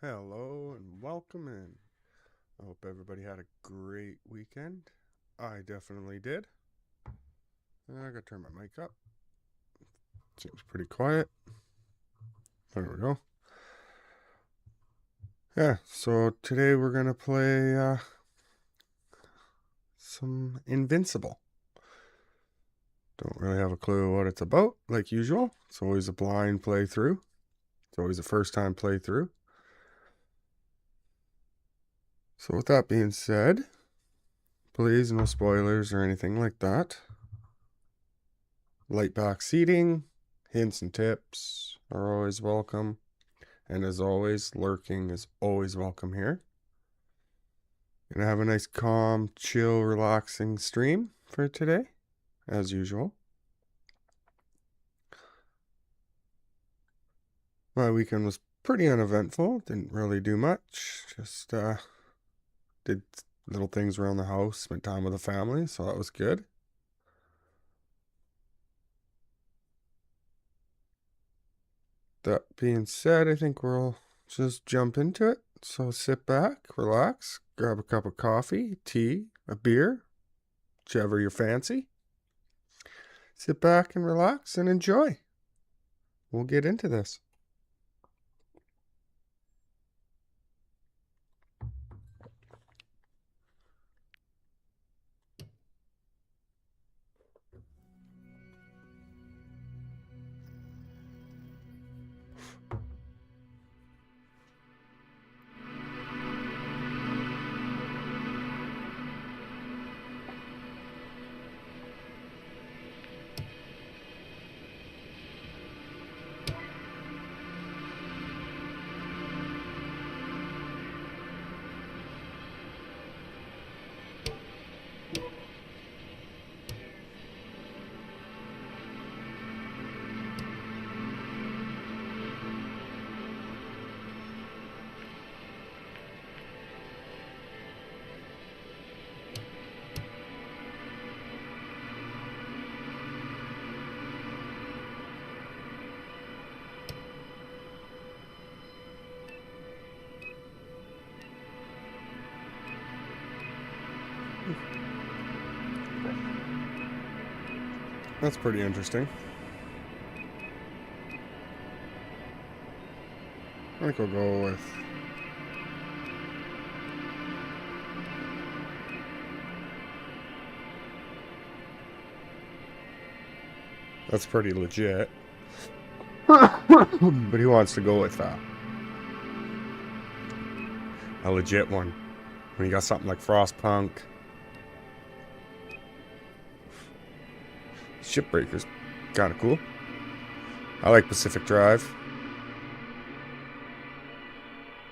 Hello and welcome in. I hope everybody had a great weekend. I definitely did. I gotta turn my mic up. Seems pretty quiet. There we go. Yeah, so today we're gonna play some Invincible. Don't really have a clue what it's about, like usual. It's always a blind playthrough. It's always a first time playthrough. So with that being said, please no spoilers or anything like that. Light back seating, hints and tips are always welcome. And as always, lurking is always welcome here. Gonna have a nice, calm, chill, relaxing stream for today, as usual. My weekend was pretty uneventful. Didn't really do much. Just did little things around the house, spent time with the family, so that was good. That being said, I think we'll just jump into it. So sit back, relax, grab a cup of coffee, tea, a beer, whichever you fancy. Sit back and relax and enjoy. We'll get into this. That's pretty interesting. I think we'll go with... That's pretty legit. But he wants to go with a legit one. When you got something like Frostpunk. Shipbreaker's kind of cool. I like Pacific Drive.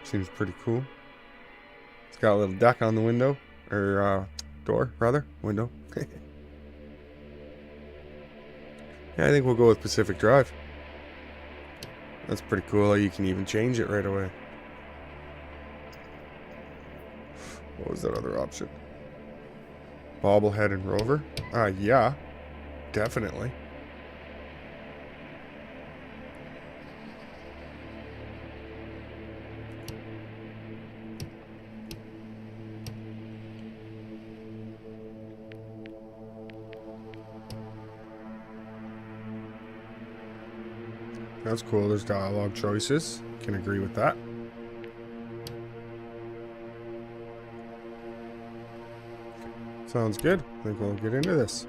Seems pretty cool. It's got a little deck on the window. Or, door, rather. Window. Yeah, I think we'll go with Pacific Drive. That's pretty cool. You can even change it right away. What was that other option? Bobblehead and Rover? Yeah. Definitely. That's cool. There's dialogue choices. Can agree with that. Sounds good. I think we'll get into this.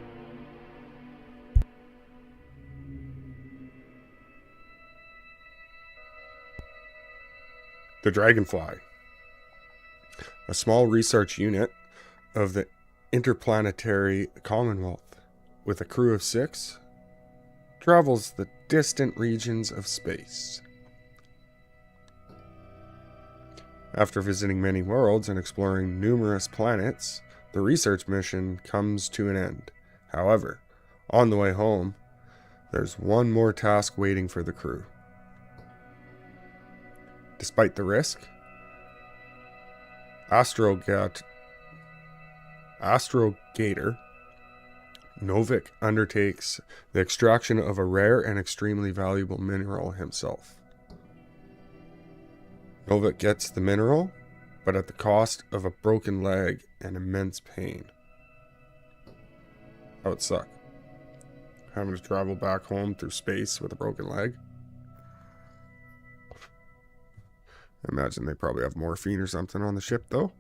The Dragonfly. A small research unit of the Interplanetary Commonwealth, with a crew of 6, travels the distant regions of space. After visiting many worlds and exploring numerous planets, the research mission comes to an end. However, on the way home, there's one more task waiting for the crew. Despite the risk, Astrogator Novik undertakes the extraction of a rare and extremely valuable mineral himself. Novik gets the mineral, but at the cost of a broken leg and immense pain. That would suck. Having to travel back home through space with a broken leg. I imagine they probably have morphine or something on the ship, though.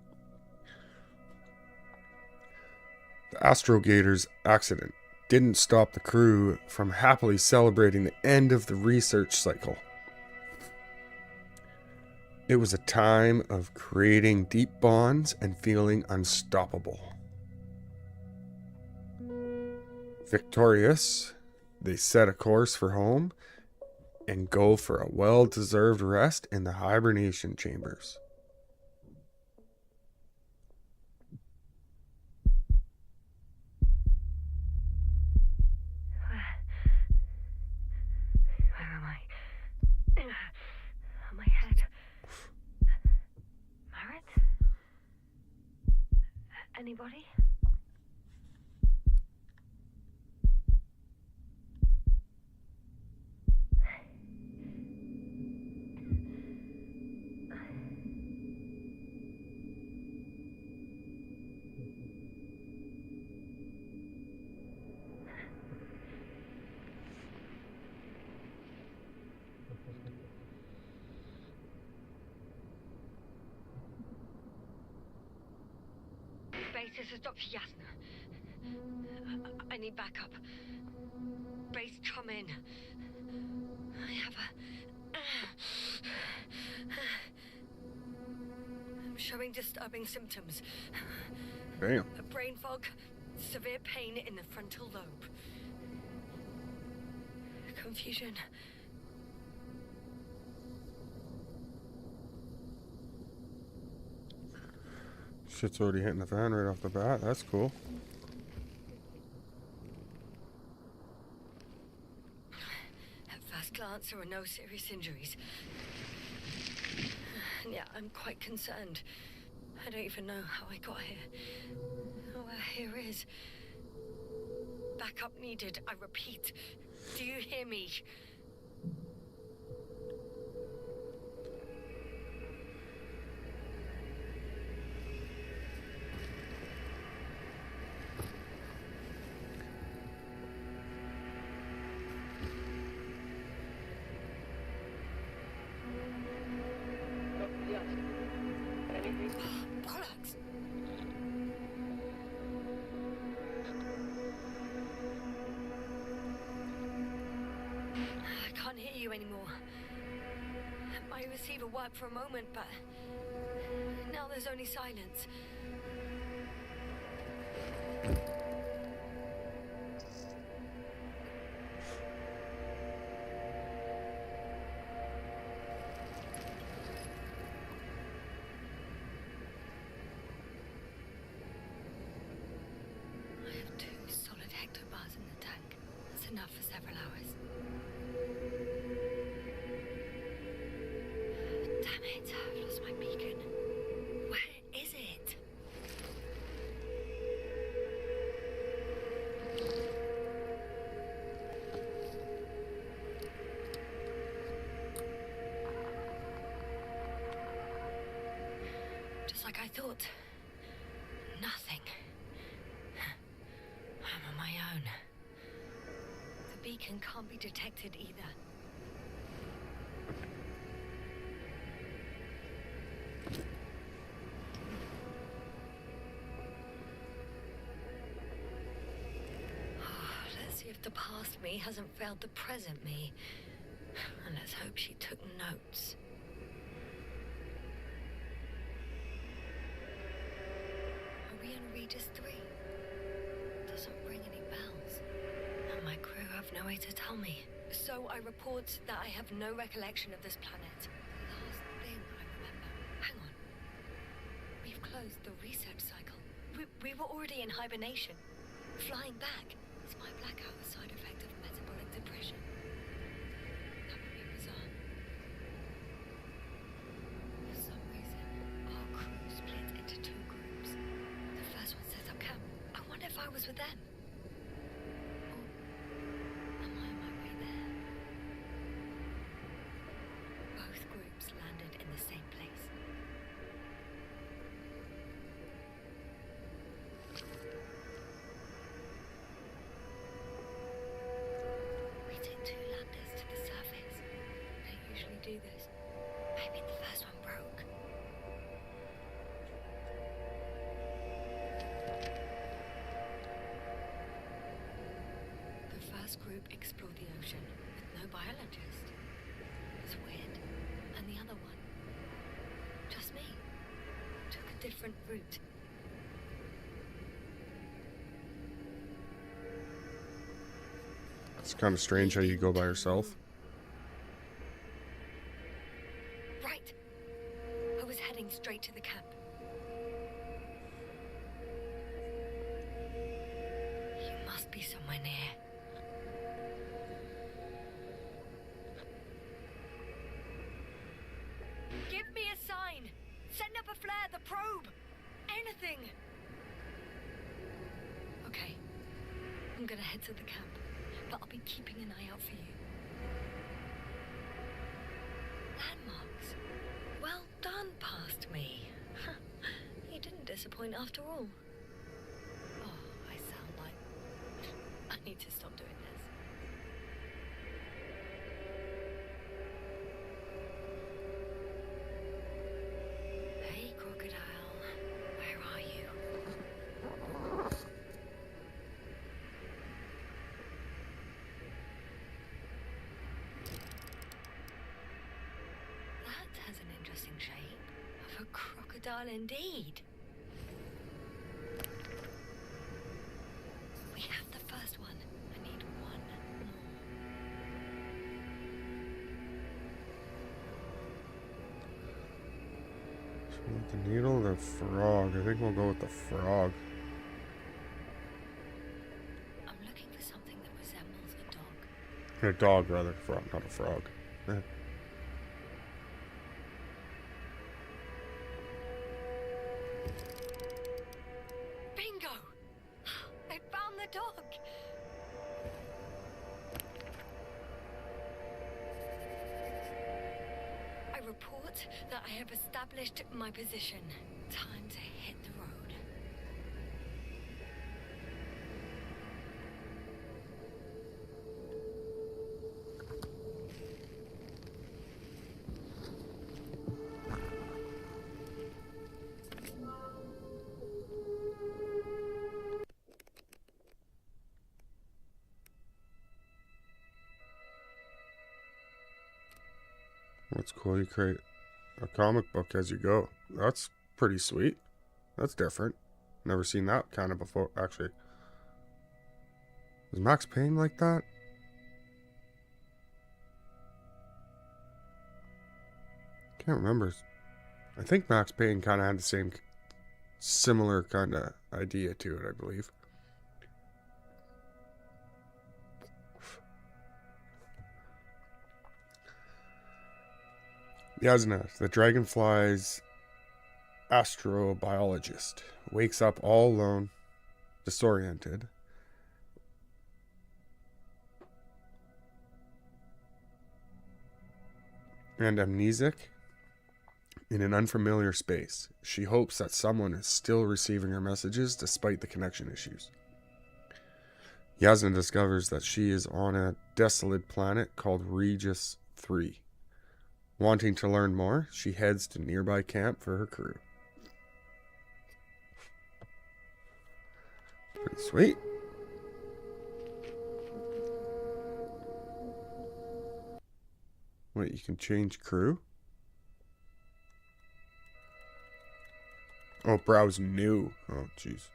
The Astrogator's accident didn't stop the crew from happily celebrating the end of the research cycle. It was a time of creating deep bonds and feeling unstoppable. Victorious, they set a course for home and go for a well-deserved rest in the hibernation chambers. Where am I? My head. Marit? Anybody? Base, this is Dr. Yasna. I need backup. Base, come in. I have I'm showing disturbing symptoms. Damn. A brain fog, severe pain in the frontal lobe. Confusion. Shit's already hitting the fan right off the bat. That's cool. At first glance, there were no serious injuries. Yeah, I'm quite concerned. I don't even know how I got here. Where here is. Backup needed, I repeat. Do you hear me? Bollocks! I can't hear you anymore. My receiver worked for a moment, but now there's only silence. I have 2 solid hectobars in the tank. That's enough for several hours. Damn it, I've lost my beacon. Where is it? Just like I thought. Nothing. I'm on my own. The beacon can't be detected either. Let's see if the past me hasn't failed the present me. And let's hope she took notes. Are we in Regis 3? Doesn't ring any bells. And my crew have no way to tell me. So I report that I have no recollection of this planet. The last thing I remember. Hang on. closed the research cycle. We were already in hibernation. Flying back is my blackout a side effect of metabolic depression? That would be bizarre. For some reason, our crew split into two groups. The first one set up camp. I wonder if I was with them. Or am I on my way there? Both groups landed in the same place. We took two landers to the surface. They usually do this. Maybe the first one broke. The first group explored the ocean with no biologist. It's weird. And the other one, just me, took a different route. It's kind of strange how you go by yourself. Right. I was heading straight to the camp. You must be somewhere near. Give me a sign. Send up a flare, the probe. Anything. Okay. I'm gonna head to the camp, but I'll be keeping an eye out for you. Landmarks. Well done, past me. You didn't disappoint after all. Oh, I sound like... I need to stop doing this. Hey, crocodile. Where are you? That has an interesting shape. Of a crocodile indeed. We have the first one. I need one more. So with the needle, the frog. I think we'll go with the frog. I'm looking for something that resembles a dog. A dog, rather. Frog, not a frog. Bingo! I found the dog! I report that I have established my position. Time to hit the road. That's cool. You create a comic book as you go. That's pretty sweet. That's different. Never seen that kind of before. Actually, is Max Payne like that? Can't remember. I think Max Payne kind of had the same similar kind of idea to it, I believe. Yasna, the dragonfly's astrobiologist, wakes up all alone, disoriented. And amnesic in an unfamiliar space. She hopes that someone is still receiving her messages despite the connection issues. Yasna discovers that she is on a desolate planet called Regis 3. Wanting to learn more, she heads to nearby camp for her crew. Pretty sweet. Wait, you can change crew? Oh, browse new. Oh, jeez.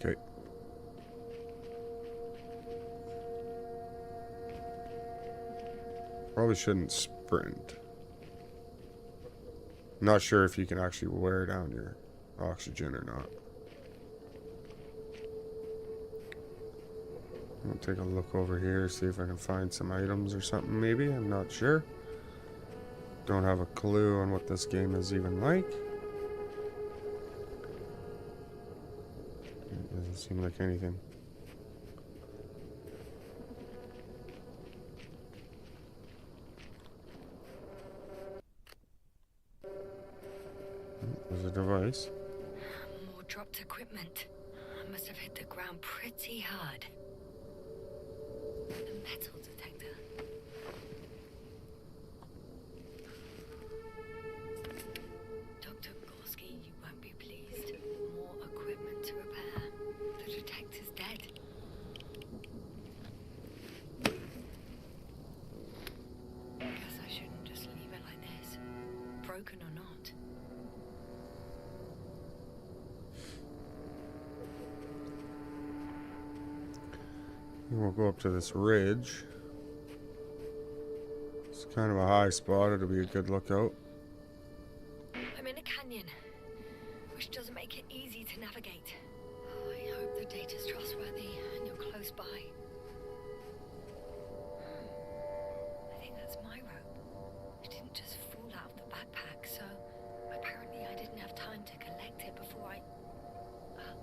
Okay. Probably shouldn't footprint. Not sure if you can actually wear down your oxygen or not. I'll take a look over here, see if I can find some items or something maybe. I'm not sure. Don't have a clue on what this game is even like. It doesn't seem like anything. There's a device. More dropped equipment. I must have hit the ground pretty hard. The metal detector. Dr. Gorski, you won't be pleased. More equipment to repair. The detector's dead. Guess I shouldn't just leave it like this. Broken or not. We'll go up to this ridge. It's kind of a high spot. It'll be a good lookout. I'm in a canyon, which doesn't make it easy to navigate. Oh, I hope the data's trustworthy and you're close by. I think that's my rope. It didn't just fall out of the backpack, so apparently I didn't have time to collect it before I fell.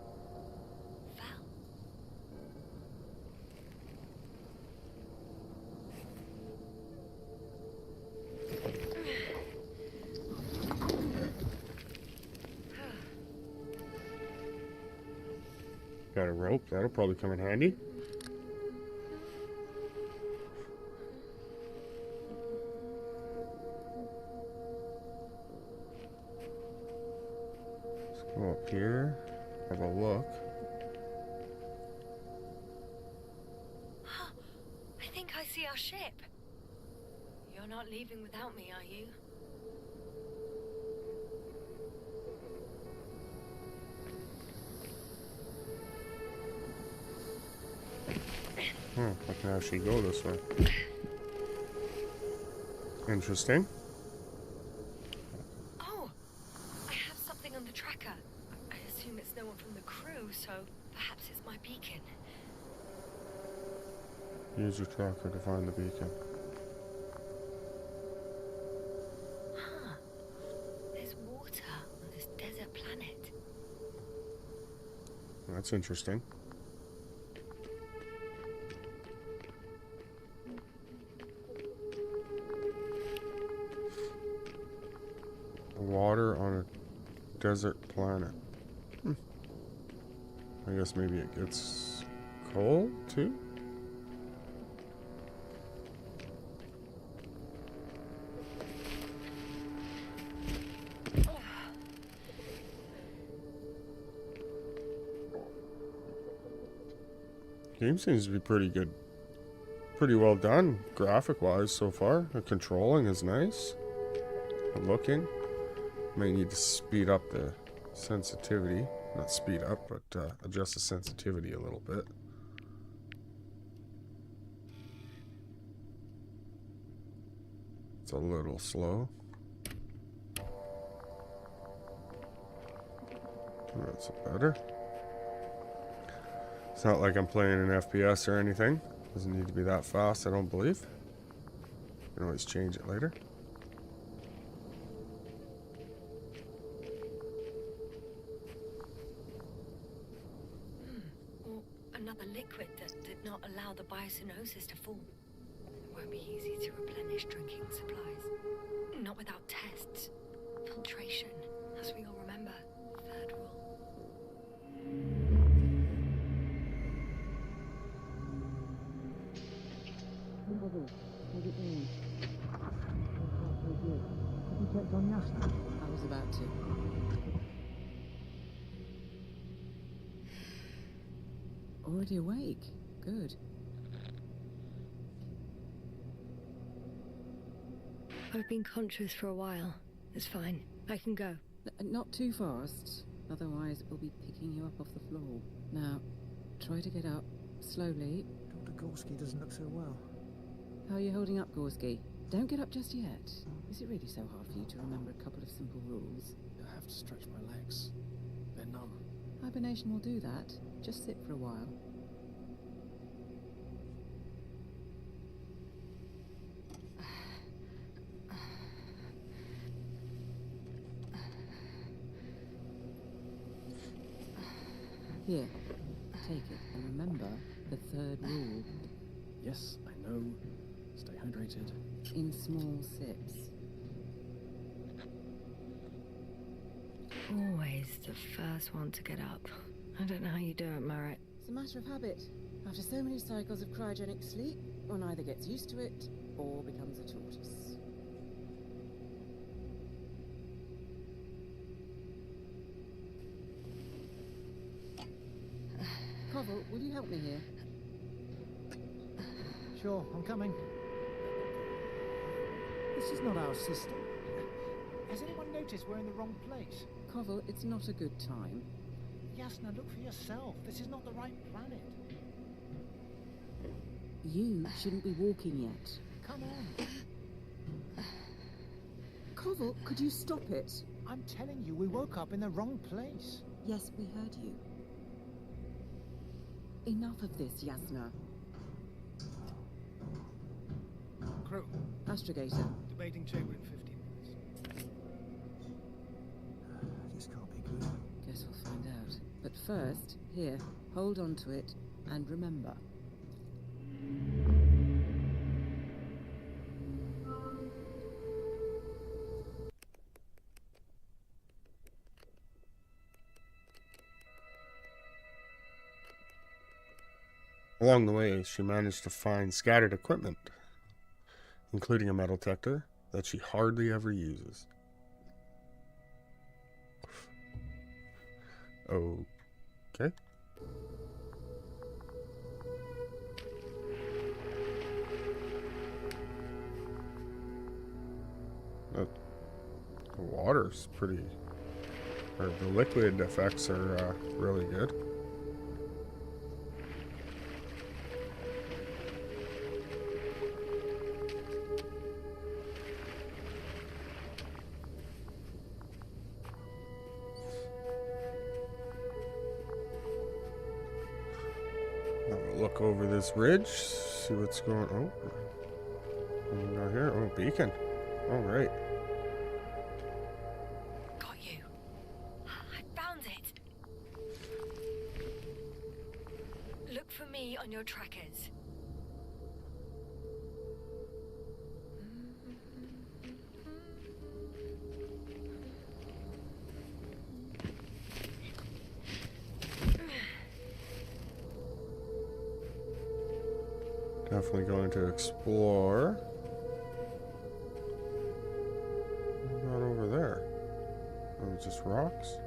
Got a rope. That'll probably come in handy. Let's go up here. Have a look. I think I see our ship. You're not leaving without me, are you? I can actually go this way. Interesting. Oh, I have something on the tracker. I assume it's no one from the crew, so perhaps it's my beacon. Use your tracker to find the beacon. Huh. There's water on this desert planet. That's interesting. Water on a desert planet. I guess maybe it gets cold too? Game seems to be pretty good. Pretty well done, graphic-wise so far. The controlling is nice. The looking. May need to speed up the sensitivity. Not speed up, but adjust the sensitivity a little bit. It's a little slow. That's better. It's not like I'm playing an FPS or anything. Doesn't need to be that fast, I don't believe. You can always change it later. Or another liquid that did not allow the biocinosis to fall. It won't be easy to replenish drinking supplies. Not without tests. Filtration, as we all remember. Third rule. I was about to. Already awake? Good. I've been conscious for a while. It's fine. I can go. Not too fast, otherwise we'll be picking you up off the floor. Now, try to get up slowly. Dr. Gorski doesn't look so well. How are you holding up, Gorski? Don't get up just yet. Is it really so hard for you to remember a couple of simple rules? I have to stretch my legs. They're numb. Hibernation will do that. Just sit for a while. Here, take it and remember the third rule. Yes, I know. Stay hydrated. In small sips. Always the first one to get up. I don't know how you do it, Merritt. It's a matter of habit. After so many cycles of cryogenic sleep, one either gets used to it or becomes a tortoise. Koval, will you help me here? Sure, I'm coming. This is not our system. Has anyone noticed we're in the wrong place? Koval, it's not a good time. Yasna, look for yourself. This is not the right planet. You shouldn't be walking yet. Come on. Koval, could you stop it? I'm telling you, we woke up in the wrong place. Yes, we heard you. Enough of this, Yasna. Crew, Astrogator. debating chamber in 15 minutes. This can't be good. Guess we'll find out. But first, here, hold on to it and remember. Along the way, she managed to find scattered equipment, including a metal detector that she hardly ever uses. Okay. The water's pretty... or the liquid effects are really good. Look over this ridge, see what's going on. Oh, what do we got here? Oh, beacon. All right. Got you. I found it. Look for me on your trackers. Definitely going to explore. Not over there. Oh, it's just rocks.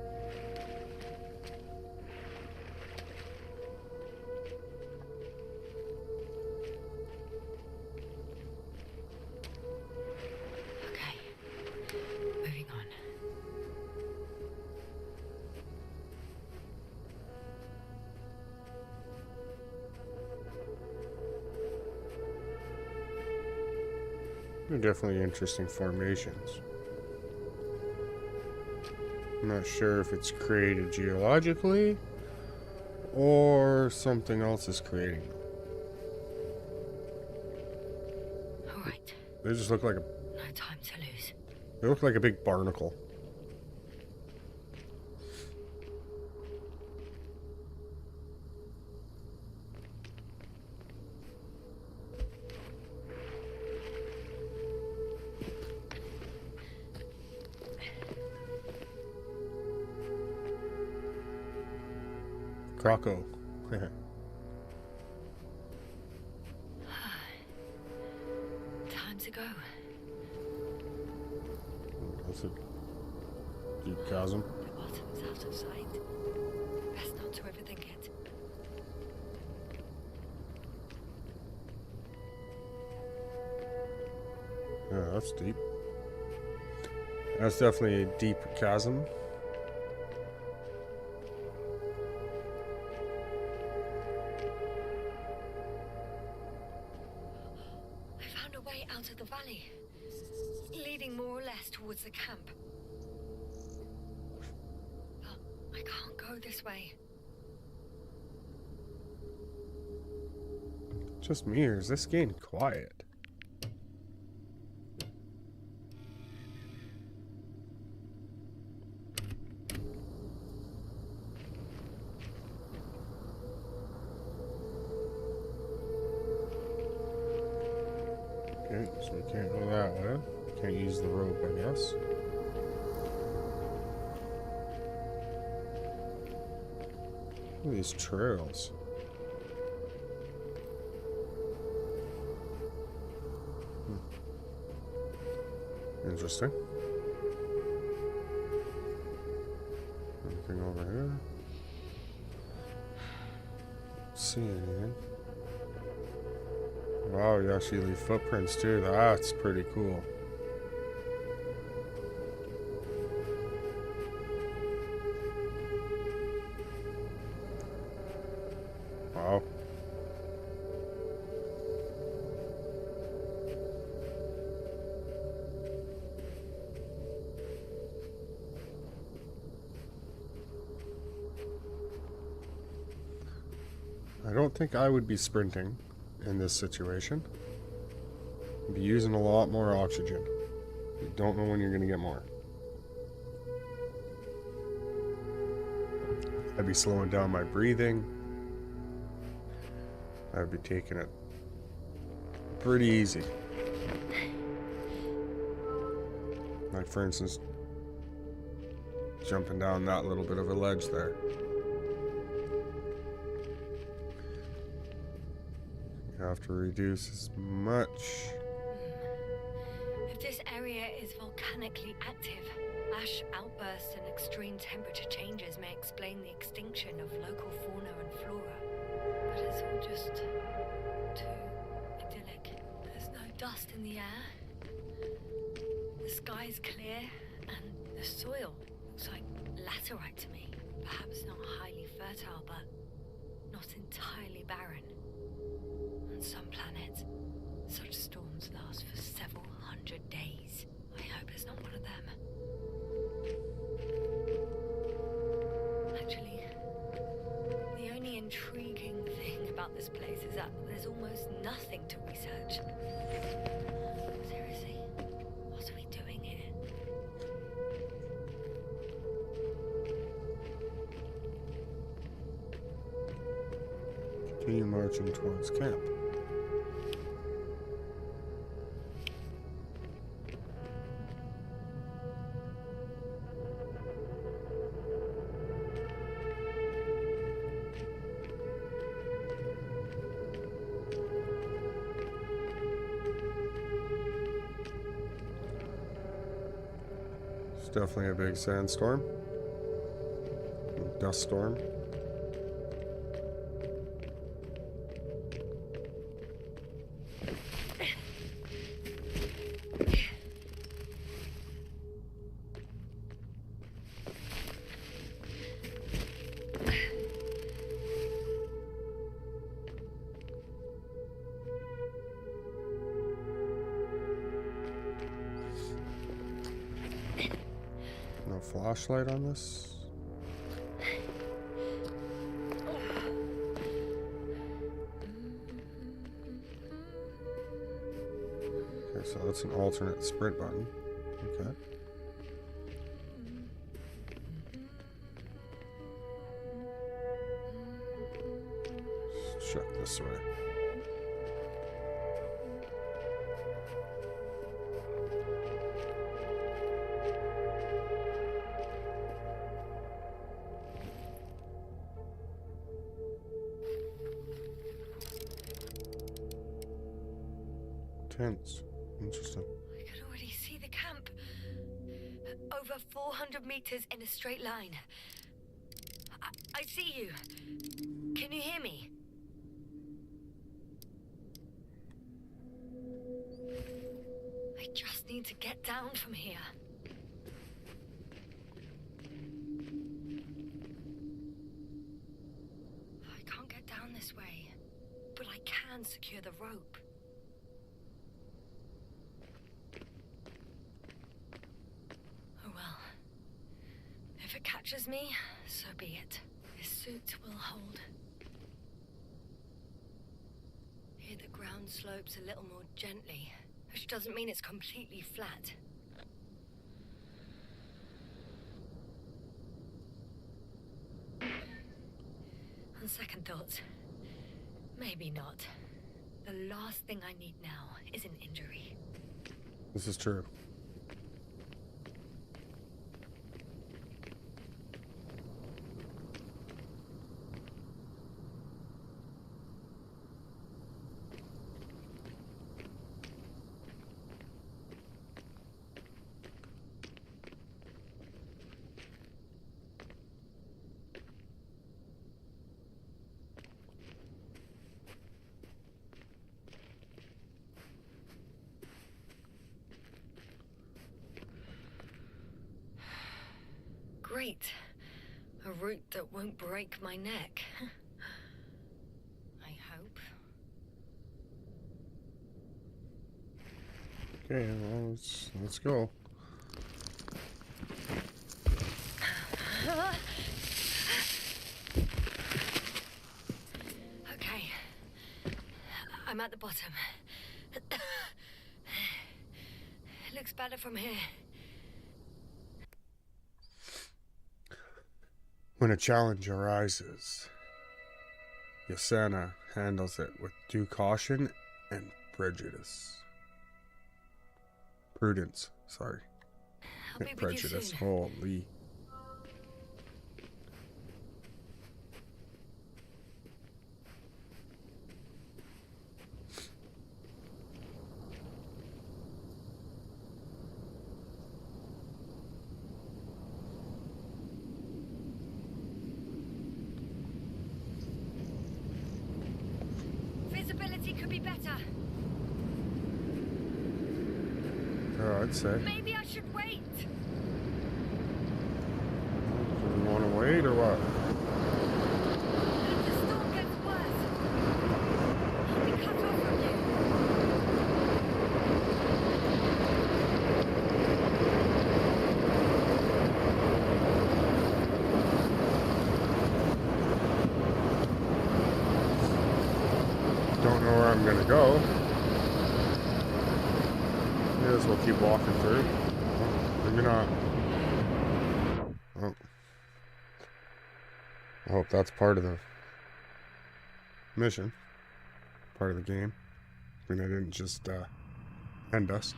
Okay. Moving on. They're definitely interesting formations. I'm not sure if it's created geologically or something else is creating them. All right. They just look like a... No time to lose. they look like a big barnacle. Croco. Time to go. That's a deep chasm. The bottom's out of sight. Best not to overthink it. Yeah, that's deep. That's definitely a deep chasm. I found a way. way out of the valley, leading more or less towards the camp. But I can't go this way. Just me, or is this getting quiet? Okay, so we can't go that way. Can't use the rope, I guess. Look at these trails. Interesting. Anything over here? Don't see anything. Wow, you actually leave footprints too. That's pretty cool. Wow. I don't think I would be sprinting in this situation. I'd be using a lot more oxygen. You don't know when you're going to get more. I'd be slowing down my breathing. I'd be taking it pretty easy. Like, for instance, jumping down that little bit of a ledge there. You have to reduce as much. If this area is volcanically active, ash outbursts and extreme temperature changes may explain the extinction of local fauna and flora. But it's all just too idyllic. There's no dust in the air. The sky's clear, and the soil looks like laterite to me. Perhaps not highly fertile, but not entirely barren. On some planets, such storms last for several hundred days. I hope it's not one of them. Actually, the only intriguing thing about this place is that there's almost nothing to research. Seriously, what are we doing here? Continue marching towards camp. It's definitely a big sandstorm. Dust storm. No flashlight on this. Okay, so that's an alternate sprint button. Okay. Let's check this way. Tents. Interesting. I could already see the camp. Over 400 meters in a straight line. I see you. Can you hear me? I just need to get down from here. I can't get down this way, but I can secure the rope. catches me, so be it. This suit will hold. Here the ground slopes a little more gently, which doesn't mean it's completely flat. On second thoughts, maybe not. The last thing I need now is an injury. This is true. Great. A route that won't break my neck. I hope. Okay, well, let's go. Okay. I'm at the bottom. It looks better from here. When a challenge arises, Yasana handles it with due caution and prudence, sorry. I'll be with you Prejudice, soon. holy. Visibility could be better. I'd say. Maybe I should wait. Do we want to wait or what? If the storm gets worse, I'll be cut off from you. Don't know where I'm gonna go. May as well keep walking through. Oh, maybe not. Oh. I hope that's part of the mission. Part of the game. I mean, I didn't just end us.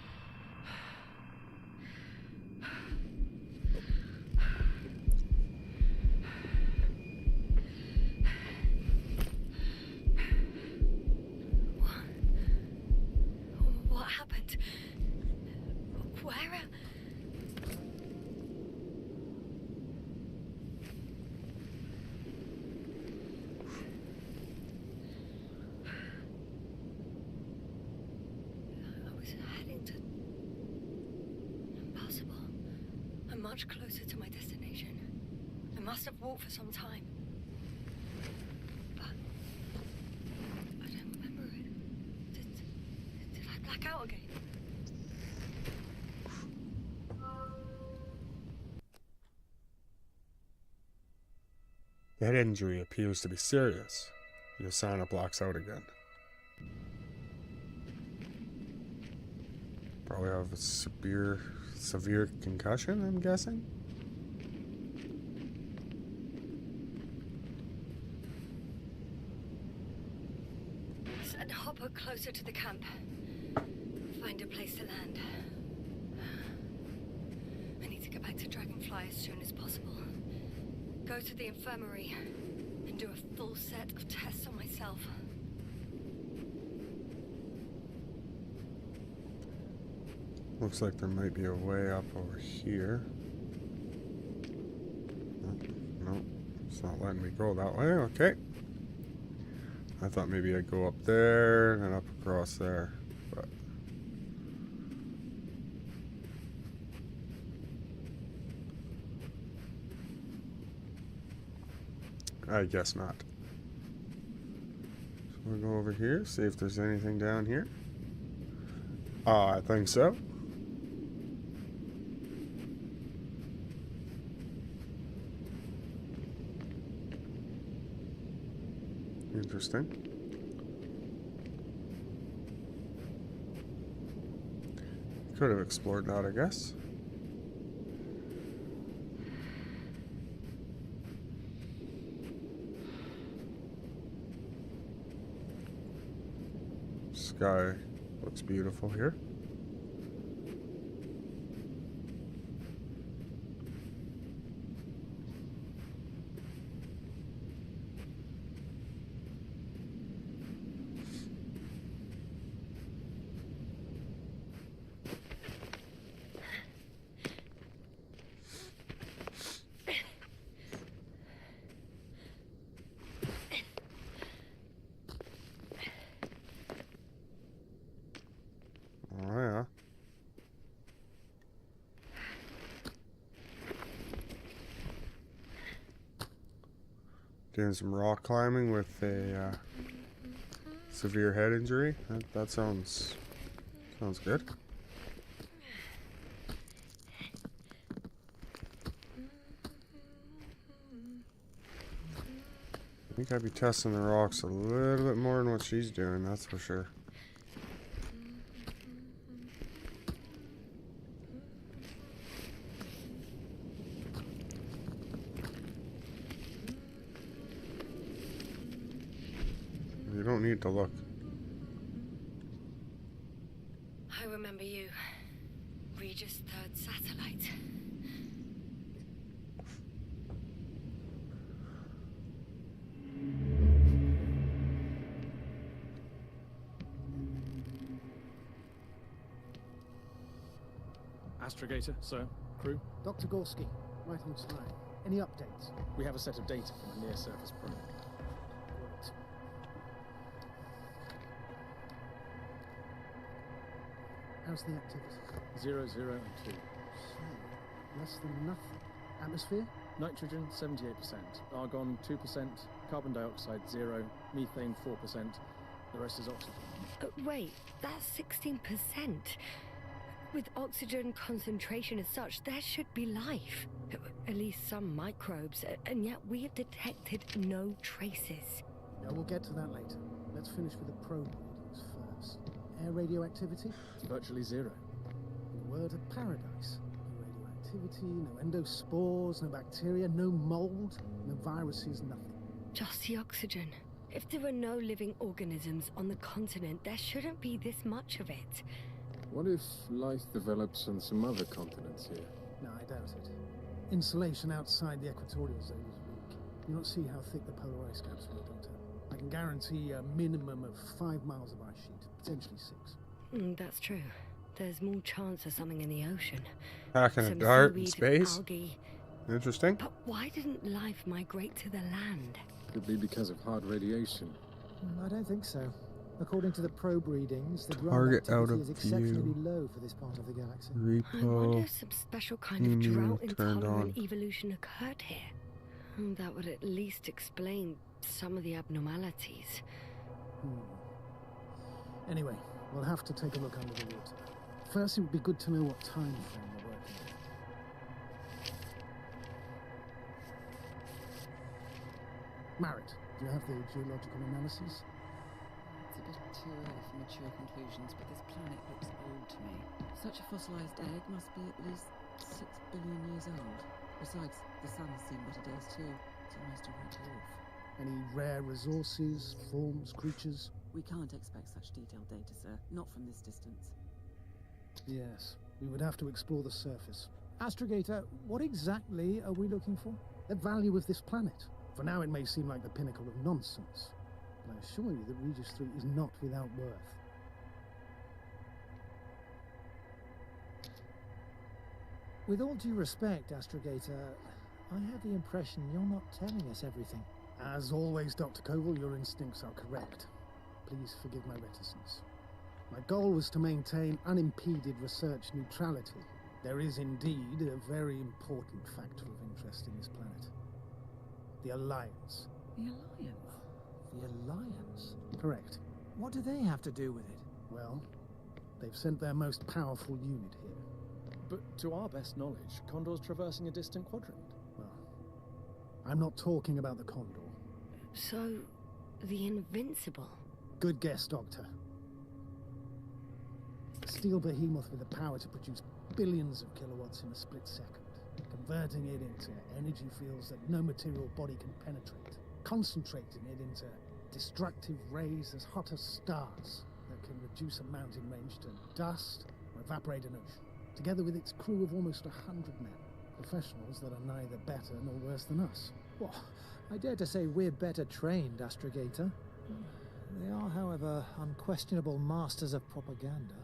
What happened? Where? I was heading to... Impossible. I'm much closer to my destination. I must have walked for some time. But... I don't remember it. Did I black out again? That injury appears to be serious. Yasana blocks out again. Probably have a severe concussion, I'm guessing. Send Hopper closer to the camp. Find a place to land. I need to get back to Dragonfly as soon as possible. Go to the infirmary and do a full set of tests on myself. Looks like there might be a way up over here. No, it's not letting me go that way. Okay. I thought maybe I'd go up there and up across there, but I guess not. So we'll go over here, see if there's anything down here. I think so. Interesting. Could have explored that, I guess. Sky looks beautiful here. Oh yeah. Doing some rock climbing with a severe head injury. That sounds good. I think I'd be testing the rocks a little bit more than what she's doing, that's for sure. You don't need to look. I remember you. Regis' third satellite. Astrogator, sir. Crew. Dr. Gorski, right on time. Any updates? We have a set of data from a near-surface probe. Great. How's the activity? 0, 0, and 2. So, less than nothing. Atmosphere? Nitrogen, 78%. Argon, 2%. Carbon dioxide, 0. Methane, 4%. The rest is oxygen. Wait, that's 16%. With oxygen concentration as such, there should be life. At least some microbes, and yet we have detected no traces. No, we'll get to that later. Let's finish with the probe readings first. Air radioactivity? It's virtually 0. A word of paradise. No radioactivity, no endospores, no bacteria, no mold, no viruses, nothing. Just the oxygen. If there are no living organisms on the continent, there shouldn't be this much of it. What if life develops on some other continents here? No, I doubt it. Insulation outside the equatorial zone is weak. You don't see how thick the polar ice caps were, Doctor. I can guarantee a minimum of 5 miles of ice sheet, potentially 6. That's true. There's more chance of something in the ocean. Packing a Some dart in seaweed, space. algae. Interesting. But why didn't life migrate to the land? Could be because of hard radiation. I don't think so. According to the probe readings, the Target ground out activity of is exceptionally view. low for this part of the galaxy. I wonder Repo. if some special kind of turned drought-intolerant on. evolution occurred here. That would at least explain some of the abnormalities. Anyway, we'll have to take a look under the water. First, it would be good to know what time frame we're working with. Marit, do you have the geological analysis? It's a bit too early for mature conclusions, but this planet looks old to me. Such a fossilized egg must be at least 6 billion years old. Besides, the sun has seen better days too. It's almost a red dwarf. Any rare resources, forms, creatures? We can't expect such detailed data, sir. Not from this distance. Yes, we would have to explore the surface. Astrogator, what exactly are we looking for? The value of this planet. For now, it may seem like the pinnacle of nonsense, but I assure you that Regis 3 is not without worth. With all due respect, Astrogator, I have the impression you're not telling us everything. As always, Dr. Koval, your instincts are correct. Please forgive my reticence. My goal was to maintain unimpeded research neutrality. There is indeed a very important factor of interest in this planet. The Alliance. The Alliance? The Alliance? Correct. What do they have to do with it? Well, they've sent their most powerful unit here. But to our best knowledge, Condor's traversing a distant quadrant. Well, I'm not talking about the Condor. So, The Invincible. Good guess, Doctor. A steel behemoth with the power to produce billions of kilowatts in a split second, converting it into energy fields that no material body can penetrate, concentrating it into destructive rays as hot as stars that can reduce a mountain range to dust or evaporate an ocean, together with its crew of almost 100 men, professionals that are neither better nor worse than us. Well, I dare to say we're better trained, Astrogator. They are, however, unquestionable masters of propaganda.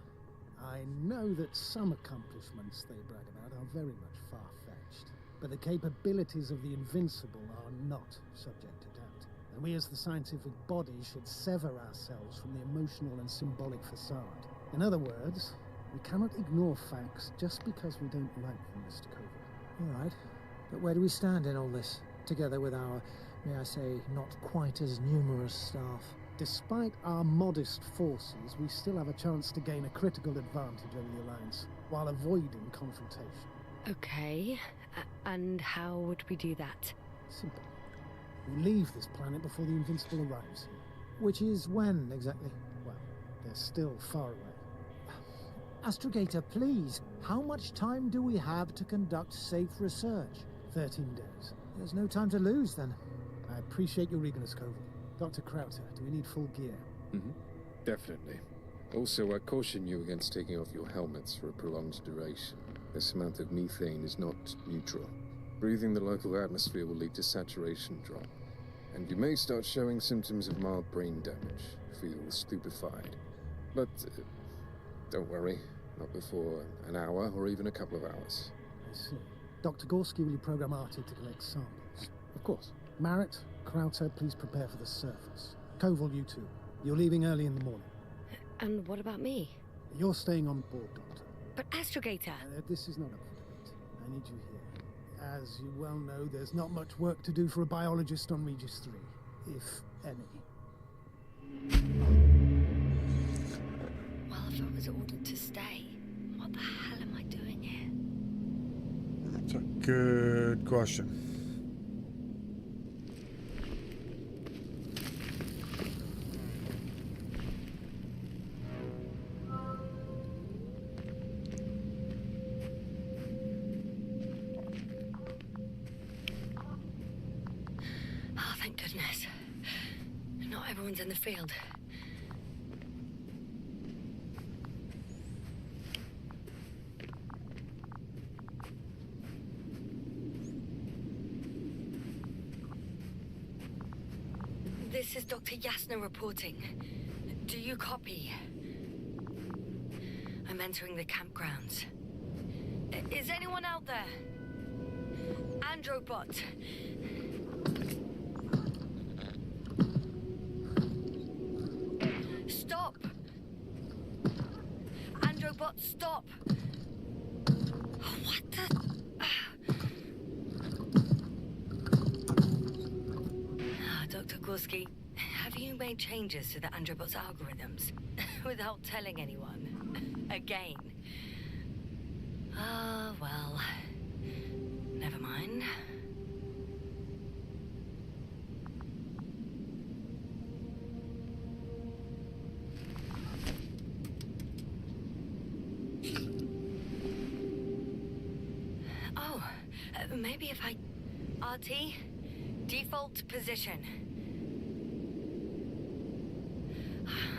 I know that some accomplishments they brag about are very much far-fetched, but the capabilities of the Invincible are not subject to doubt. And we as the scientific body should sever ourselves from the emotional and symbolic facade. In other words, we cannot ignore facts just because we don't like them, Mr. Covert. All right, but where do we stand in all this, together with our, may I say, not quite as numerous staff? Despite our modest forces, we still have a chance to gain a critical advantage over the Alliance, while avoiding confrontation. Okay, and how would we do that? Simple. We leave this planet before the Invincible arrives here. Which is when, exactly? Well, they're still far away. Astrogator, please, how much time do we have to conduct safe research? 13 days. There's no time to lose, then. I appreciate your eagerness, Koval. Dr. Krauter, do we need full gear? Definitely. Also, I caution you against taking off your helmets for a prolonged duration. This amount of methane is not neutral. Breathing the local atmosphere will lead to saturation drop, and you may start showing symptoms of mild brain damage, feel stupefied. But don't worry, not before an hour or even a couple of hours. I see. Dr. Gorski, will you program Artie to collect samples? Of course. Marrett, Krauter, please prepare for the surface. Koval, you too. You're leaving early in the morning. And what about me? You're staying on board, Doctor. But Astrogator... This is not up for debate. I need you here. As you well know, there's not much work to do for a biologist on Regis 3, if any. Well, if I was ordered to stay, what the hell am I doing here? That's a good question. Oh, thank goodness. Not everyone's in the field. This is Dr. Yasna reporting. Do you copy? I'm entering the campgrounds. Is anyone out there? Androbot. Stop! Androbot, stop! What the... Dr. Gorski, have you made changes to the Androbot's algorithms without telling anyone? Again? Ah, well... Never mind. Oh, maybe if I... RT? Default position.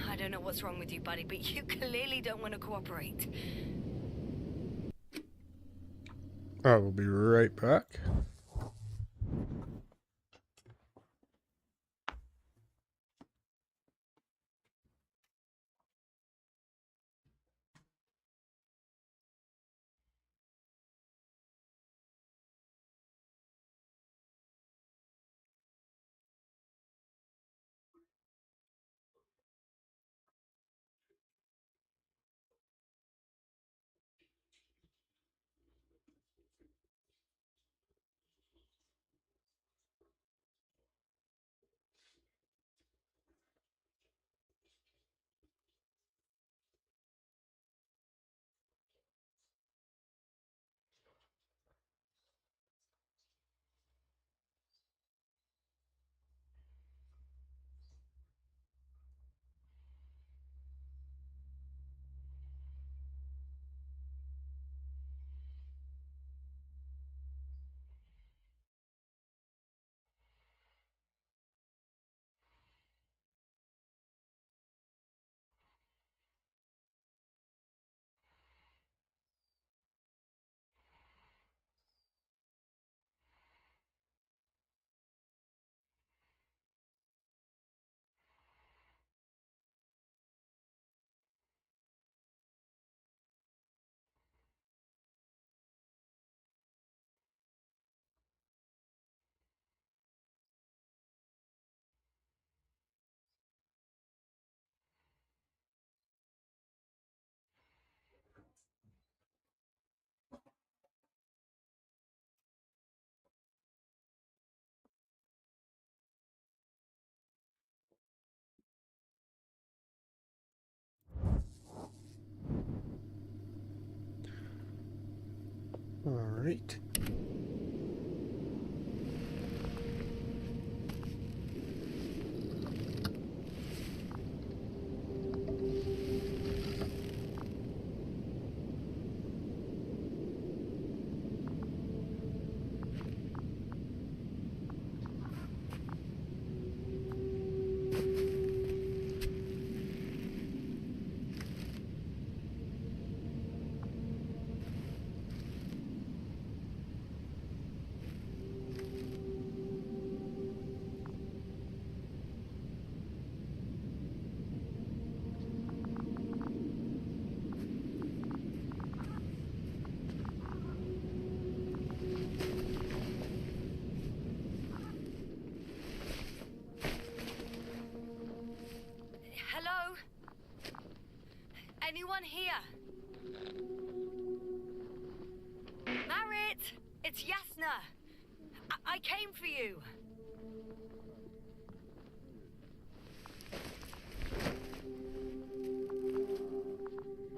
I don't know what's wrong with you, buddy, but you clearly don't want to cooperate. I will be right back. All right. Hello? Anyone here? Marit! It's Yasna! I came for you!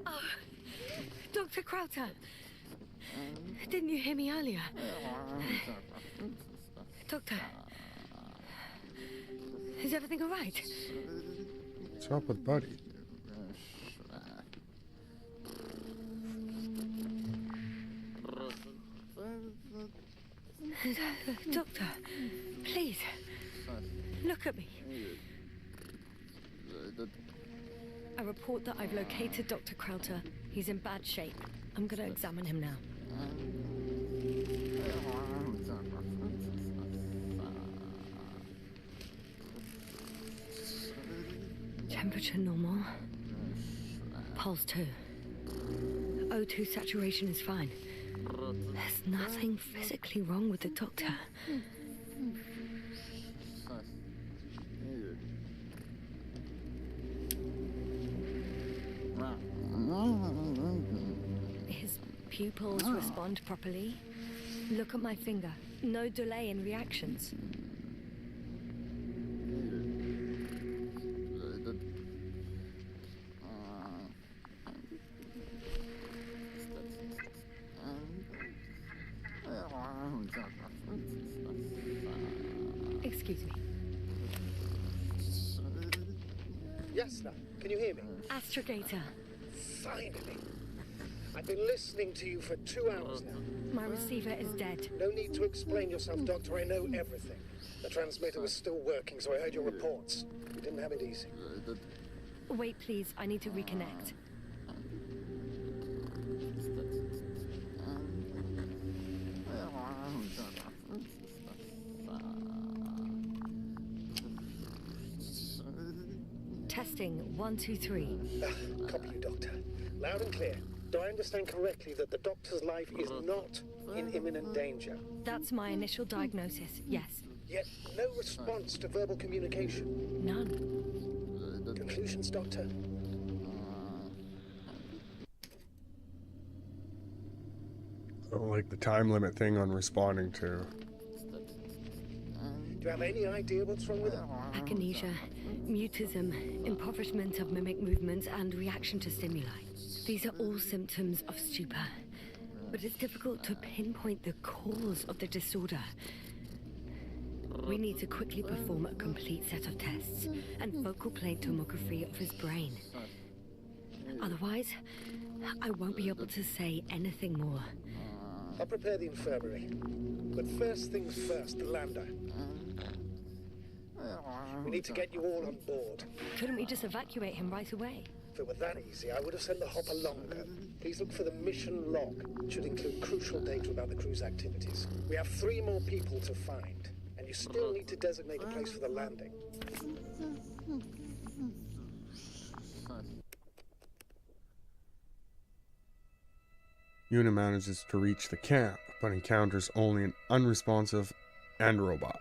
Oh, Dr. Krauter! Didn't you hear me earlier? Doctor? Is everything all right? What's up with Buddy? Doctor, please, look at me. I report that I've located Dr. Krauter. He's in bad shape. I'm going to examine him now. Temperature normal. Pulse 2. O2 saturation is fine. There's nothing physically wrong with the doctor. His pupils respond properly. Look at my finger. No delay in reactions. Excuse me. Yes, sir. Can you hear me? Astrogator. Finally. I've been listening to you for 2 hours now. My receiver is dead. No need to explain yourself, Doctor. I know everything. The transmitter was still working, so I heard your reports. You didn't have it easy. Wait, please. I need to reconnect. Testing 1, 2, 3. Copy you, Doctor. Loud and clear. Do I understand correctly that the Doctor's life is not in imminent danger? That's my initial diagnosis, yes. Yet no response to verbal communication. None. Conclusions, Doctor? I don't like the time limit thing on responding to. Do you have any idea what's wrong with her? Akinesia, mutism, impoverishment of mimic movements, and reaction to stimuli. These are all symptoms of stupor, but it's difficult to pinpoint the cause of the disorder. We need to quickly perform a complete set of tests and focal plane tomography of his brain. Otherwise, I won't be able to say anything more. I'll prepare the infirmary. But first things first, the lander. We need to get you all on board. Couldn't we just evacuate him right away? If it were that easy, I would have sent the hopper longer. Please look for the mission log. It should include crucial data about the crew's activities. We have 3 more people to find, and you still need to designate a place for the landing. Una manages to reach the camp, but encounters only an unresponsive androbot.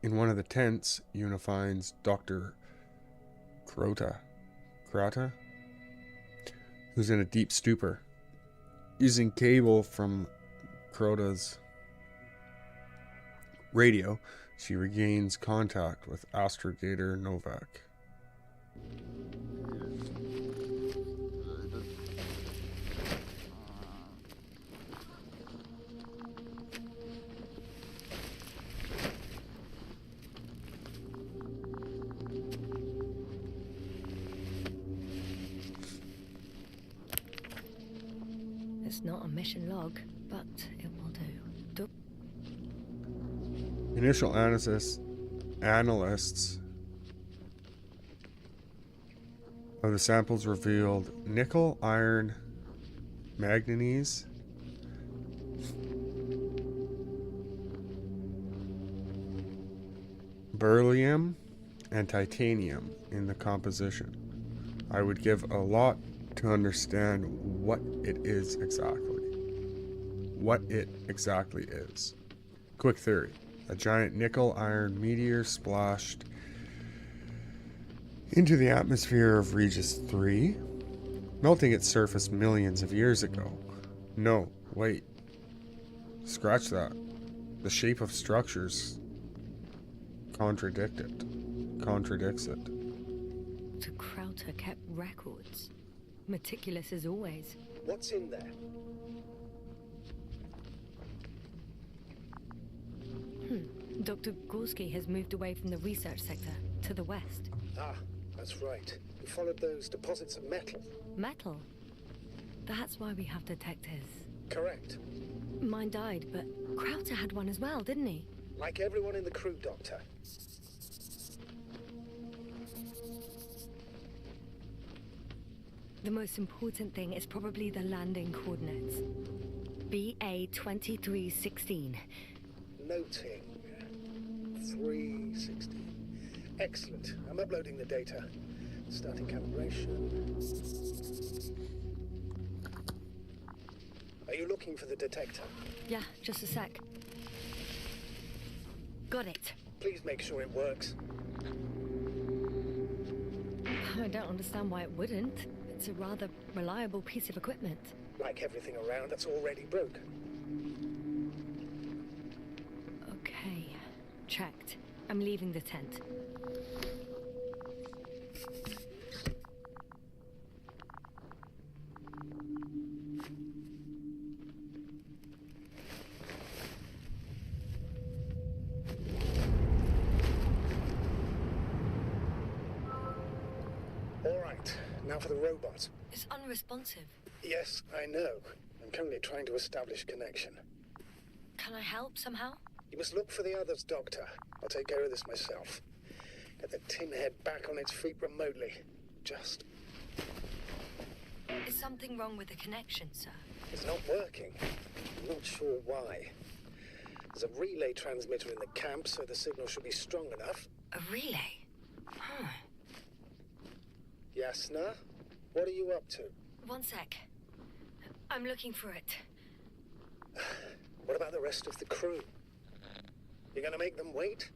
In one of the tents, Una finds Dr. Krauter, who's in a deep stupor. Using cable from Krauter's radio, she regains contact with Astrogator Novak. It's not a mission log, but it will do. Initial analysts of the samples revealed nickel, iron, manganese, beryllium, and titanium in the composition. I would give a lot to understand what it is exactly. What it exactly is. Quick theory. A giant nickel-iron meteor splashed into the atmosphere of Regis 3, melting its surface millions of years ago. No, wait. Scratch that. The shape of structures contradicts it. So Krauter kept records. Meticulous as always. What's in there? Dr. Gorski has moved away from the research sector to the west. Ah, that's right. We followed those deposits of metal. Metal? That's why we have detectors. Correct. Mine died, but Krauter had one as well, didn't he? Like everyone in the crew, Doctor. The most important thing is probably the landing coordinates. BA 2316. Noting. 316. Excellent. I'm uploading the data. Starting calibration. Are you looking for the detector? Yeah, just a sec. Got it. Please make sure it works. I don't understand why it wouldn't. It's a rather reliable piece of equipment. Like everything around that's already broken. Okay, checked. I'm leaving the tent. All right, now for the robot. It's unresponsive. Yes, I know. I'm currently trying to establish connection. Can I help somehow? You must look for the others, Doctor. I'll take care of this myself. Get the tin head back on its feet remotely. Just... Is something wrong with the connection, sir? It's not working. I'm not sure why. There's a relay transmitter in the camp, so the signal should be strong enough. A relay? Huh. Yasna, what are you up to? One sec. I'm looking for it. What about the rest of the crew? You're gonna make them wait?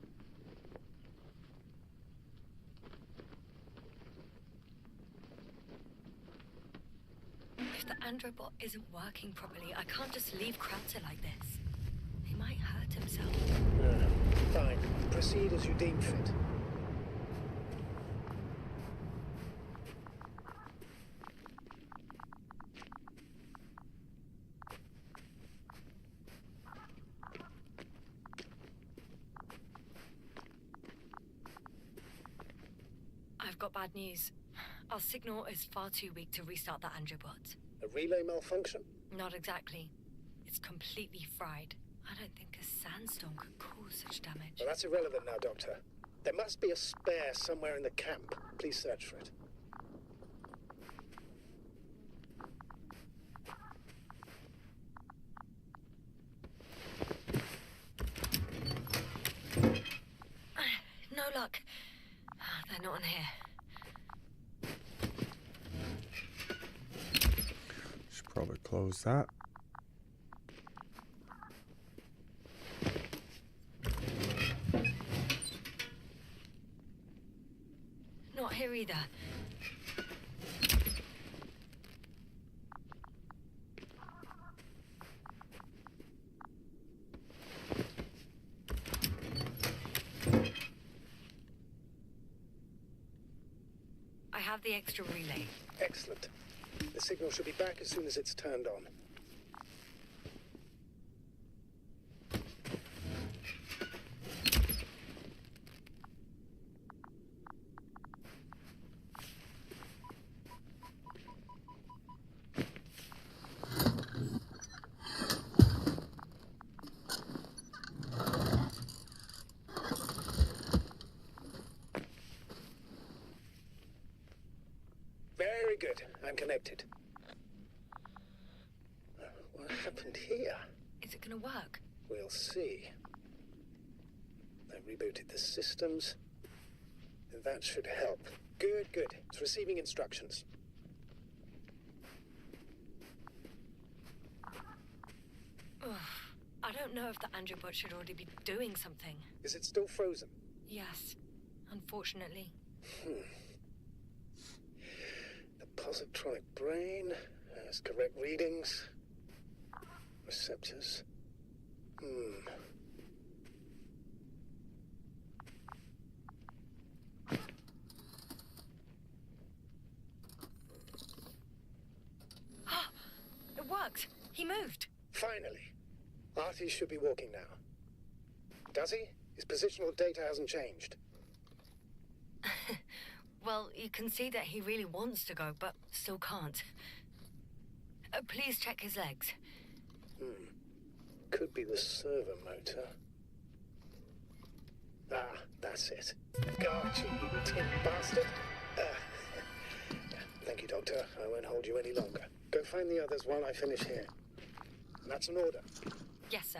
If the androbot isn't working properly, I can't just leave Krauter like this. He might hurt himself. Fine. Proceed as you deem fit. I've got bad news. Our signal is far too weak to restart the androbot. A relay malfunction? Not exactly. It's completely fried. I don't think a sandstorm could cause such damage. Well, that's irrelevant now, Doctor. There must be a spare somewhere in the camp. Please search for it. No luck. They're not in here. Should probably close that. Not here either. I have the extra relay. Excellent. The signal should be back as soon as it's turned on. good. I'm connected. What happened here? Is it gonna work? We'll see. I rebooted the systems. That should help. Good, good. It's receiving instructions. Ugh. I don't know if the androbot should already be doing something. Is it still frozen? Yes, unfortunately. The positronic brain has correct readings. Receptors. It worked! He moved! Finally. Artie should be walking now. Does he? His positional data hasn't changed. Well, you can see that he really wants to go, but still can't. Please check his legs. Could be the servo motor. Ah, that's it. Got you, you tin bastard. Thank you, Doctor. I won't hold you any longer. Go find the others while I finish here. And that's an order. Yes, sir.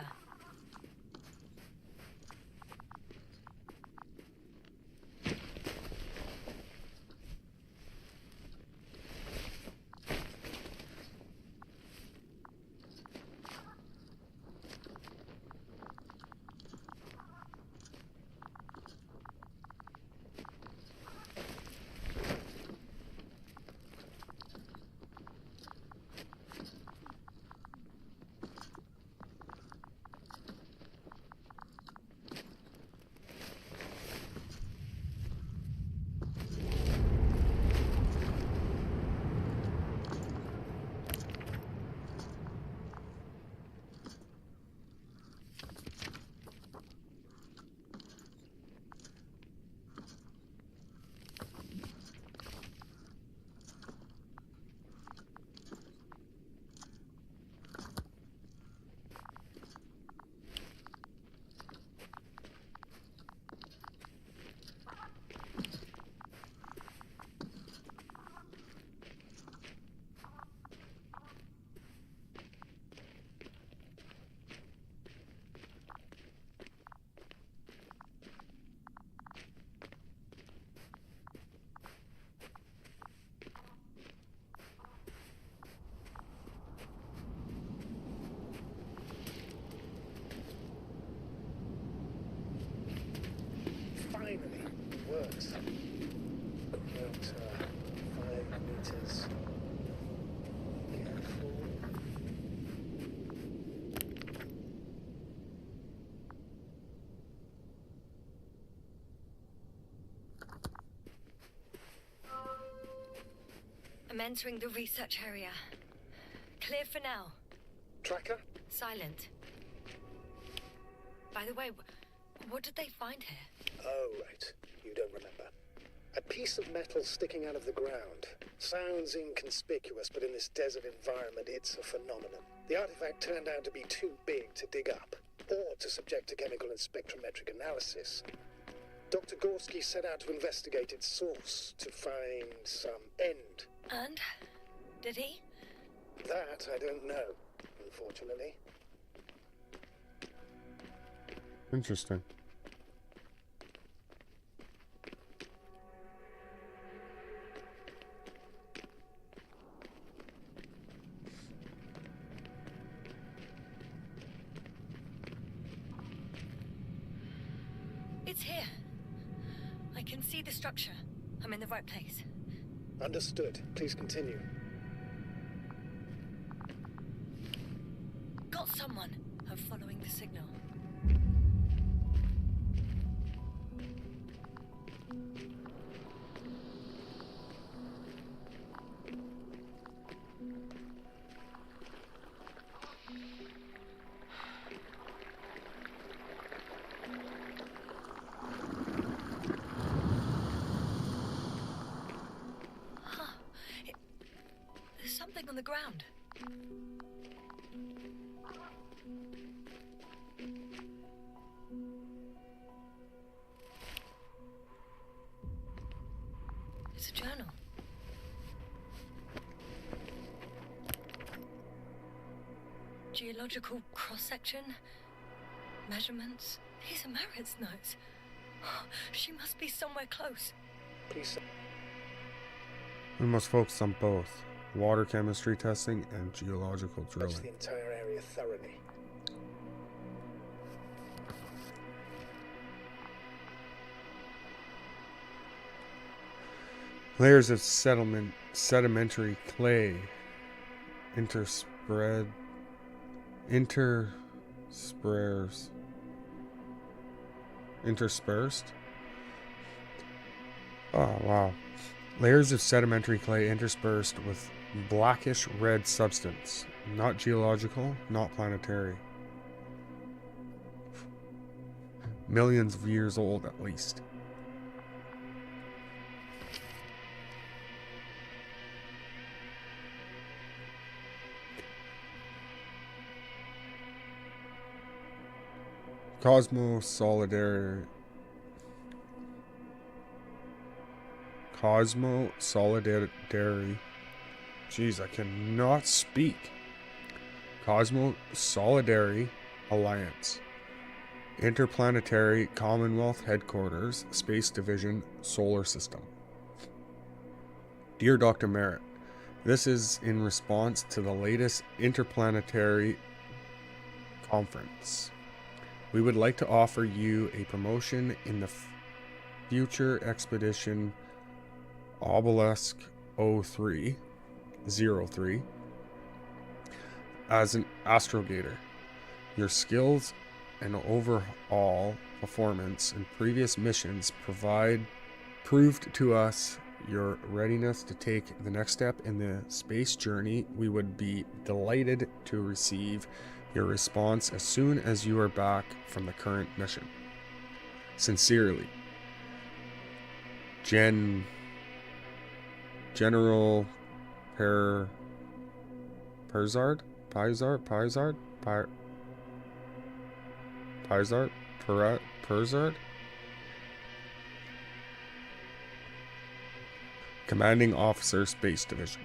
Finally, it works. About 5 meters. Careful. I'm entering the research area. Clear for now. Tracker? Silent. By the way, what did they find here? Oh, right. You don't remember. A piece of metal sticking out of the ground. Sounds inconspicuous, but in this desert environment, it's a phenomenon. The artifact turned out to be too big to dig up, or to subject to chemical and spectrometric analysis. Dr. Gorski set out to investigate its source, to find some end. And? Did he? That I don't know, unfortunately. Interesting. It's here. I can see the structure. I'm in the right place. Understood. Please continue. Got someone. I'm following the signal. There's something on the ground. It's a journal. Geological cross-section? Measurements? These are Merritt's notes. She must be somewhere close. Please, sir. We must focus on both water chemistry testing and geological Search drilling. the entire area thoroughly. Layers of sedimentary clay interspersed. Oh, wow. Layers of sedimentary clay interspersed with blackish red substance. Not geological, not planetary. Millions of years old at least. Cosmo-solidary. Jeez, I cannot speak. Cosmo-solidary Alliance. Interplanetary Commonwealth Headquarters, Space Division, Solar System. Dear Dr. Merritt, this is in response to the latest interplanetary conference. We would like to offer you a promotion in the future expedition Obelisk 03 as an astrogator. Your skills and overall performance in previous missions proved to us your readiness to take the next step in the space journey. We would be delighted to receive your response as soon as you are back from the current mission. Sincerely, General Perzard, Commanding Officer, Space Division.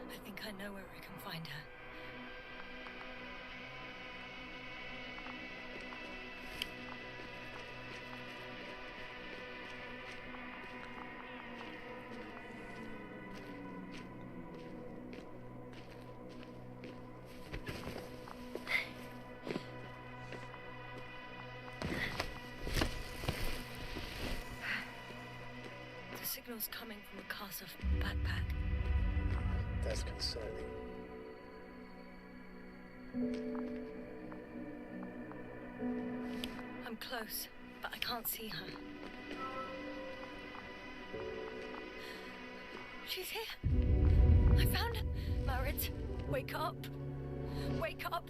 I think I know where I can find her. The signal's coming from the castle backpack. That's concerning. I'm close, but I can't see her. She's here. I found her. Merritt, wake up. Wake up.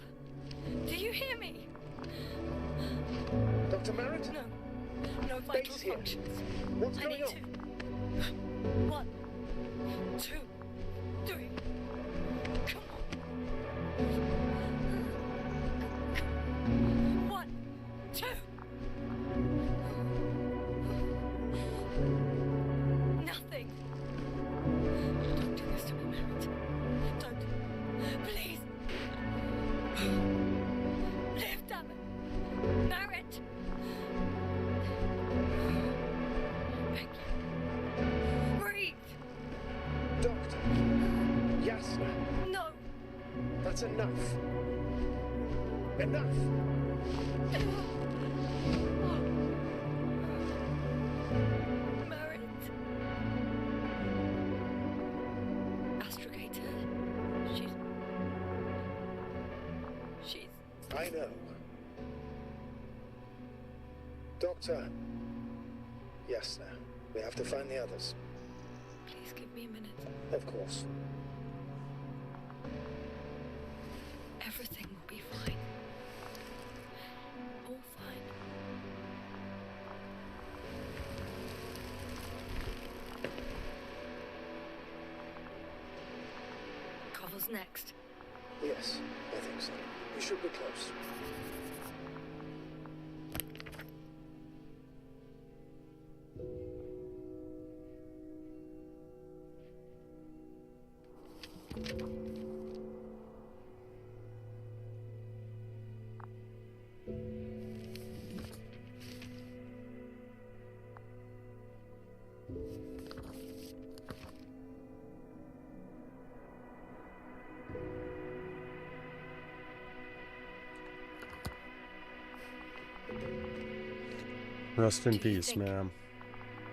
Do you hear me? Dr. Merritt? No. No vital Base here. functions. What's I going need on? to. 1, 2, 3. Come on. 1, 2. Nothing. Don't do this to me, Merritt. Don't. Please. Live, damn it. Merritt. Thank you. Breathe. Doctor. Yes, ma'am. No. That's enough. Enough. Merritt. Astrogator. She's. I know. Doctor. Yes, now. We have to find the others. Please give me a minute. Of course. Everything will be fine. All fine. Cover's next. Yes, I think so. We should be close. Rest in Do you peace, think- ma'am.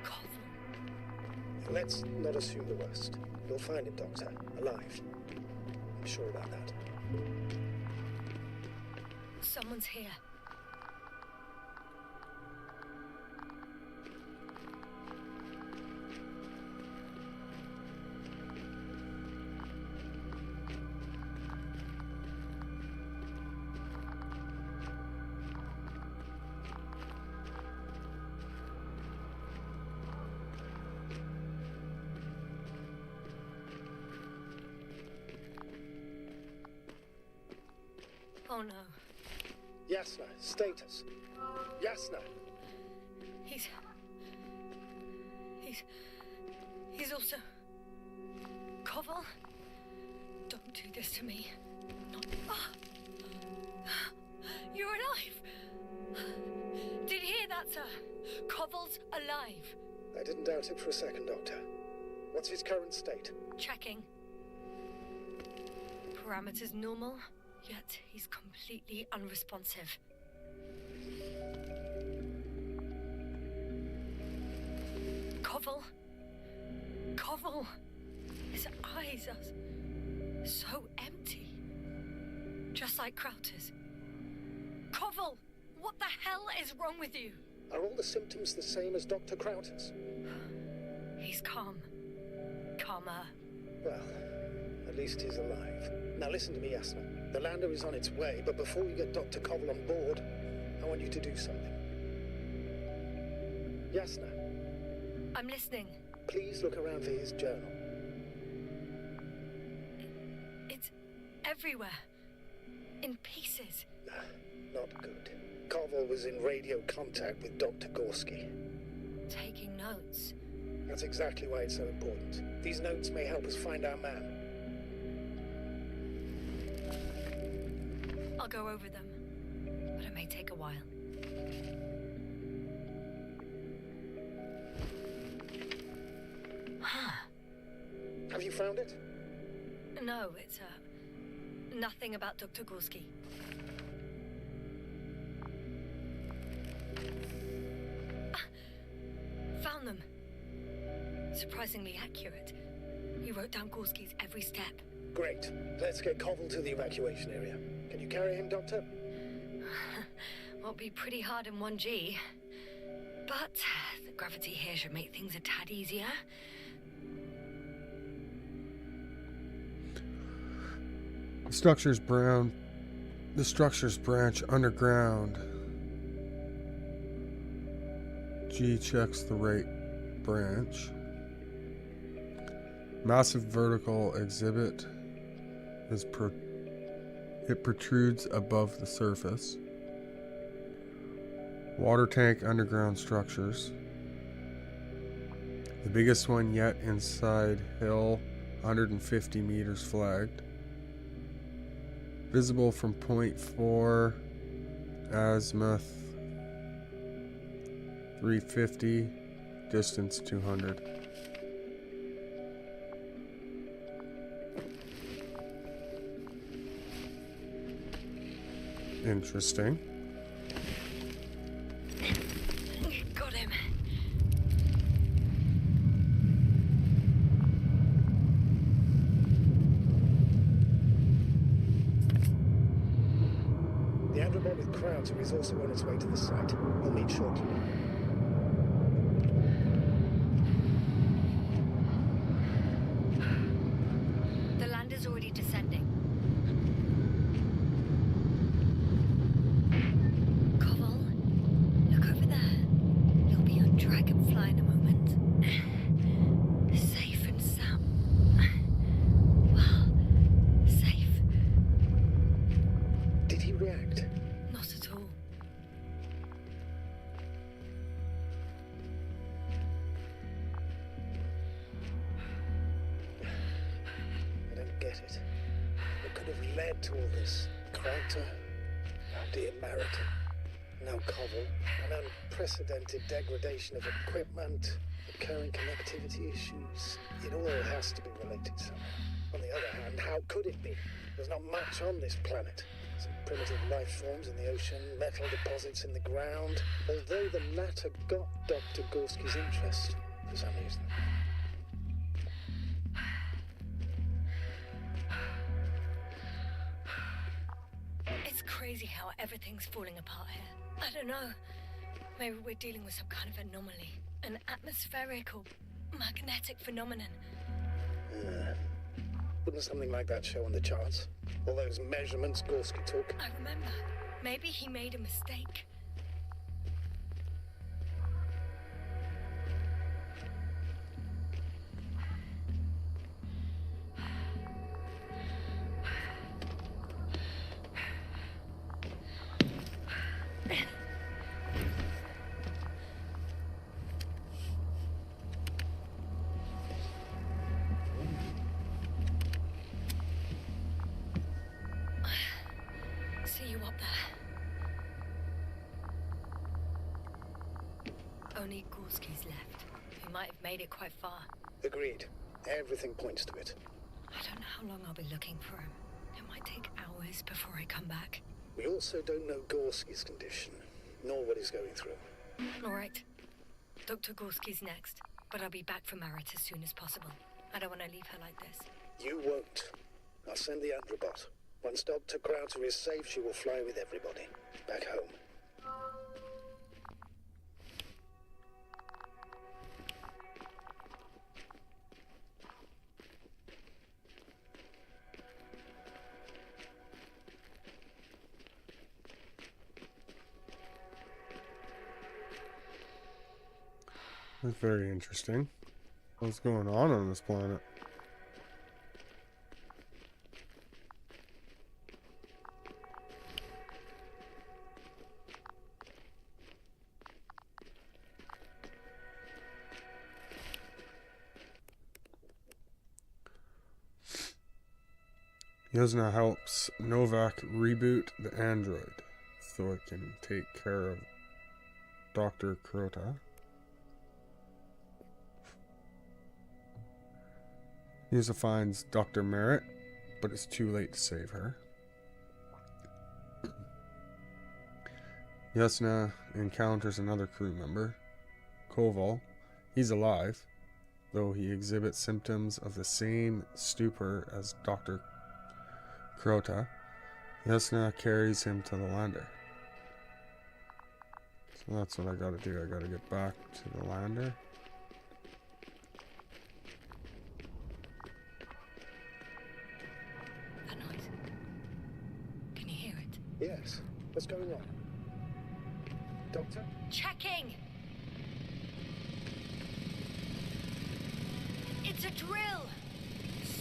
Koval. Let's not assume the worst. You'll find him, Doctor, alive. I'm sure about that. Someone's here. Oh no. Yasna, status. Yasna. He's also... Koval? Don't do this to me. Not... Ah! You're alive! Did you hear that, sir? Koval's alive. I didn't doubt it for a second, Doctor. What's his current state? Checking. Parameters normal, yet he's completely unresponsive. Koval? Koval! His eyes are so empty. Just like Crowter's. Koval! What the hell is wrong with you? Are all the symptoms the same as Dr. Crowter's? He's calm. Calmer. Well, at least he's alive. Now listen to me, Yasna. The lander is on its way, but before you get Dr. Koval on board, I want you to do something. Yasna, I'm listening. please look around for his journal. It's everywhere. In pieces. Not good. Koval was in radio contact with Dr. Gorski. Taking notes. That's exactly why it's so important. These notes may help us find our man. I'll go over them. But it may take a while. Have you found it? No, it's nothing about Dr. Gorski. Found them. Surprisingly accurate. He wrote down Gorski's every step. Great. Let's get Koval to the evacuation area. Can you carry him, Doctor? Won't be pretty hard in 1G. But the gravity here should make things a tad easier. The structures branch underground. G checks the right branch. Massive vertical exhibit it protrudes above the surface. Water tank underground structures. The biggest one yet inside hill, 150 meters flagged. Visible from point 4, azimuth 350, distance 200. Interesting. Got him. The Andromod with Crowder is also on its way to the site. We'll meet shortly. The lander's already descending. Koval, look over there. You'll be on Dragonfly in a moment. Safe and sound. Well, safe. Did he react? Not at all. I don't get get it. What could have led to all this? Krauter? Oh dear, Meriton. Now Koval. An unprecedented degradation of equipment, recurring connectivity issues. It all has to be related somehow. On the other hand, how could it be? There's not much on this planet. Some primitive life forms in the ocean, metal deposits in the ground. Although the latter got Dr. Gorski's interest for some reason. It's crazy how everything's falling apart here. I don't know. Maybe we're dealing with some kind of anomaly. An atmospheric or magnetic phenomenon. Wouldn't something like that show on the charts? All those measurements Gorski took? I remember. Maybe he made a mistake. See you up there. Only Gorski's left. He might have made it quite far. Agreed. Everything points to it. I don't know how long I'll be looking for him. It might take hours before I come back. We also don't know Gorski's condition, nor what he's going through. All right. Dr. Gorski's next, but I'll be back for Marit as soon as possible. I don't want to leave her like this. You won't. I'll send the Androbot. Once Dr. Krauter is safe, she will fly with everybody. Back home. That's very interesting. What's going on this planet? Yasna helps Novak reboot the android so it can take care of Dr. Krota. Yasna finds Dr. Merritt, but it's too late to save her. Yasna encounters another crew member, Koval. He's alive, though he exhibits symptoms of the same stupor as Dr. Krota. Yasna carries him to the lander. So that's what I gotta do. I gotta get back to the lander. That noise. Can you hear it? Yes. What's going on? Doctor? Checking! It's a drill!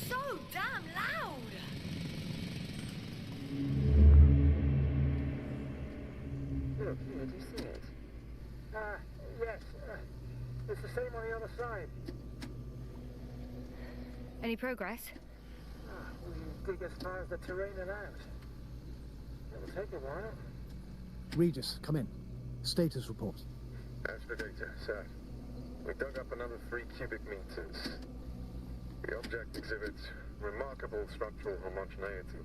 So damn loud! Look, here, do you see it? Yes. It's the same on the other side. Any progress? We dig as far as the terrain allows. It'll take a while. Regis, come in. Status report. Astrogator, sir. We dug up another 3 cubic meters. The object exhibits remarkable structural homogeneity.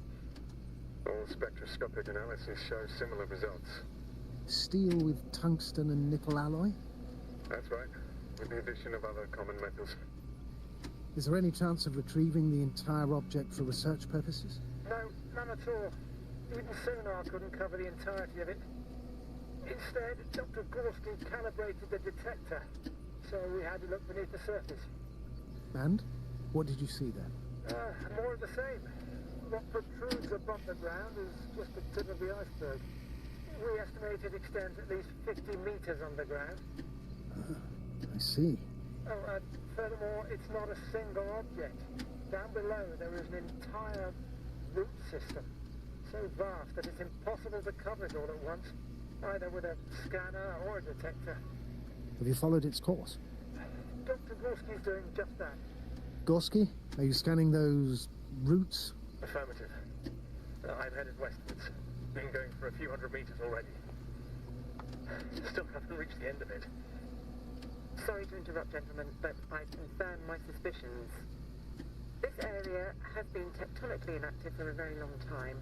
All spectroscopic analysis show similar results. Steel with tungsten and nickel alloy? That's right, with the addition of other common metals. Is there any chance of retrieving the entire object for research purposes? No, none at all. Even sonar couldn't cover the entirety of it. Instead, Dr. Gorski calibrated the detector, so we had to look beneath the surface. And? What did you see there? More of the same. What protrudes above the ground is just the tip of the iceberg. We estimate it extends at least 50 meters underground. I see. Oh, furthermore, it's not a single object. Down below, there is an entire root system, so vast that it's impossible to cover it all at once, either with a scanner or a detector. Have you followed its course? Dr. Gorski's doing just that. Gorski, are you scanning those routes? Affirmative. I'm headed westwards. Been going for a few hundred meters already. Still haven't reached the end of it. Sorry to interrupt, gentlemen, but I confirm my suspicions. This area has been tectonically inactive for a very long time,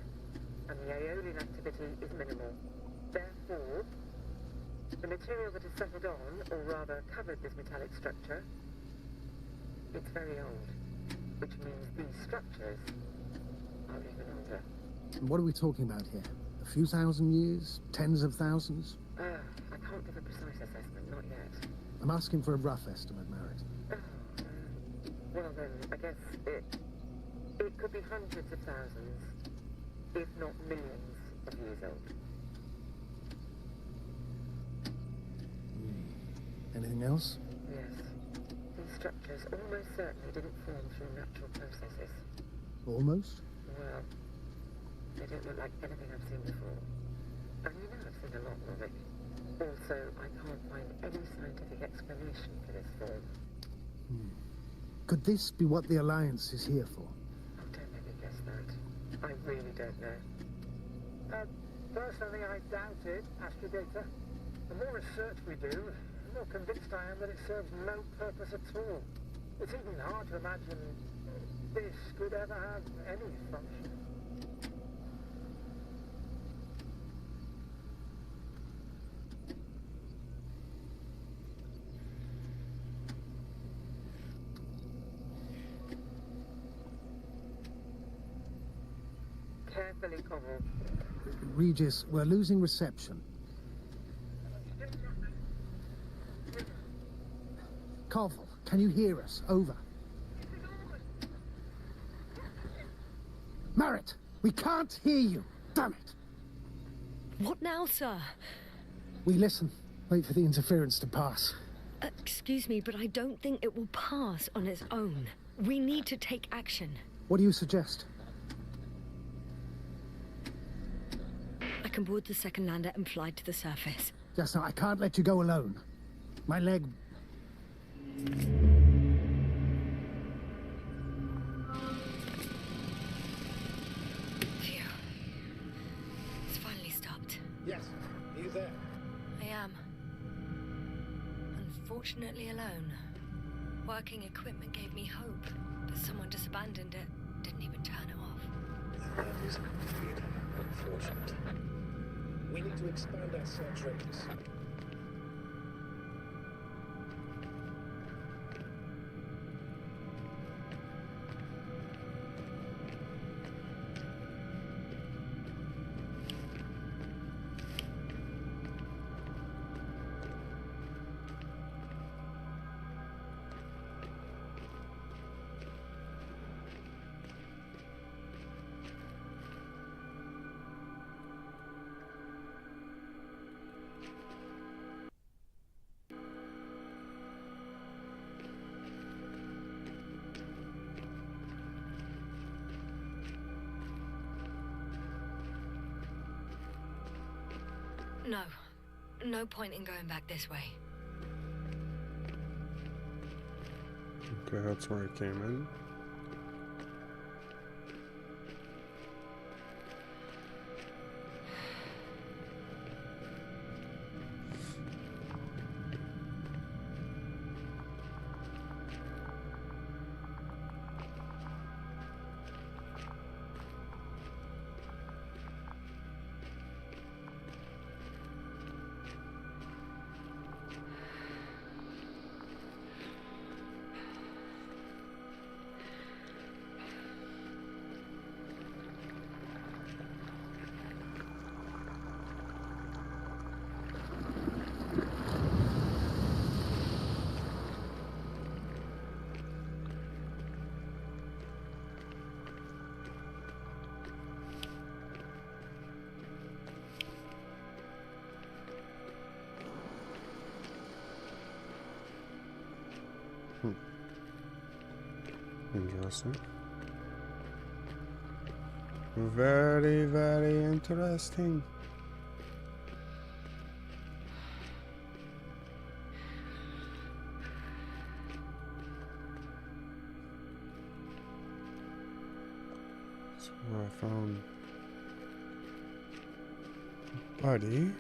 and the aeolian activity is minimal. Therefore, the material that has settled on, or rather covered this metallic structure, it's very old, which means these structures are even older. What are we talking about here? A few thousand years? Tens of thousands? I can't give a precise assessment, not yet. I'm asking for a rough estimate, Merritt. Well then, I guess it could be hundreds of thousands, if not millions of years old. Anything else? Yes. These structures almost certainly didn't form through natural processes. Almost? Well, they don't look like anything I've seen before. And you know I've seen a lot more of it. Also, I can't find any scientific explanation for this form. Could this be what the Alliance is here for? Oh, don't make me guess that. I really don't know. Personally, I doubt it, Astrogator. The more research we do, the more convinced I am that it serves no purpose at all. It's even hard to imagine this could ever have any function. Carefully, Cobble. Regis, we're losing reception. Koval, can you hear us? Over. Merritt, we can't hear you. Damn it. What now, sir? We listen. Wait for the interference to pass. Excuse me, but I don't think it will pass on its own. We need to take action. What do you suggest? I can board the second lander and fly to the surface. Just now, I can't let you go alone. My leg... Phew. It's finally stopped. Yes, are you there? I am. Unfortunately alone. Working equipment gave me hope, but someone just abandoned it. Didn't even turn it off. That is indeed unfortunate. We need to expand our search radius. No. No point in going back this way. Okay, that's where I came in. Interesting. Very, very interesting. So I found Buddy.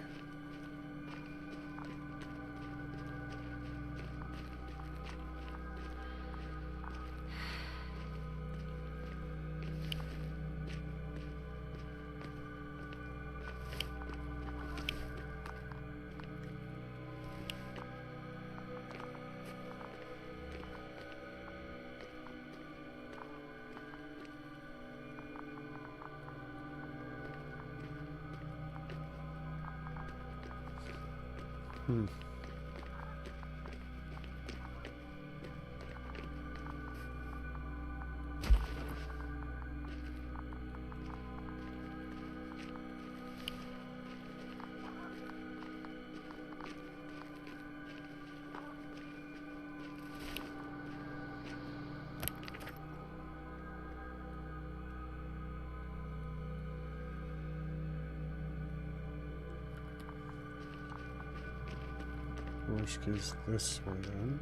Which is this way then.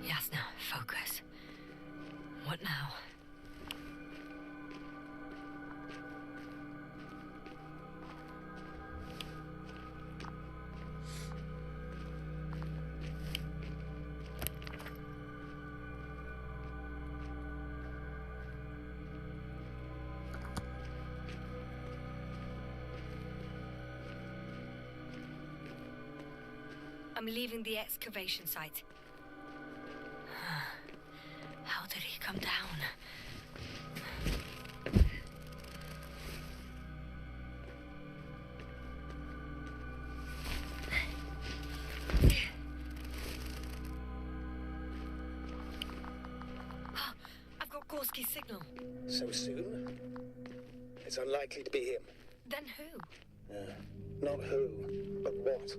Yasna, focus. What now? I'm leaving the excavation site. How did he come down? I've got Gorski's signal. So soon? It's unlikely to be him. Then who? Not who, but what.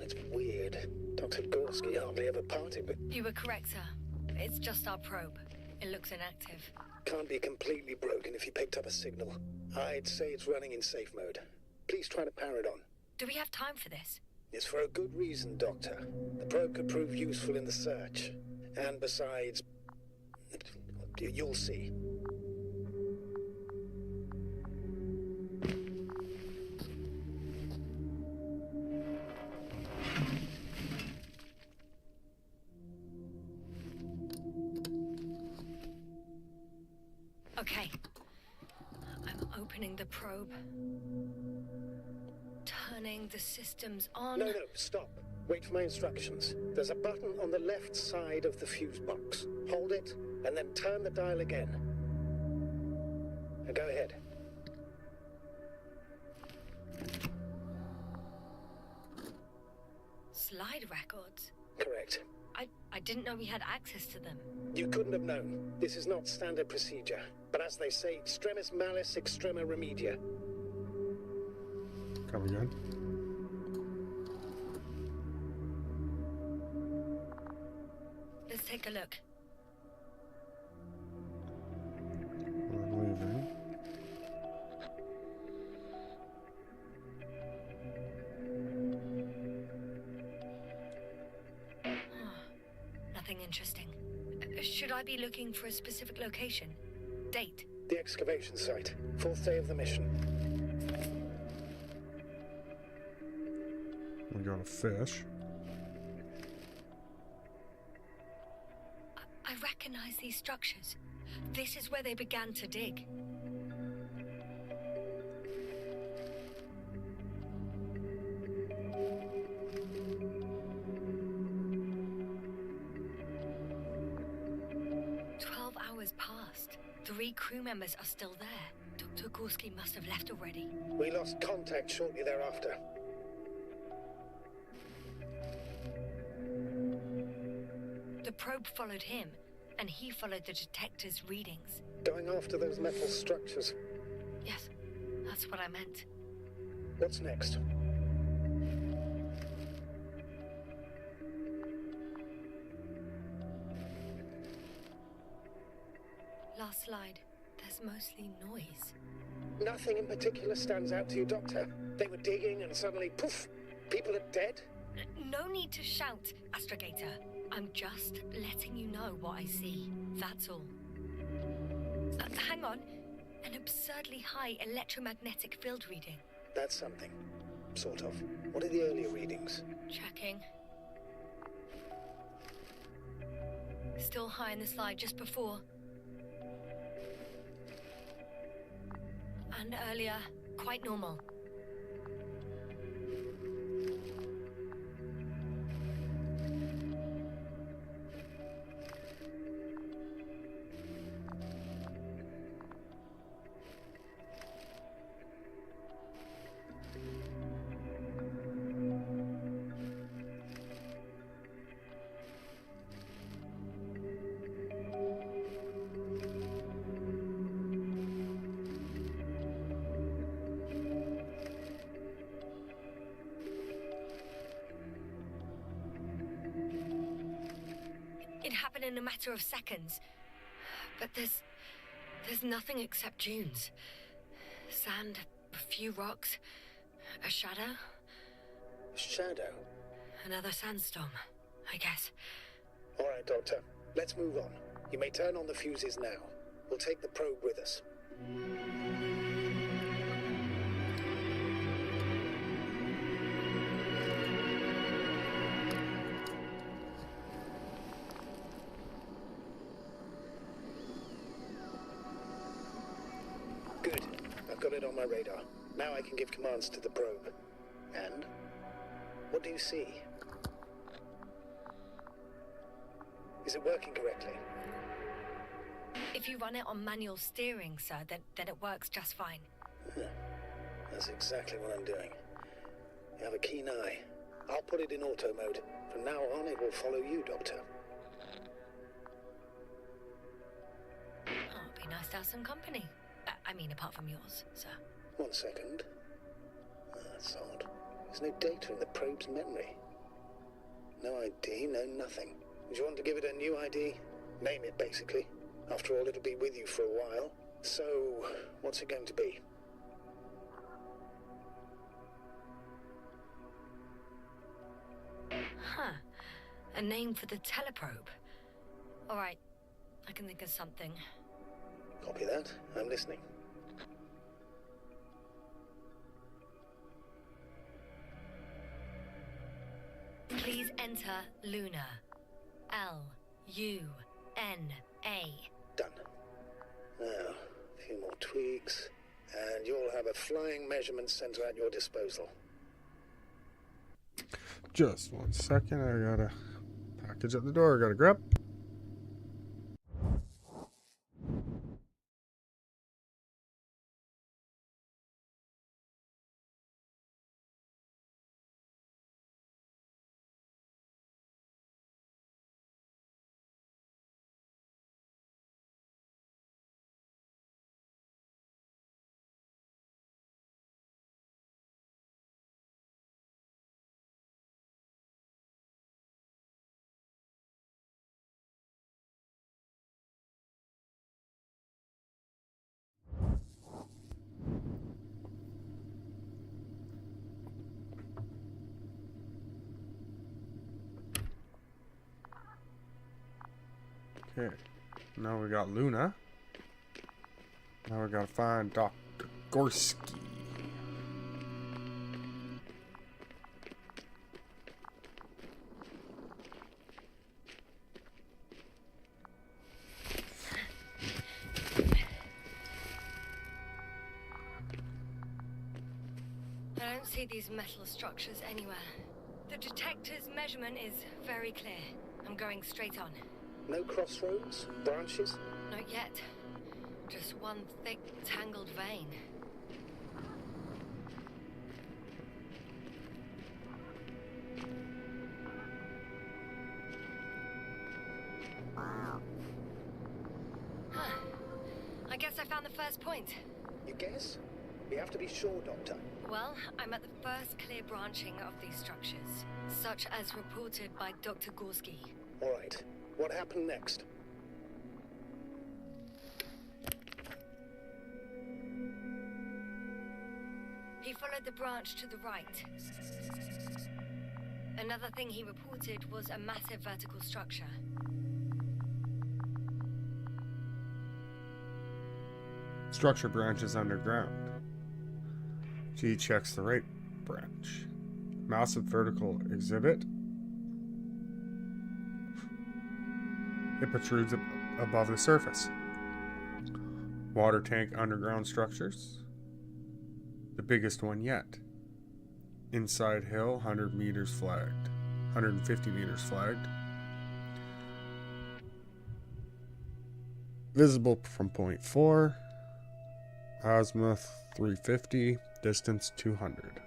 It's weird. Dr. Gorski hardly ever parted with... You were correct, sir. It's just our probe. It looks inactive. Can't be completely broken if he picked up a signal. I'd say it's running in safe mode. Please try to power it on. Do we have time for this? It's for a good reason, Doctor. The probe could prove useful in the search. And besides... you'll see. Okay. I'm opening the probe. Turning the systems on. No, stop. Wait for my instructions. There's a button on the left side of the fuse box. Hold it, and then turn the dial again. Now go ahead. Slide records? Correct. I didn't know we had access to them. You couldn't have known. This is not standard procedure. But as they say, extremis malice, extrema remedia. Come again. Let's take a look. I'm leaving. Nothing interesting. Should I be looking for a specific location? Date? The excavation site. 4th day of the mission. We got a fish. I recognize these structures. This is where they began to dig. Passed. 3 crew members are still there. Dr. Gorski must have left already. We lost contact shortly thereafter. The probe followed him, and he followed the detector's readings. Going after those metal structures. Yes, That's what I meant. What's next? Last slide. There's mostly noise. Nothing in particular stands out to you, Doctor? They were digging and suddenly, poof, people are dead? No need to shout, Astrogator. I'm just letting you know what I see. That's all. Hang on. An absurdly high electromagnetic field reading. That's something. Sort of. What are the earlier readings? Checking. Still high in the slide just before. And earlier, quite normal. It happened in a matter of seconds. But there's nothing except dunes. Sand, a few rocks, a shadow. Shadow? Another sandstorm, I guess. All right, Doctor. Let's move on. You may turn on the fuses now. We'll take the probe with us. Good. I've got it on my radar. Now I can give commands to the probe. And? What do you see? Is it working correctly? If you run it on manual steering, sir, then it works just fine. That's exactly what I'm doing. You have a keen eye. I'll put it in auto mode. From now on, it will follow you, Doctor. Oh, it'd be nice to have some company. I mean, apart from yours, sir. 1 second. That's odd. There's no data in the probe's memory. No ID, no nothing. Do you want to give it a new ID? Name it, basically. After all, it'll be with you for a while. So, what's it going to be? Huh. A name for the teleprobe. All right. I can think of something. Copy that. I'm listening. Please enter Luna. L-U-N-A. Done. Now, a few more tweaks, and you'll have a flying measurement center at your disposal. Just 1 second. I got a package at the door. I gotta grab. Okay, now we got Luna. Now we gotta find Dr. Gorski. I don't see these metal structures anywhere. The detector's measurement is very clear. I'm going straight on. No crossroads? Branches? Not yet. Just one thick, tangled vein. Huh. I guess I found the first point. You guess? We have to be sure, Doctor. Well, I'm at the first clear branching of these structures, such as reported by Dr. Gorski. All right. What happened next? He followed the branch to the right. Another thing he reported was a massive vertical structure. Structure branches underground. G checks the right branch. Massive vertical exhibit. It protrudes above the surface. Water tank underground structures. The biggest one yet. Inside hill, 100 meters flagged. 150 meters flagged. Visible from point 4. Azimuth 350. Distance 200.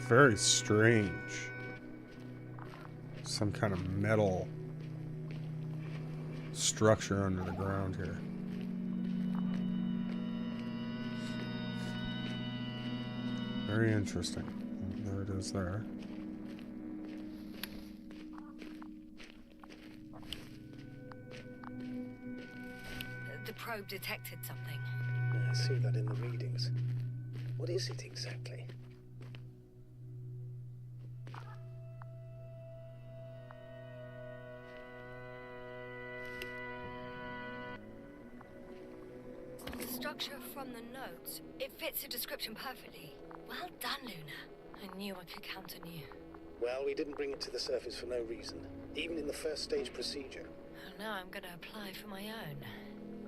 Very strange. Some kind of metal structure under the ground here. Very interesting. There it is there. The probe detected something. I see that in the readings. What is it exactly? The structure from the notes, it fits the description perfectly. Well done, Luna. I knew I could count on you. Well, we didn't bring it to the surface for no reason, even in the first stage procedure. Now I'm gonna apply for my own.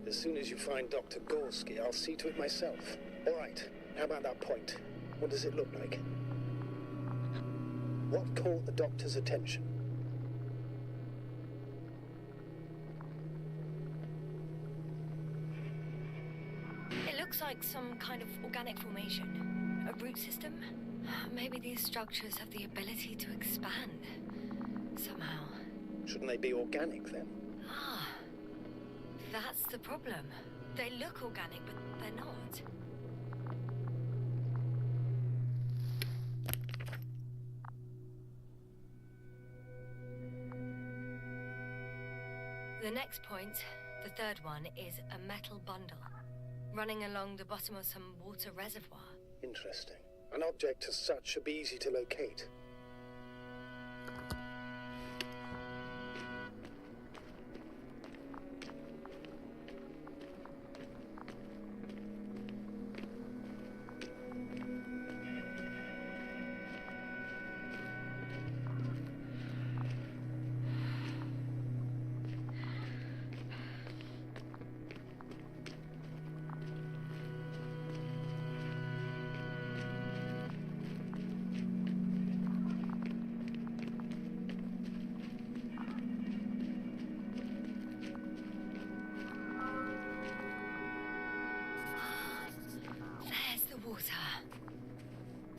As soon as you find Dr. Gorski, I'll see to it myself. All right, how about that point? What does it look like? What caught the doctor's attention? It looks like some kind of organic formation. A root system? Maybe these structures have the ability to expand. Somehow. Shouldn't they be organic then? Ah. That's the problem. They look organic, but they're not. The next point, the third one, is a metal bundle running along the bottom of some water reservoir. Interesting. An object as such should be easy to locate.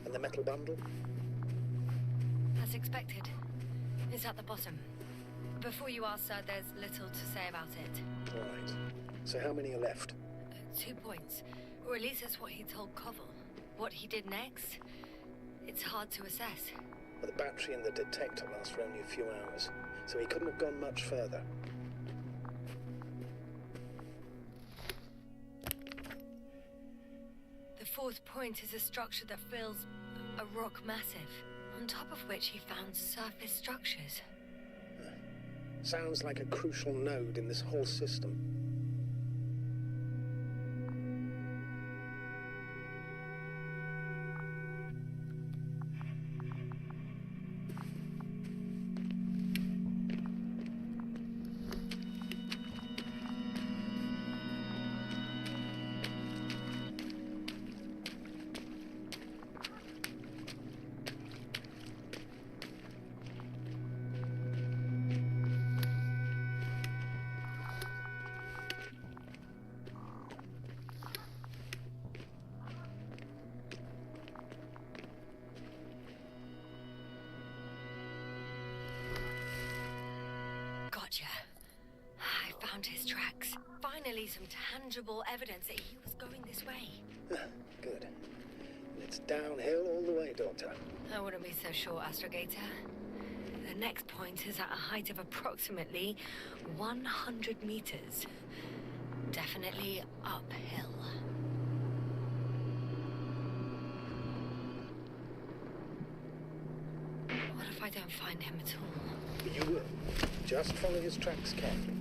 And the metal bundle? As expected. It's at the bottom. Before you ask, sir, there's little to say about it. All right. So how many are left? 2 points. Or at least that's what he told Koval. What he did next, it's hard to assess. Well, the battery and the detector last for only a few hours, so he couldn't have gone much further. The fourth point is a structure that fills a rock massive, on top of which he found surface structures. Sounds like a crucial node in this whole system. Roger. I found his tracks. Finally, some tangible evidence that he was going this way. Good. It's downhill all the way, Doctor. I wouldn't be so sure, Astrogator. The next point is at a height of approximately 100 meters. Definitely uphill. What if I don't find him at all? You will. Just follow his tracks carefully.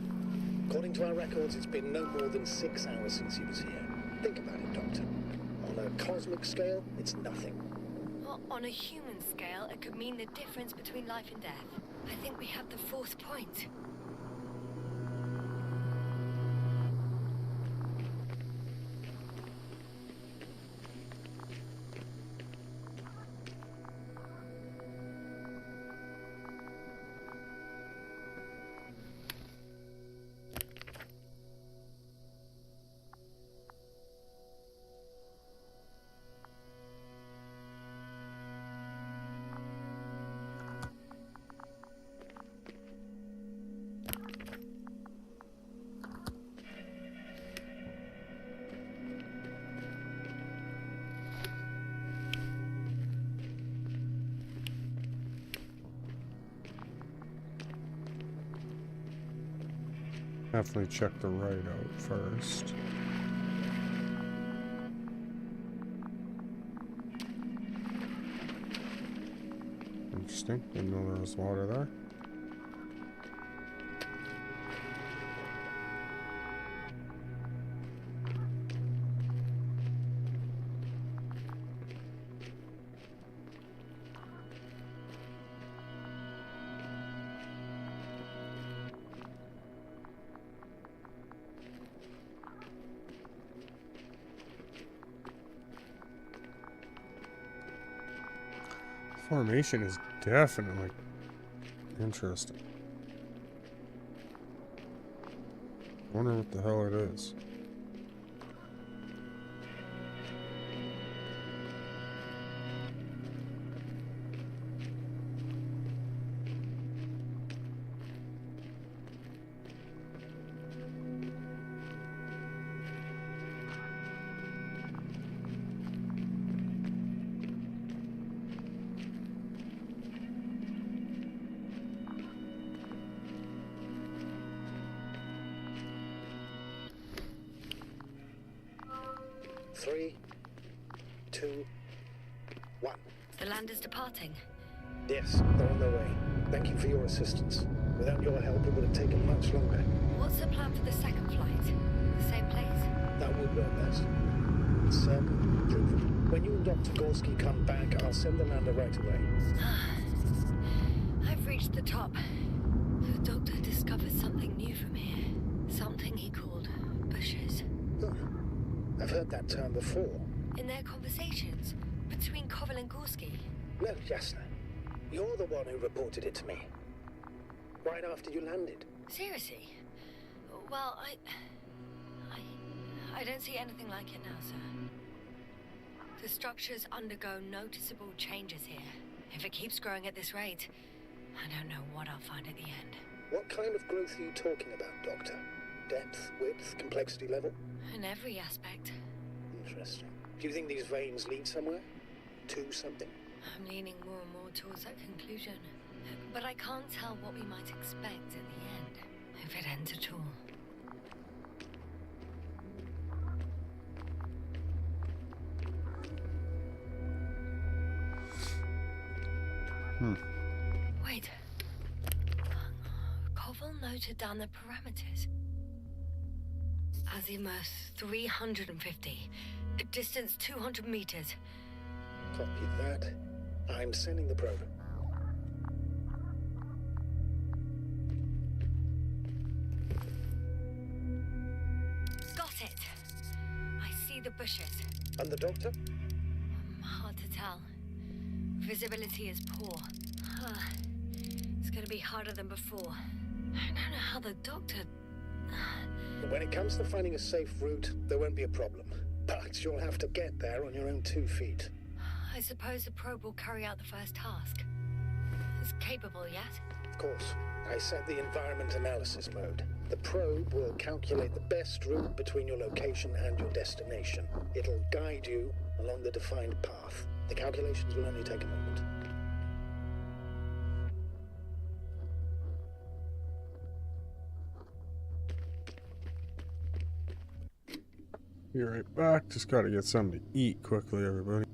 According to our records, it's been no more than 6 hours since he was here. Think about it, Doctor. On a cosmic scale, it's nothing. Well, on a human scale, it could mean the difference between life and death. I think we have the fourth point. Definitely check the right out first. Interesting. Didn't know there was water there. Formation is definitely interesting. Wonder what the hell it is. Three, two, one. The land is departing. Yes, they're on their way. Thank you for your assistance. Without your help, it would have taken much longer. What's the plan for the second flight? The same place? That would work best. Proof. When you and Dr. Gorski come back, I'll send the lander right away. I've reached the top. The doctor discovered something new from here. Something he called bushes. Huh. I've heard that term before. In their conversations between Koval and Gorski. No, Jasna. You're the one who reported it to me. Right after you landed. Seriously? Well, I don't see anything like it now, sir. The structures undergo noticeable changes here. If it keeps growing at this rate, I don't know what I'll find at the end. What kind of growth are you talking about, Doctor? Depth, width, complexity level? In every aspect. Interesting. Do you think these veins lead somewhere? To something? I'm leaning more and more towards that conclusion. But I can't tell what we might expect at the end. If it ends at all. Wait. Koval noted down the parameters. Azimuth 350. Distance 200 meters. Copy that. I'm sending the probe. Got it. I see the bushes. And the doctor? Hard to tell. Visibility is poor. It's gonna be harder than before. I don't know how the doctor... When it comes to finding a safe route, there won't be a problem. But you'll have to get there on your own 2 feet. I suppose the probe will carry out the first task. It's capable yet? Of course. I set the environment analysis mode. The probe will calculate the best route between your location and your destination. It'll guide you along the defined path. The calculations will only take a moment. Be right back. Just gotta get something to eat quickly, everybody.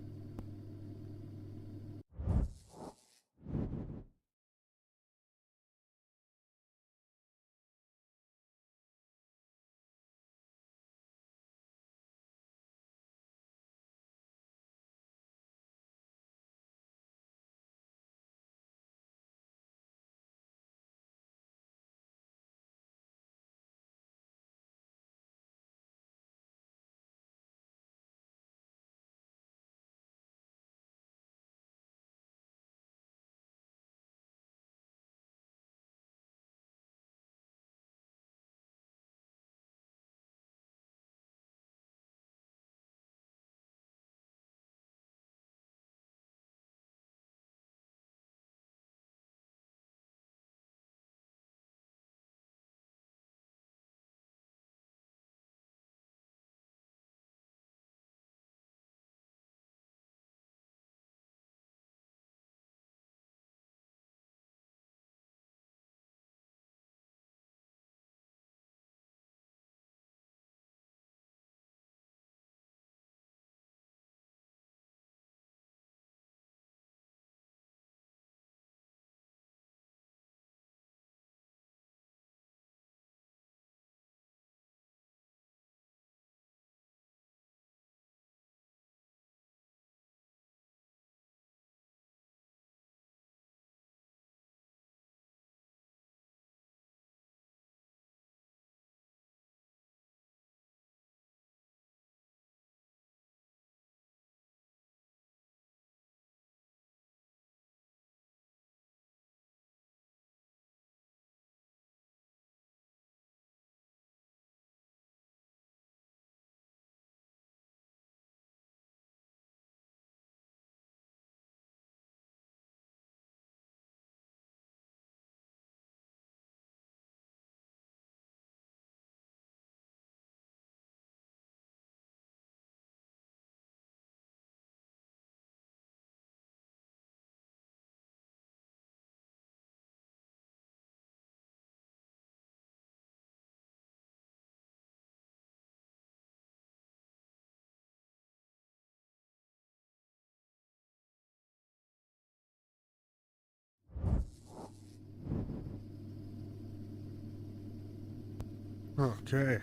Okay.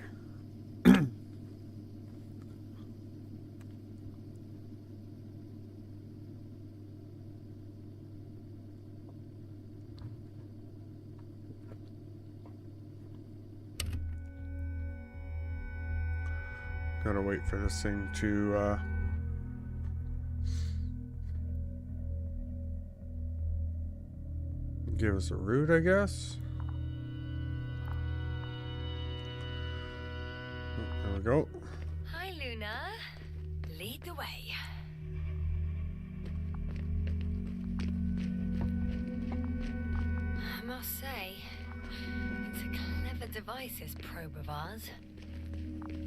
Gotta wait for this thing to give us a route, I guess. Oh, there we go. Hi, Luna. Lead the way. I must say, it's a clever device, this probe of ours.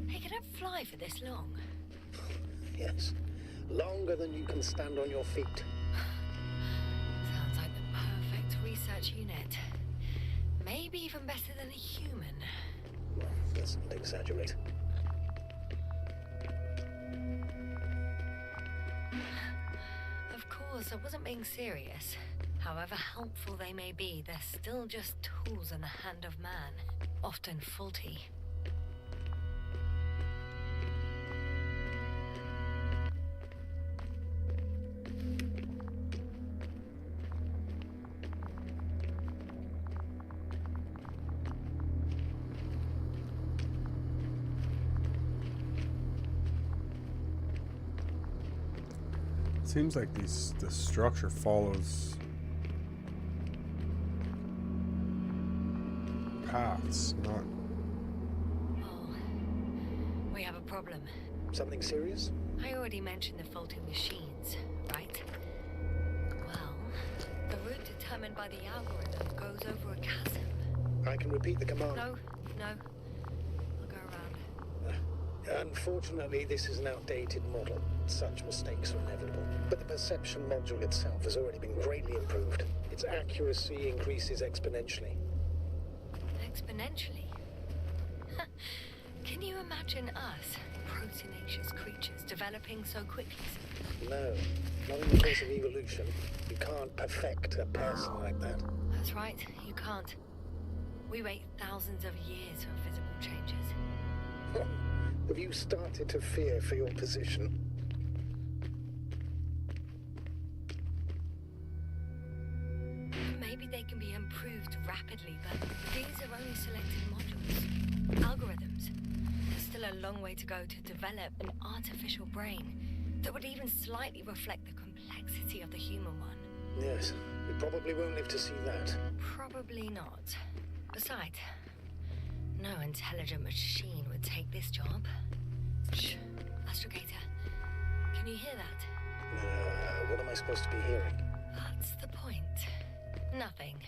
Hey, can it fly for this long? Yes. Longer than you can stand on your feet. Sounds like the perfect research unit. Maybe even better than a human. Well, let's not exaggerate. Of course, I wasn't being serious. However helpful they may be, they're still just tools in the hand of man, often faulty. Seems like the structure follows paths, not... Oh, we have a problem. Something serious? I already mentioned the faulty machines, right? Well, the route to determined by the algorithm goes over a chasm. I can repeat the command. No. I'll go around. Unfortunately, this is an outdated model. Such mistakes are inevitable. But the perception module itself has already been greatly improved. Its accuracy increases exponentially. Exponentially? Can you imagine us, proteinaceous creatures, developing so quickly? No, not in the course of evolution. You can't perfect a person like that. That's right, you can't. We wait thousands of years for visible changes. Have you started to fear for your position? Maybe they can be improved rapidly, but these are only selected modules. Algorithms. There's still a long way to go to develop an artificial brain that would even slightly reflect the complexity of the human one. Yes, we probably won't live to see that. Probably not. Besides, no intelligent machine would take this job. Shh, Astrogator, can you hear that? What am I supposed to be hearing? That's the point. Nothing.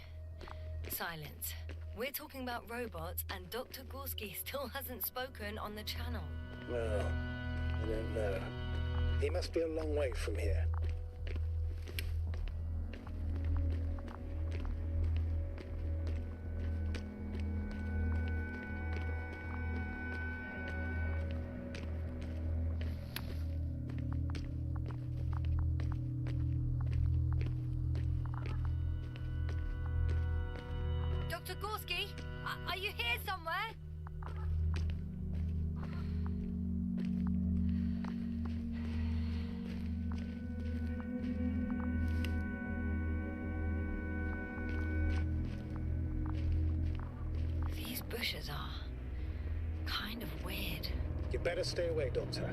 Silence. We're talking about robots, and Dr. Gorski still hasn't spoken on the channel. Well, I don't know. He must be a long way from here. Dr. Gorski, are you here somewhere? These bushes are kind of weird. You'd better stay away, Doctor.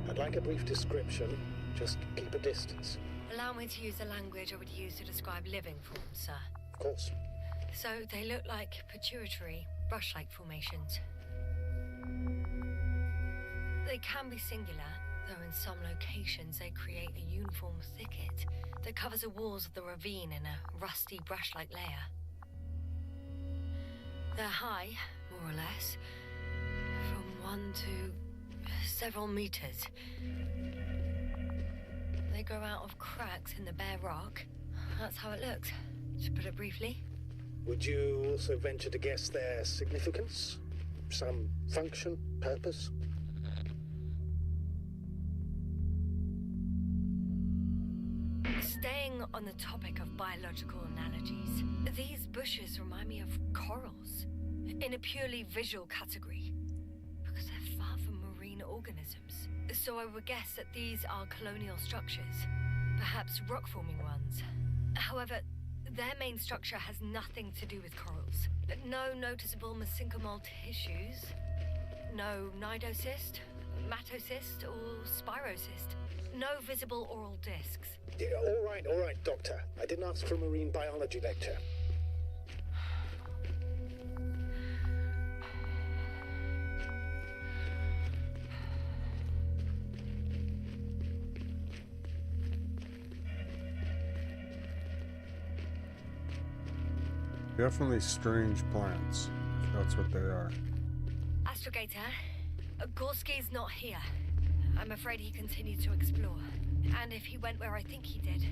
I'd like a brief description. Just keep a distance. Allow me to use the language I would use to describe living forms, sir. Of course. So they look like pituitary, brush-like formations. They can be singular, though in some locations they create a uniform thicket that covers the walls of the ravine in a rusty brush-like layer. They're high, more or less, from 1 to several meters. They grow out of cracks in the bare rock. That's how it looks, to put it briefly. Would you also venture to guess their significance? Some function, purpose? Staying on the topic of biological analogies, these bushes remind me of corals, in a purely visual category, because they're far from marine organisms. So I would guess that these are colonial structures, perhaps rock-forming ones. However, their main structure has nothing to do with corals. No noticeable mesenchymal tissues, no nidocyst, matocyst, or spirocyst. No visible oral discs. Yeah, all right, Doctor. I didn't ask for a marine biology lecture. Definitely strange plants, if that's what they are. Astrogator, Gorski's not here. I'm afraid he continued to explore. And if he went where I think he did,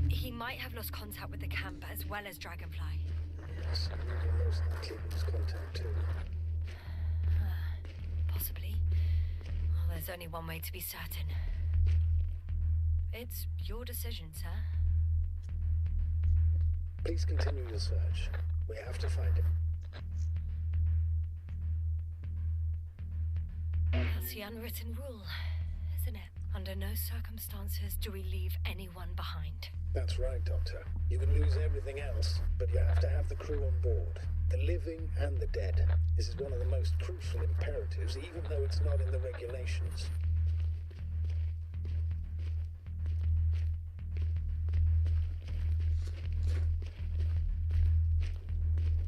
he might have lost contact with the camp as well as Dragonfly. Yes, you'll most likely lose contact too. Possibly. Well, there's only one way to be certain. It's your decision, sir. Please continue your search. We have to find him. That's the unwritten rule, isn't it? Under no circumstances do we leave anyone behind. That's right, Doctor. You can lose everything else, but you have to have the crew on board. The living and the dead. This is one of the most crucial imperatives, even though it's not in the regulations.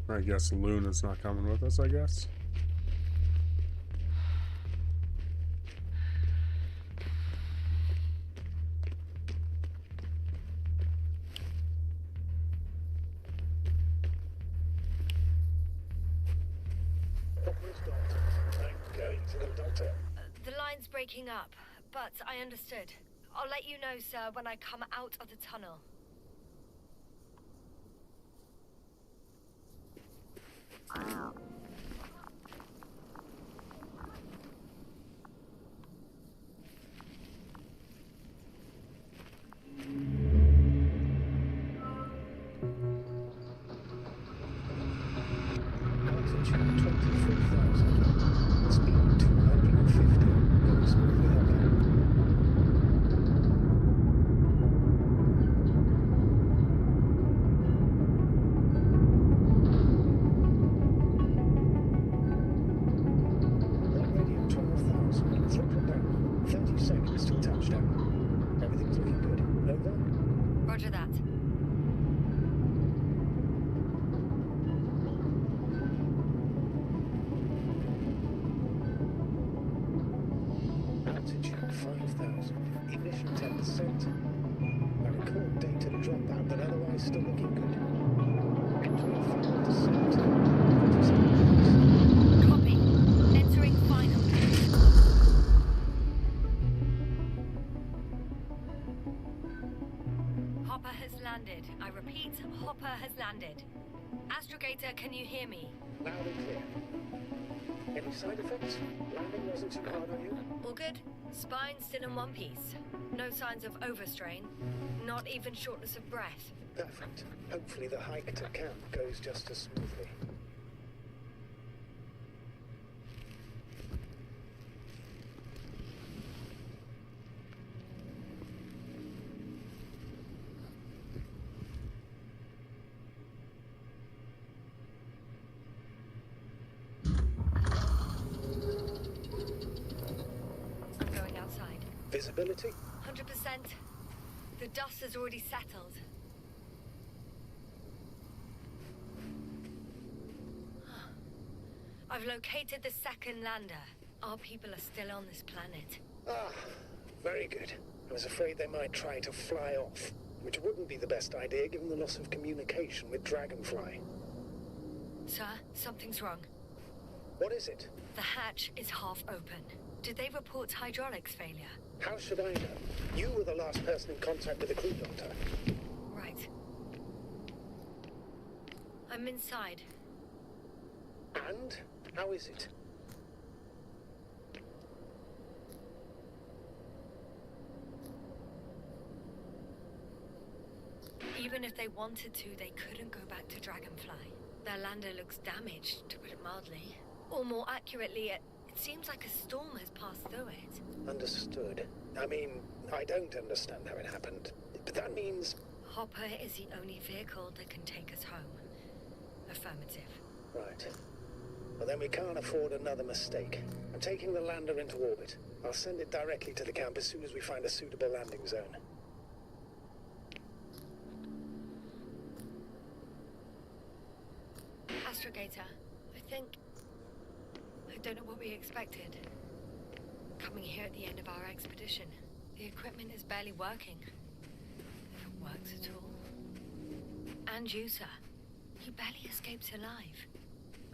I guess Luna's not coming with us, I guess. Doctor? The line's breaking up, but I understood. I'll let you know, sir, when I come out of the tunnel. Altitude 23,000. Speed 250. Going smoothly, Hopper. One radio 12,000. Throttle down. 30 seconds till touchdown. Everything's looking good. Over. Roger that. Altitude 5,000. Ignition 10%. I record data dropout, but otherwise still looking good. Clear final descent. 40 seconds. Copy. Entering final. Hopper has landed. I repeat, Hopper has landed. Astrogator, can you hear me? Loud and clear. Any side effects? Landing wasn't too hard on you? All good? Spine still in one piece. No signs of overstrain. Not even shortness of breath. Perfect. Hopefully the hike to camp goes just as smoothly. I'm going outside. Visibility? 100%. The dust has already settled. I've located the second lander. Our people are still on this planet. Ah, very good. I was afraid they might try to fly off, which wouldn't be the best idea given the loss of communication with Dragonfly. Sir, something's wrong. What is it? The hatch is half open. Did they report hydraulics failure? How should I know? You were the last person in contact with the crew, Doctor. Right. I'm inside. And? How is it? Even if they wanted to, they couldn't go back to Dragonfly. Their lander looks damaged, to put it mildly. Or more accurately, it seems like a storm has passed through it. Understood. I mean, I don't understand how it happened. But that means... Hopper is the only vehicle that can take us home. Affirmative. Right. Well, then we can't afford another mistake. I'm taking the lander into orbit. I'll send it directly to the camp as soon as we find a suitable landing zone. Astrogator, I don't know what we expected. Coming here at the end of our expedition. The equipment is barely working. If it works at all. And you, sir. You barely escaped alive.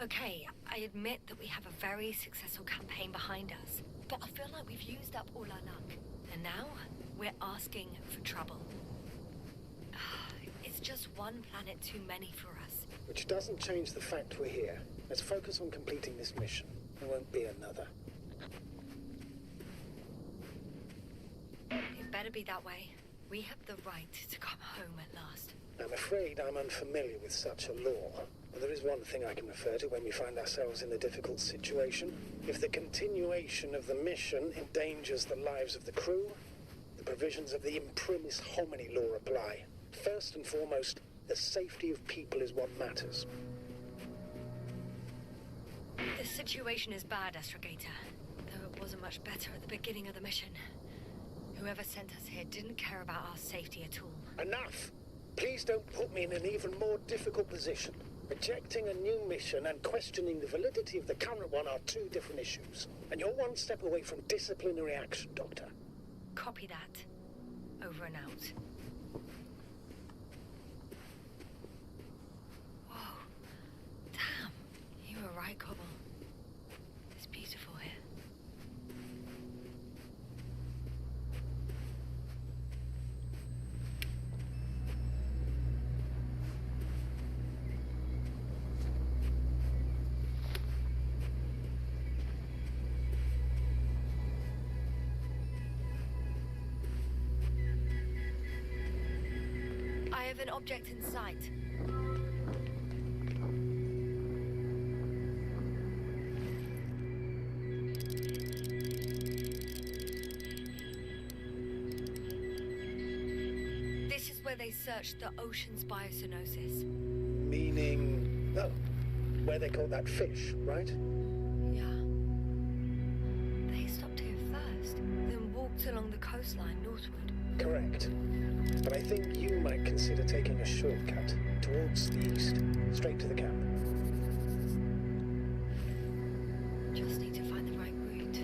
Okay, I admit that we have a very successful campaign behind us. But I feel like we've used up all our luck. And now, we're asking for trouble. It's just one planet too many for us. Which doesn't change the fact we're here. Let's focus on completing this mission. There won't be another. It better be that way. We have the right to come home at last. I'm afraid I'm unfamiliar with such a law. But there is one thing I can refer to when we find ourselves in a difficult situation. If the continuation of the mission endangers the lives of the crew, the provisions of the imprimis homini law apply. First and foremost, the safety of people is what matters. The situation is bad, Astrogator. Though it wasn't much better at the beginning of the mission. Whoever sent us here didn't care about our safety at all. Enough! Please don't put me in an even more difficult position. Rejecting a new mission and questioning the validity of the current one are two different issues. And you're one step away from disciplinary action, Doctor. Copy that. Over and out. Whoa. Damn. You were right, Cobble. It's beautiful here. have an object in sight. This is where they searched the ocean's biocenosis. Meaning... Oh, where they caught that fish, right? Yeah. They stopped here first, then walked along the coastline northward. Correct. But I think you might consider taking a shortcut towards the east, straight to the camp. Just need to find the right route.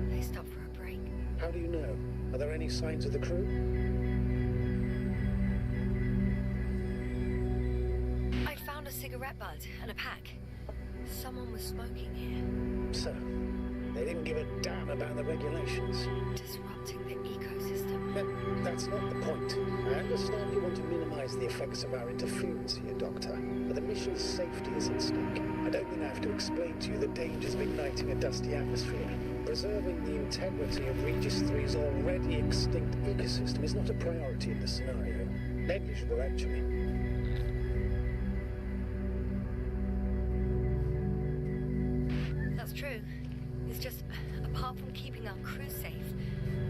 They stopped for a break. How do you know? Are there any signs of the crew? I found a cigarette butt and a pack. Someone was smoking here, So, they didn't give a damn about the regulations. disrupting the ecosystem. But that's not the point. I understand you want to minimize the effects of our interference here, Doctor. But the mission's safety is at stake. I don't think I have to explain to you the dangers of igniting a dusty atmosphere. Preserving the integrity of Regis 3's already extinct ecosystem is not a priority in this scenario. Negligible, actually. That's true. It's just, apart from keeping our crew safe,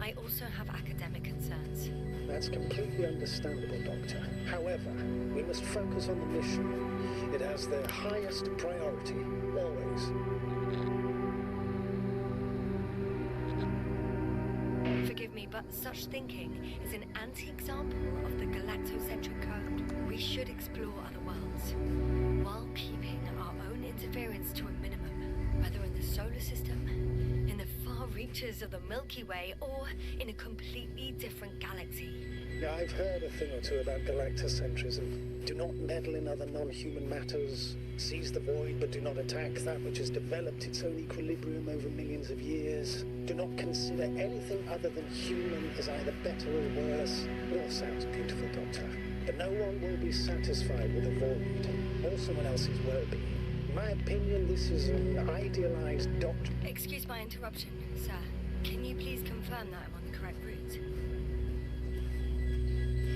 I also have academic concerns. That's completely understandable, Doctor. However, we must focus on the mission. It has the highest priority, always. Forgive me, but such thinking is an anti-example of the galactocentric code. We should explore other worlds, while keeping our own interference to a minimum, whether in the solar system, in the far reaches of the Milky Way, or in a completely different galaxy. Yeah, I've heard a thing or two about galactocentrism. Do not meddle in other non-human matters. Seize the void, but do not attack that which has developed its own equilibrium over millions of years. Do not consider anything other than human as either better or worse. It all sounds beautiful, Doctor. But no one will be satisfied with a void, or someone else's well-being. In my opinion, this is an idealized doctrine. Excuse my interruption, sir. Can you please confirm that I'm on the correct route?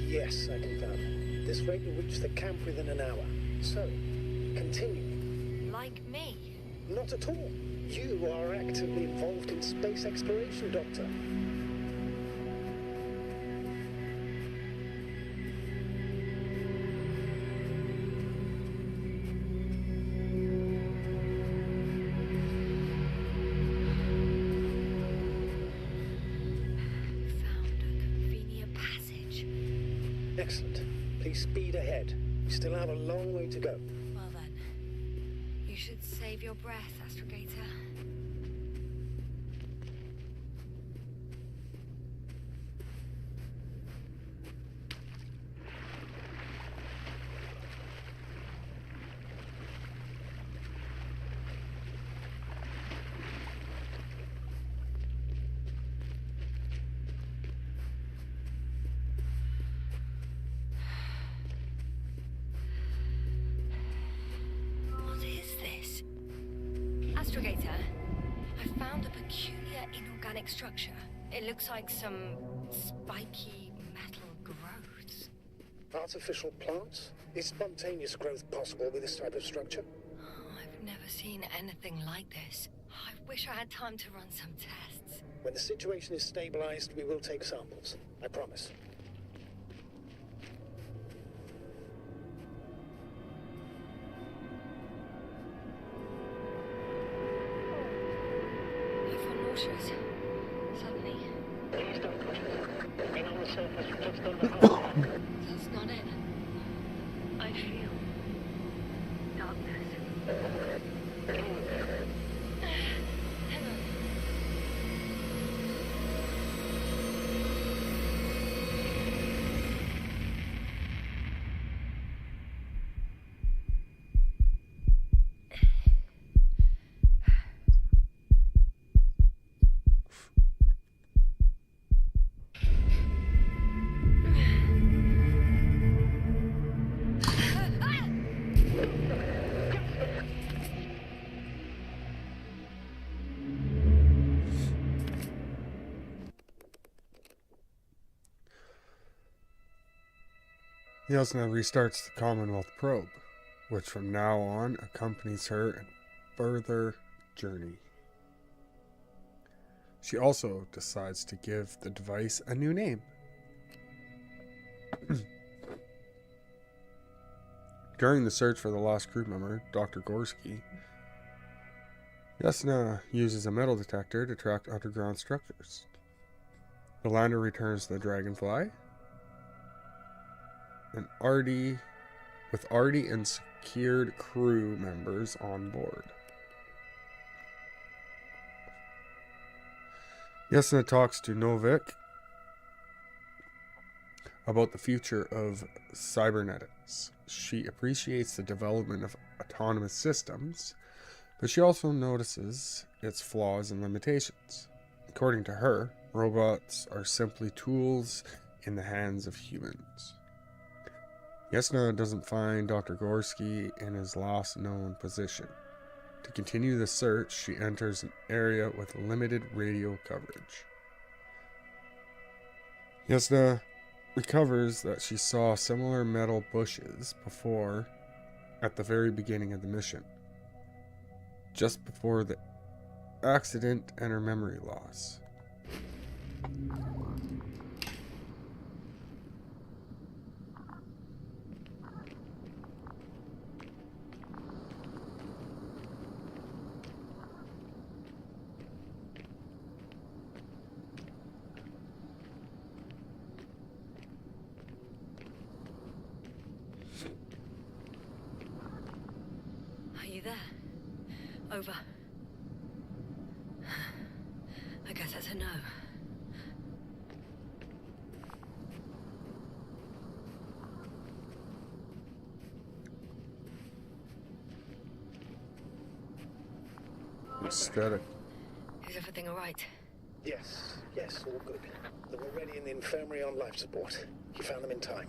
Yes, I confirm. This rate will reach the camp within an hour. So, continue. Like me? Not at all. You are actively involved in space exploration, Doctor. Found a convenient passage. Excellent. Please speed ahead. We still have a long way to go. Well then, you should save your breath, Astrogator. What is this? Astrogator, I found a peculiar inorganic structure. It looks like some spiky metal growths. Artificial plants? Is spontaneous growth possible with this type of structure? Oh, I've never seen anything like this. I wish I had time to run some tests. When the situation is stabilized, we will take samples. I promise. I feel nauseous. Suddenly. Please don't push me. Being on the surface just under half. That's not it. I feel darkness. Hang on. Yasna restarts the Commonwealth probe, which from now on accompanies her in further journey. She also decides to give the device a new name. During the search for the lost crew member, Dr. Gorski, Yasna uses a metal detector to track underground structures. The lander returns to the Dragonfly, and Artie and secured crew members on board. Yasna talks to Novik about the future of cybernetics. She appreciates the development of autonomous systems, but she also notices its flaws and limitations. According to her, robots are simply tools in the hands of humans. Yasna doesn't find Dr. Gorski in his last known position. To continue the search, she enters an area with limited radio coverage. Yasna recovers that she saw similar metal bushes before at the very beginning of the mission, just before the accident and her memory loss. Are you there? Over. I guess that's a no. Aesthetic. Is everything all right? Yes, all good. They're already in the infirmary on life support. You found them in time.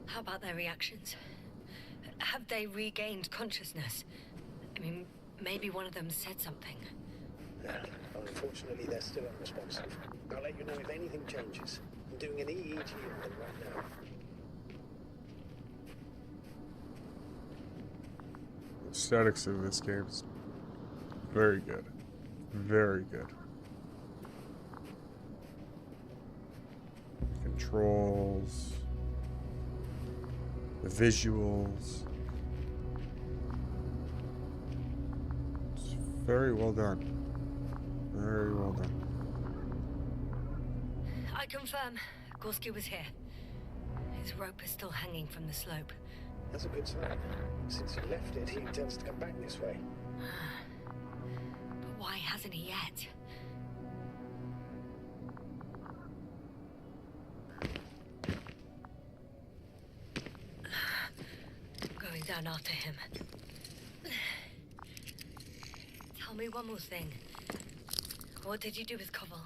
How about their reactions? Have they regained consciousness? I mean, maybe one of them said something. Unfortunately, they're still unresponsive. I'll let you know if anything changes. I'm doing an EEG on them right now. Aesthetics of this game is very good. Very good. Controls. The visuals. It's very well done. Very well done. I confirm, Gorski was here. His rope is still hanging from the slope. That's a good sign. Since he left it, he intends to come back this way. But why hasn't he yet? Going down after him. Tell me one more thing. What did you do with Koval?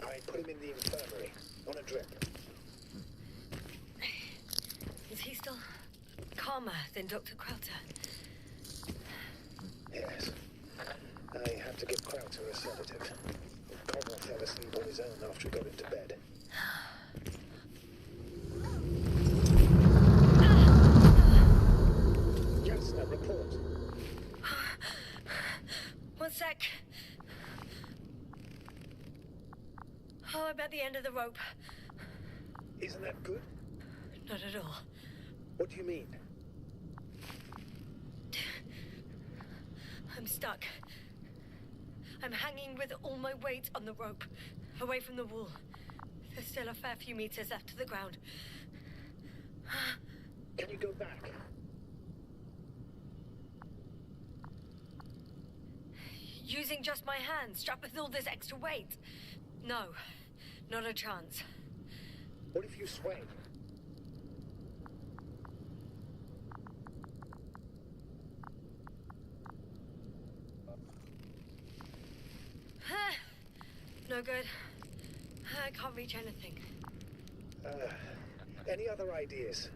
I put him in the infirmary, on a drip. Is he still calmer than Dr. Crowther? Yes. I have to give Crowther a sedative. Koval fell asleep on his own after he got into bed. Yasna, report. One sec. Oh, I'm at the end of the rope. Isn't that good? Not at all. What do you mean? I'm stuck. I'm hanging with all my weight on the rope, away from the wall. There's still a fair few meters left to the ground. Can you go back? Using just my hands, strapped with all this extra weight? No, not a chance. What if you sway? No good. I can't reach anything. Any other ideas?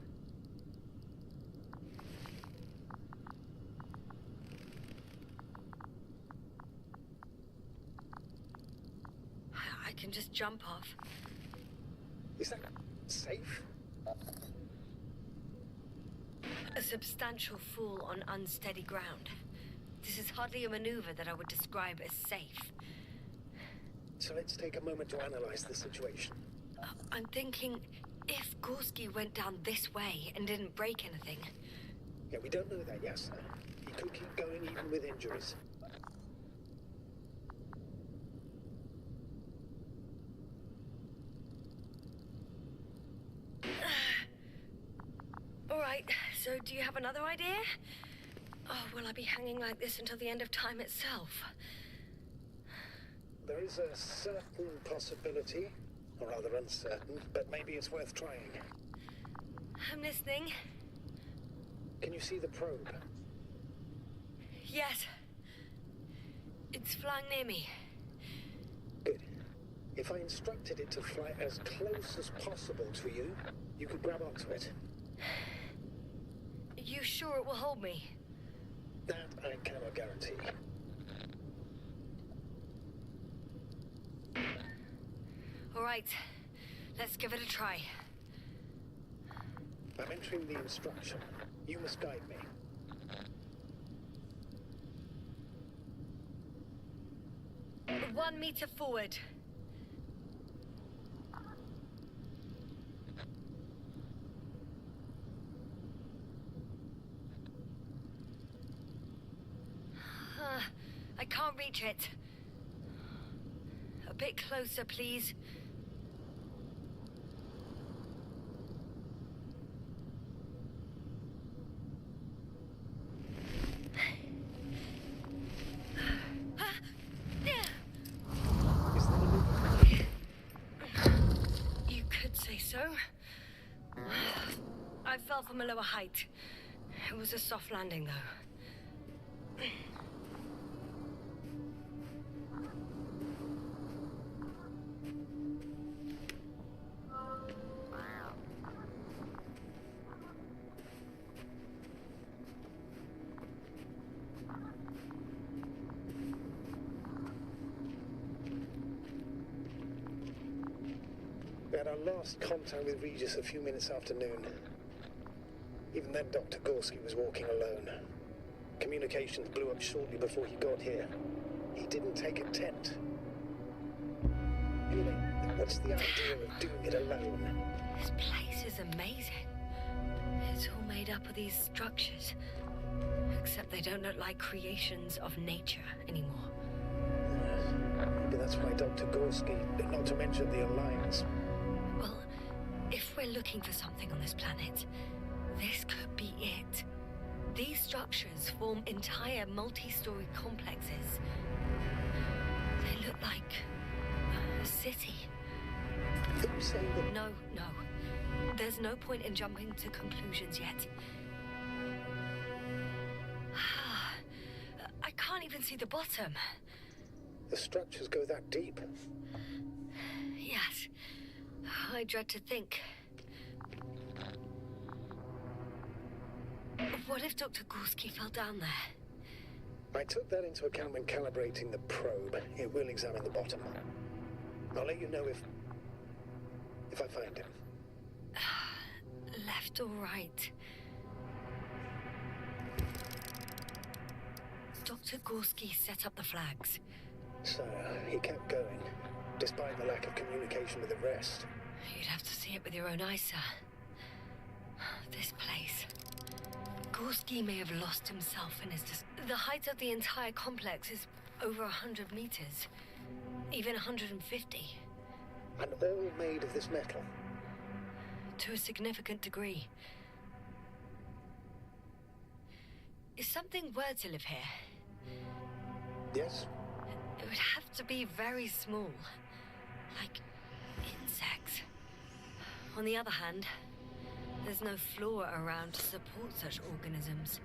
I can just jump off. Is that safe? A substantial fall on unsteady ground. This is hardly a maneuver that I would describe as safe. So let's take a moment to analyze the situation. I'm thinking, if Gorski went down this way and didn't break anything... Yeah, we don't know that yet, sir. He could keep going even with injuries. All right, so do you have another idea? Oh, will I be hanging like this until the end of time itself? There is a certain possibility, or rather uncertain, but maybe it's worth trying. I'm listening. Can you see the probe? Yes. It's flying near me. Good. If I instructed it to fly as close as possible to you, you could grab onto it. Are you sure it will hold me? That I cannot guarantee. All right, let's give it a try. I'm entering the instruction. You must guide me. One meter forward. I can't reach it. A bit closer, please. You could say so. I fell from a lower height. It was a soft landing, though. We had our last contact with Regis a few minutes after noon. Even then, Dr. Gorski was walking alone. Communications blew up shortly before he got here. He didn't take a tent. Anyway, what's the idea of doing it alone? This place is amazing. It's all made up of these structures. Except they don't look like creations of nature anymore. Maybe that's why Dr. Gorski, not to mention the Alliance. Well, if we're looking for something on this planet, this could be it. These structures form entire multi-story complexes. They look like a city. Who's saying that? No. There's no point in jumping to conclusions yet. I can't even see the bottom. The structures go that deep? Yes. I dread to think. What if Dr. Gorski fell down there? I took that into account when calibrating the probe. It will examine the bottom. I'll let you know if I find him. Left or right? Dr. Gorski set up the flags. So, he kept going, despite the lack of communication with the rest. You'd have to see it with your own eyes, sir. This place. Gorski may have lost himself in his... The height of the entire complex is over 100 meters. Even 150. And all made of this metal? To a significant degree. Is something were to live here? Yes? It would have to be very small. Like insects. On the other hand, there's no flora around to support such organisms.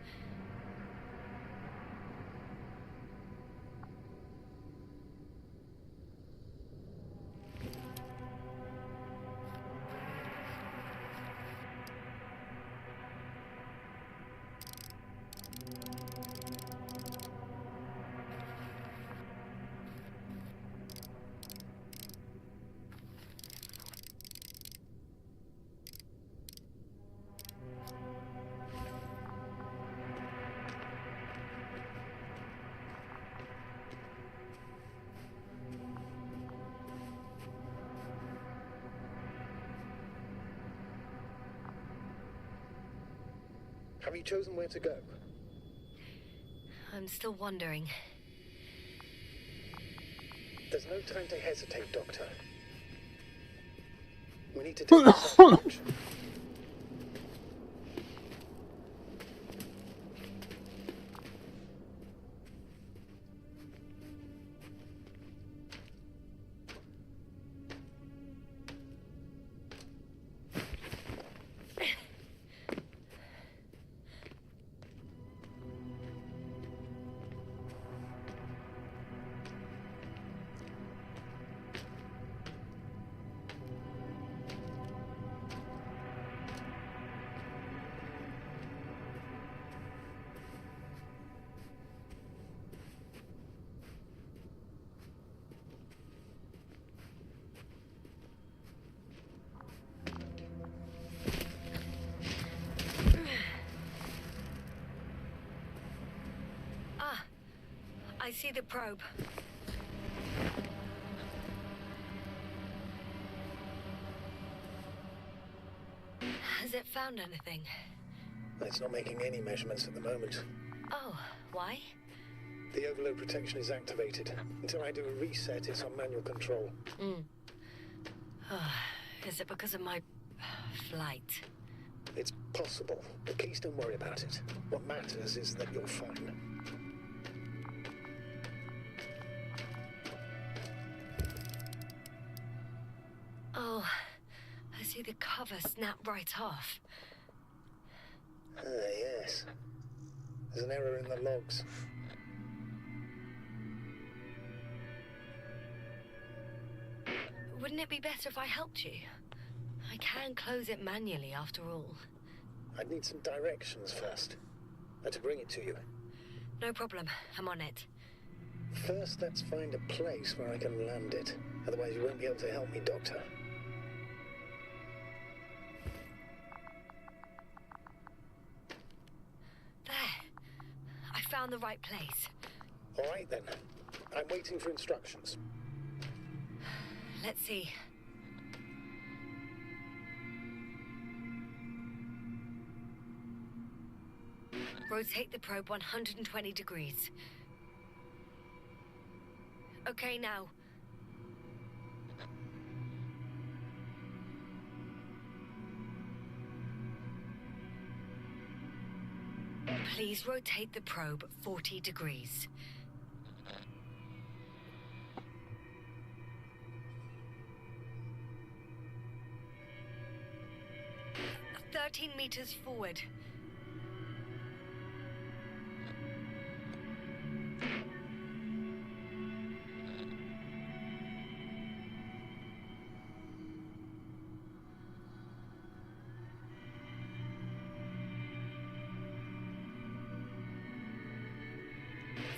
Have you chosen where to go? I'm still wondering. There's no time to hesitate, Doctor. We need to take decisive action. I see the probe. Has it found anything? It's not making any measurements at the moment. Oh, why? The overload protection is activated. Until I do a reset, it's on manual control. Is it because of my flight? It's possible, but please don't worry about it. What matters is that you're fine. Oh, I see the cover snap right off. Yes. There's an error in the logs. Wouldn't it be better if I helped you? I can close it manually after all. I'd need some directions first. To bring it to you. No problem. I'm on it. First, let's find a place where I can land it. Otherwise, you won't be able to help me, Doctor. There. I found the right place. All right, then. I'm waiting for instructions. Let's see. Rotate the probe 120 degrees. Okay, now. Please rotate the probe 40 degrees. $13 meters forward.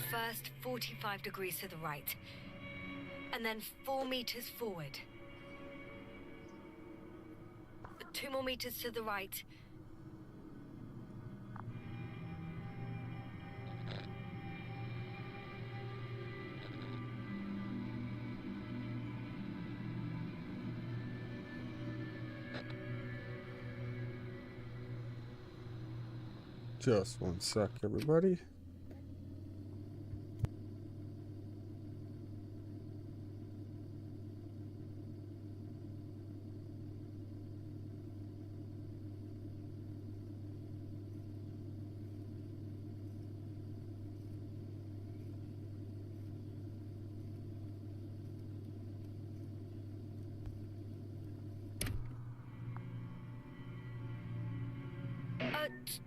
First, 45 degrees to the right, and then 4 meters forward. 2 more meters to the right. Just one sec, everybody.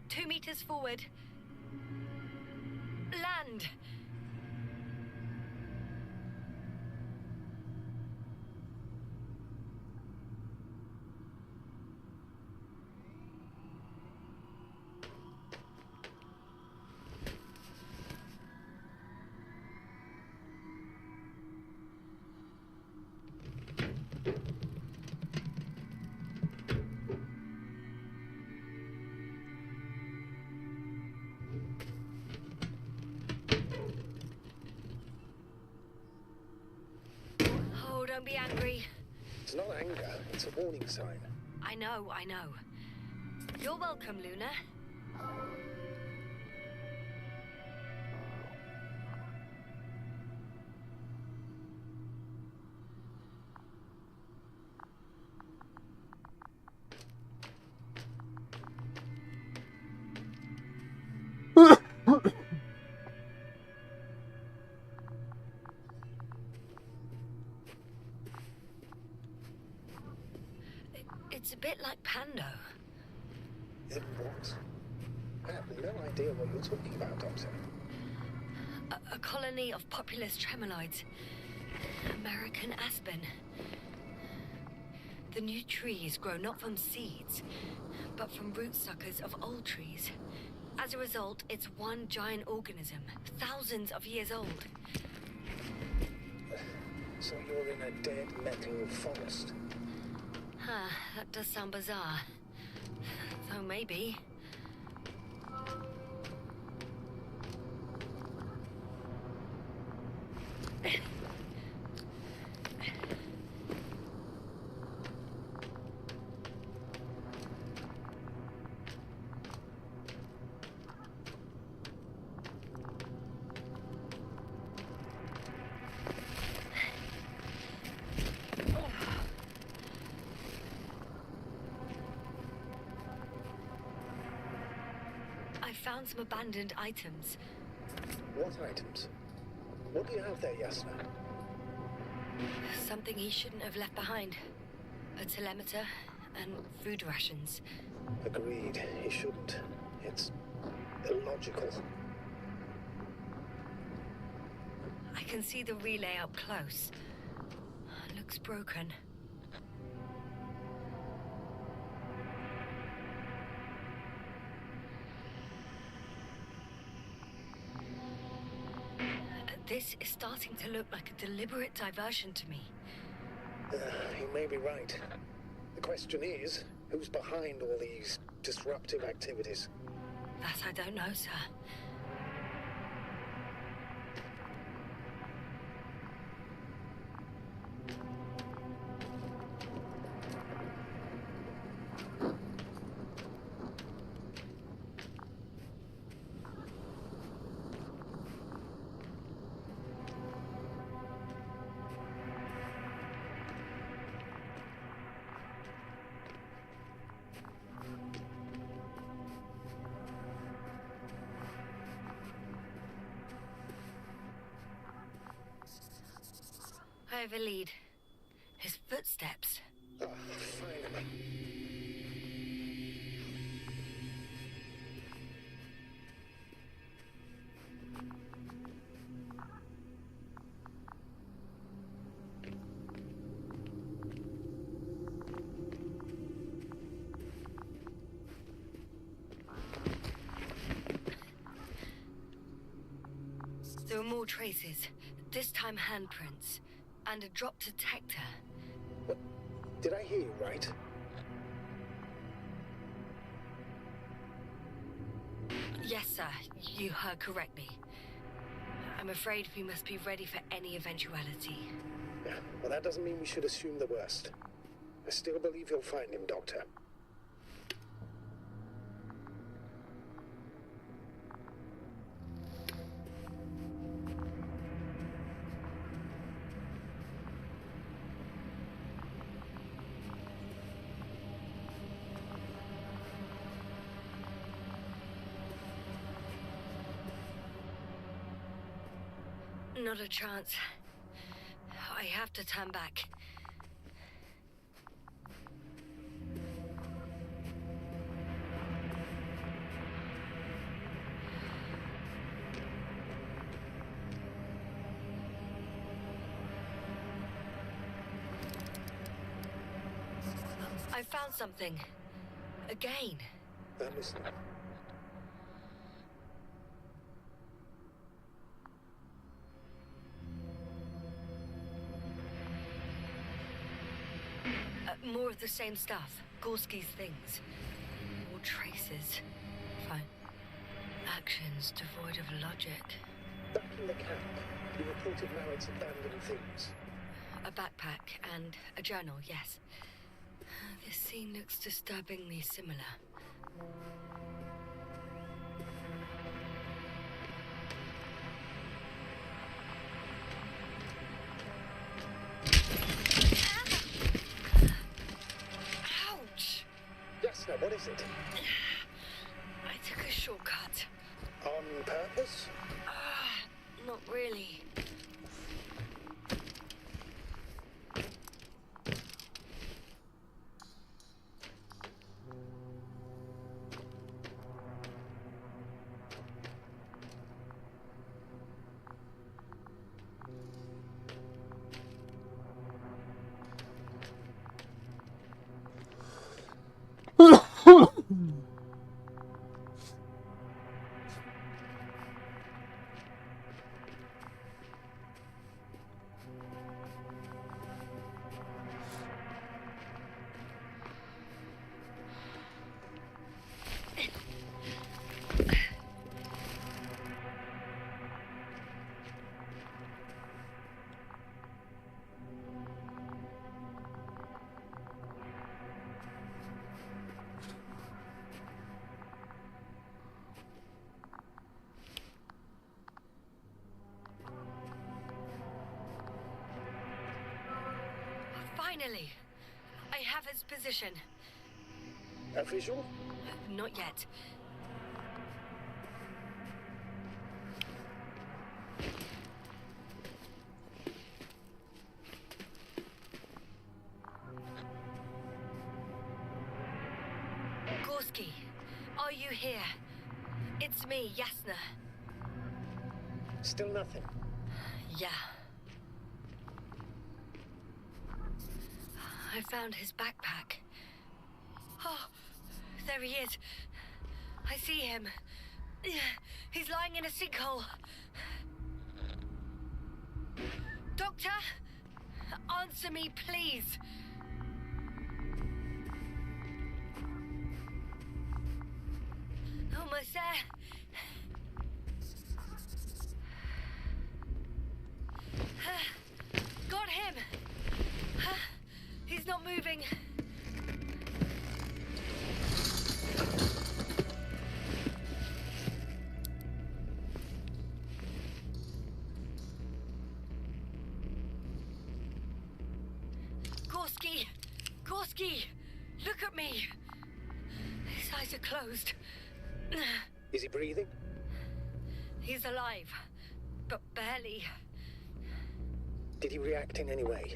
Two meters forward. Land. Oh, don't be angry. It's not anger, it's a warning sign. I know. You're welcome, Luna. It's a bit like Pando. It what? I have no idea what you're talking about, Doctor. A colony of populous tremoloids. American aspen. The new trees grow not from seeds, but from root suckers of old trees. As a result, it's one giant organism, thousands of years old. So you're in a dead metal forest. Huh, that does sound bizarre. So maybe. I found some abandoned items. What items? What do you have there, Yasna? Something he shouldn't have left behind. A telemeter and food rations. Agreed, he shouldn't. It's illogical. I can see the relay up close. Looks broken. This is starting to look like a deliberate diversion to me. You may be right. The question is, who's behind all these disruptive activities? That I don't know, sir. I have a lead. His footsteps. Oh, finally. There are more traces, this time handprints, and a drop detector. What? Did I hear you right? Yes, sir, you heard correctly. I'm afraid we must be ready for any eventuality. Yeah, well, that doesn't mean we should assume the worst. I still believe you'll find him, Doctor. Not a chance. I have to turn back. I found something. Again. Listen. More of the same stuff. Gorski's things. More traces. Fine. Actions devoid of logic. Back in the camp, you reported Mallet's abandoned things. A backpack and a journal, yes. This scene looks disturbingly similar. Ouch! Yes, now what is it? I took a shortcut. On purpose? Not really. Finally! I have his position. A visual? Not yet. Gorski, are you here? It's me, Yasna. Still nothing. Yeah. I found his backpack. Oh, there he is. I see him. He's lying in a sinkhole. Doctor, answer me, please. Almost there. Got him. He's not moving. Gorski! Gorski! Look at me! His eyes are closed. Is he breathing? He's alive, but barely. Did he react in any way?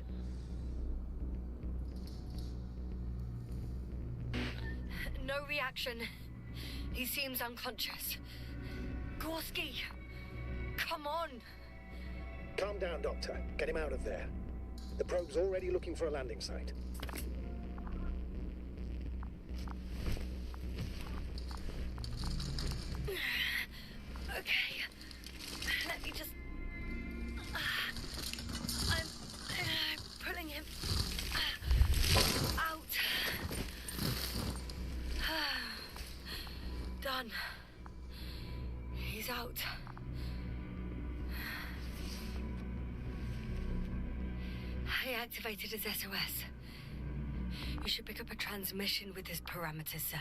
No reaction. He seems unconscious. Gorski! Come on! Calm down, Doctor. Get him out of there. The probe's already looking for a landing site. Okay. Let me just... I'm pulling him out. Done. He's out. I activated his SOS. You should pick up a transmission with his parameters, sir.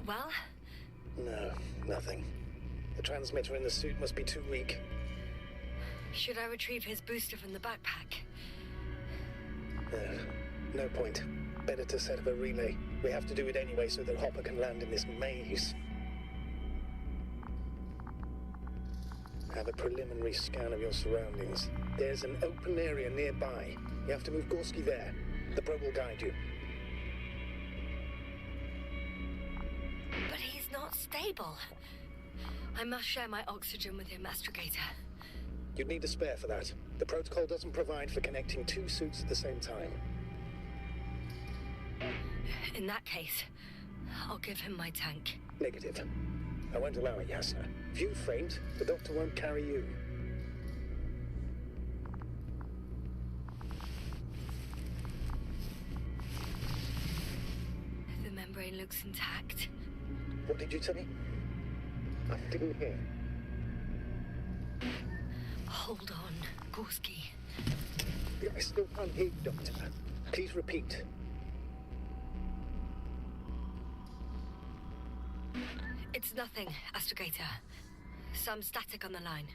Well? No, nothing. The transmitter in the suit must be too weak. Should I retrieve his booster from the backpack? No point. Better to set up a relay. We have to do it anyway so that Hopper can land in this maze. Have a preliminary scan of your surroundings. There's an open area nearby. You have to move Gorski there. The probe will guide you. But he's not stable. I must share my oxygen with him, Astrogator. You'd need a spare for that. The protocol doesn't provide for connecting two suits at the same time. In that case, I'll give him my tank. Negative. I won't allow it, Yasna. If you faint, the doctor won't carry you. The membrane looks intact. What did you say? I didn't hear. Hold on, Gorski. I still can't hear you, Doctor. Please repeat. It's nothing, Astrogator. Some static on the line.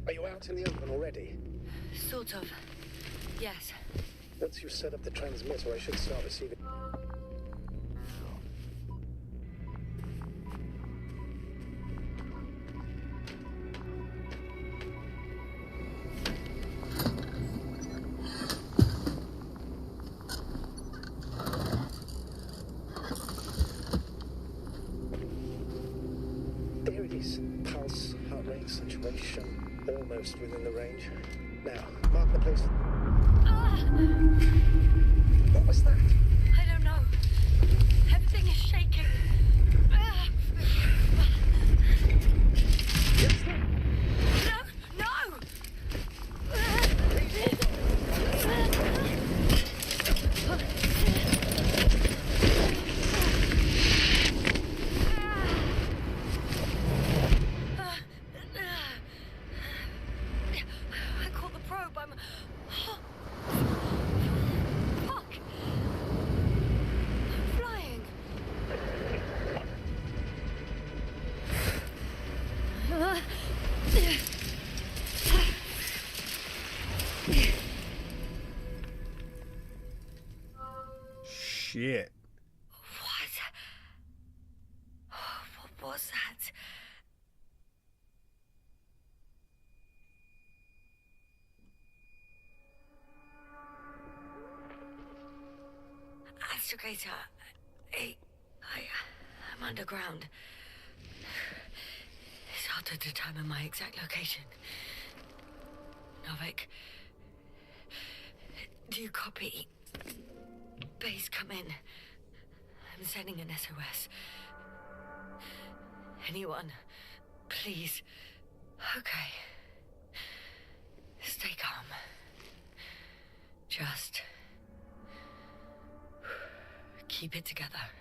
Are you out in the open already? Sort of. Yes. Once you set up the transmitter, I should start receiving... There it is. Pulse, heart rate, saturation, almost within the range. Now, mark the place. What was that? I don't know. Everything is shaking. No! No! I caught the probe. I'm... Fuck! I'm flying. Shit. What was that? Astrogator, I'm underground. It's hard to determine my exact location. Novik, do you copy? Base, come in. I'm sending an SOS. Anyone, please. Okay. Stay calm. Just keep it together.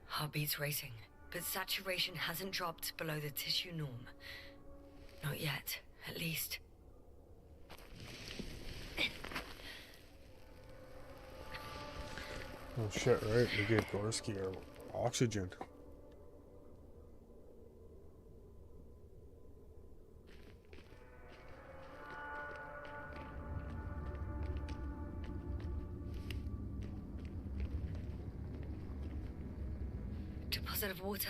Heartbeat's racing, but saturation hasn't dropped below the tissue norm. Not yet, at least. Oh shit, right? We gave Gorski our oxygen. Deposit of water.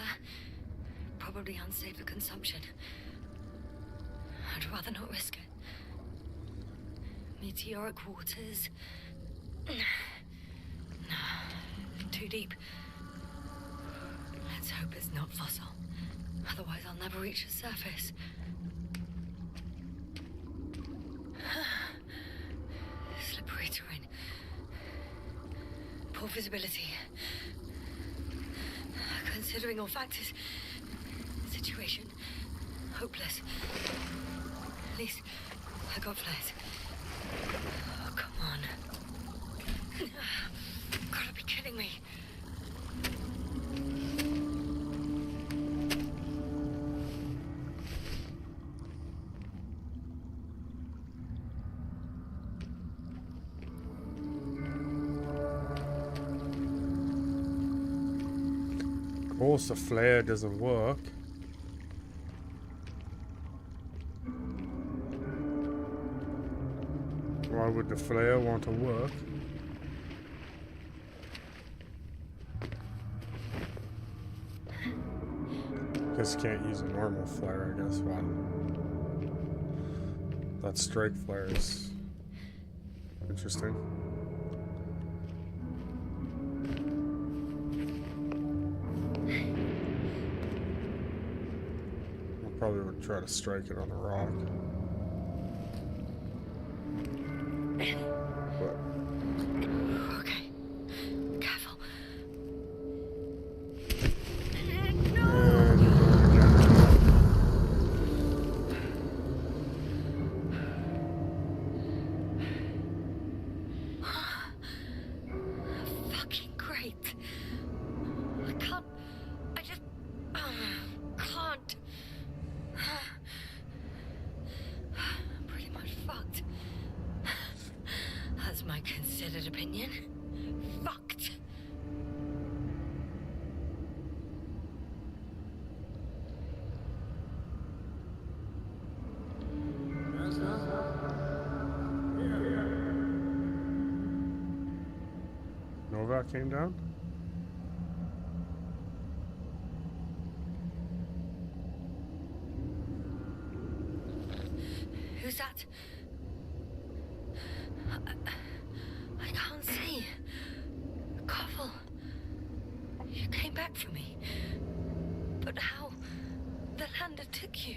Probably unsafe for consumption. I'd rather not risk it. Meteoric waters. Too deep. Let's hope it's not fossil. Otherwise, I'll never reach the surface. Slippery terrain. Poor visibility. Considering all factors, situation hopeless. At least I got flares. Oh, come on. Gotta be kidding me. Of course the flare doesn't work. Why would the flare want to work? Because can't use a normal flare, I guess. Wow. That strike flare is interesting. I probably would try to strike it on the rock. But Okay. Careful. Fucking great. I can't. I just. Can't. I'm pretty much fucked. That's my considered opinion. Fucked. Novak came down? Who's that? I can't see. Koval, you came back for me. But how? The Outlander took you.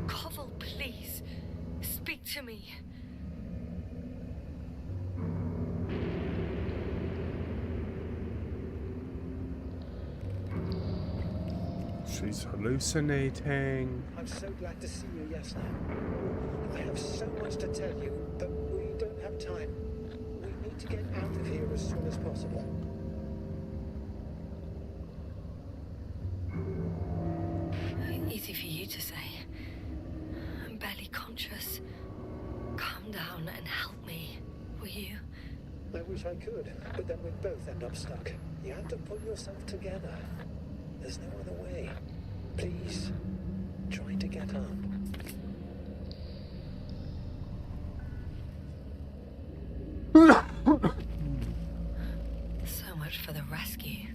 Koval, please, speak to me. She's hallucinating. I'm so glad to see you, Yasna. I have so much to tell you, but we don't have time. We need to get out of here as soon as possible. Easy for you to say. I'm barely conscious. Calm down and help me, will you? I wish I could, but then we'd both end up stuck. You have to pull yourself together. There's no other way. Please, try to get up. So much for the rescue.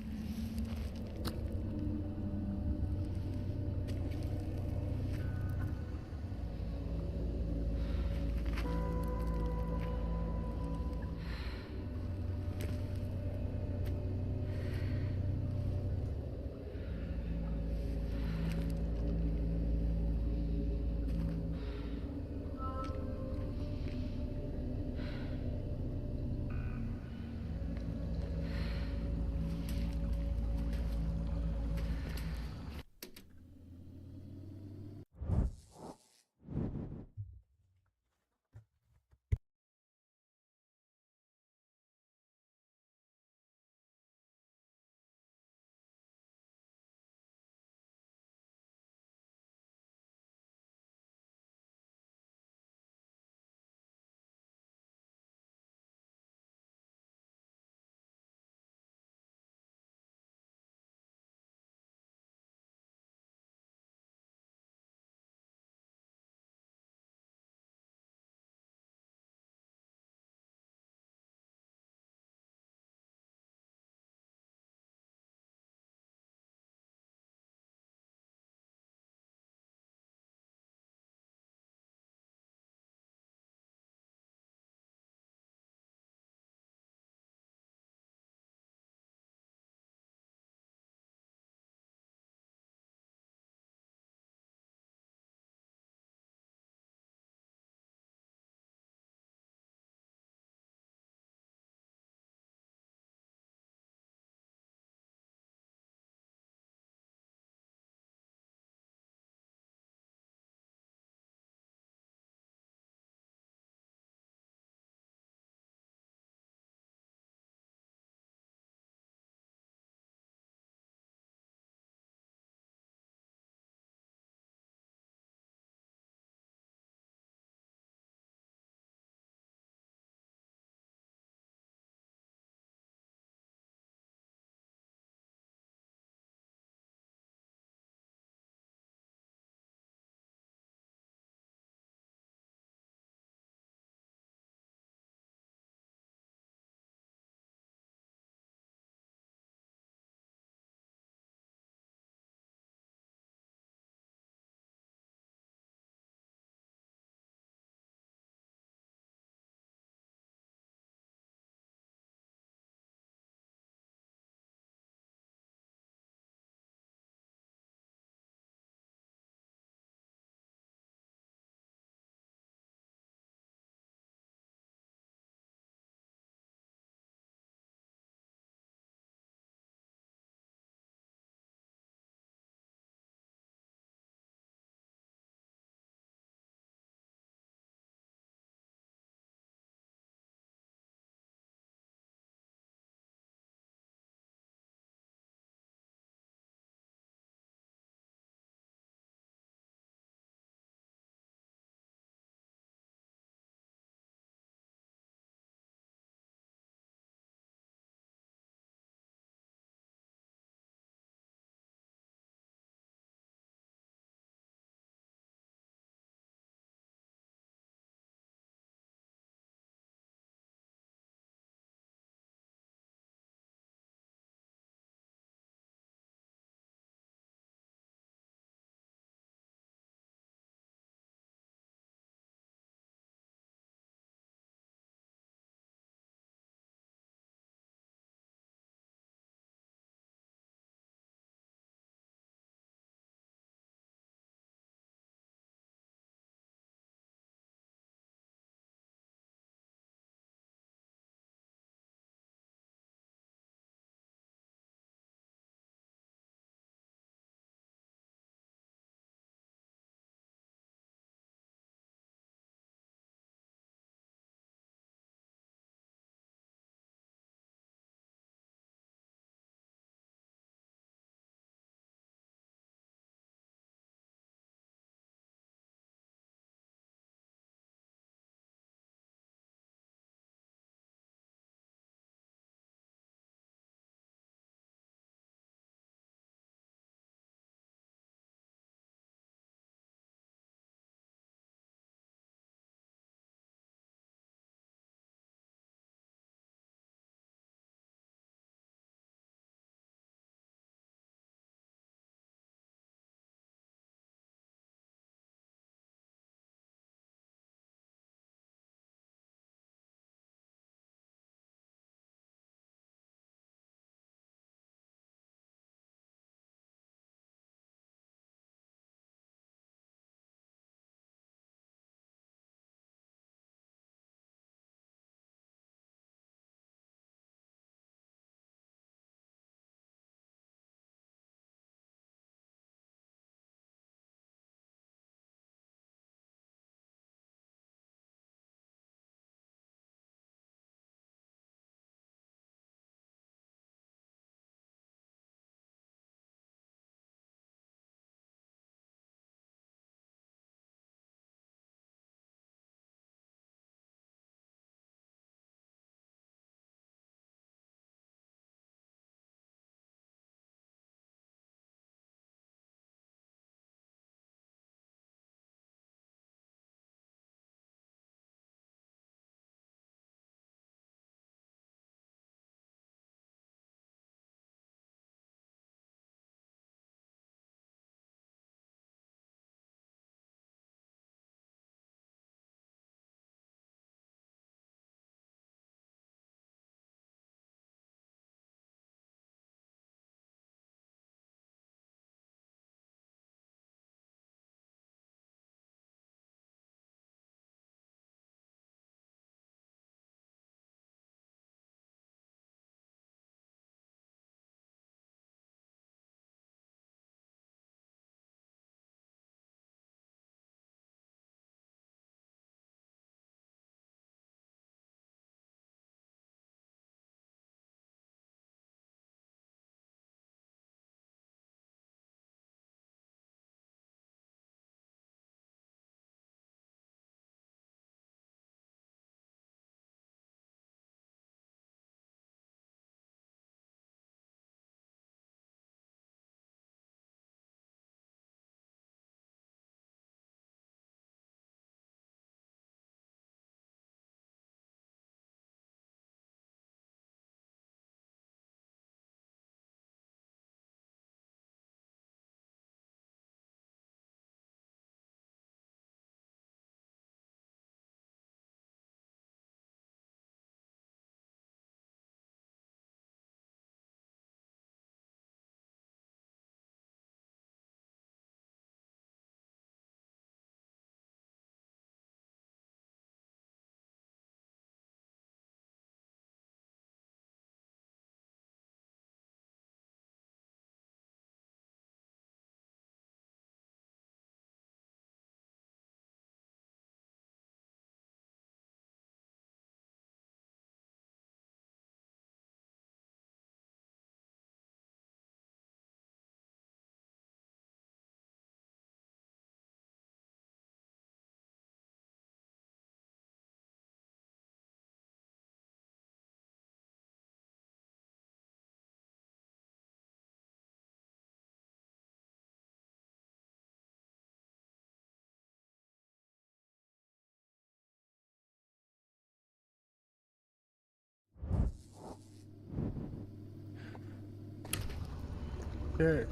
Okay.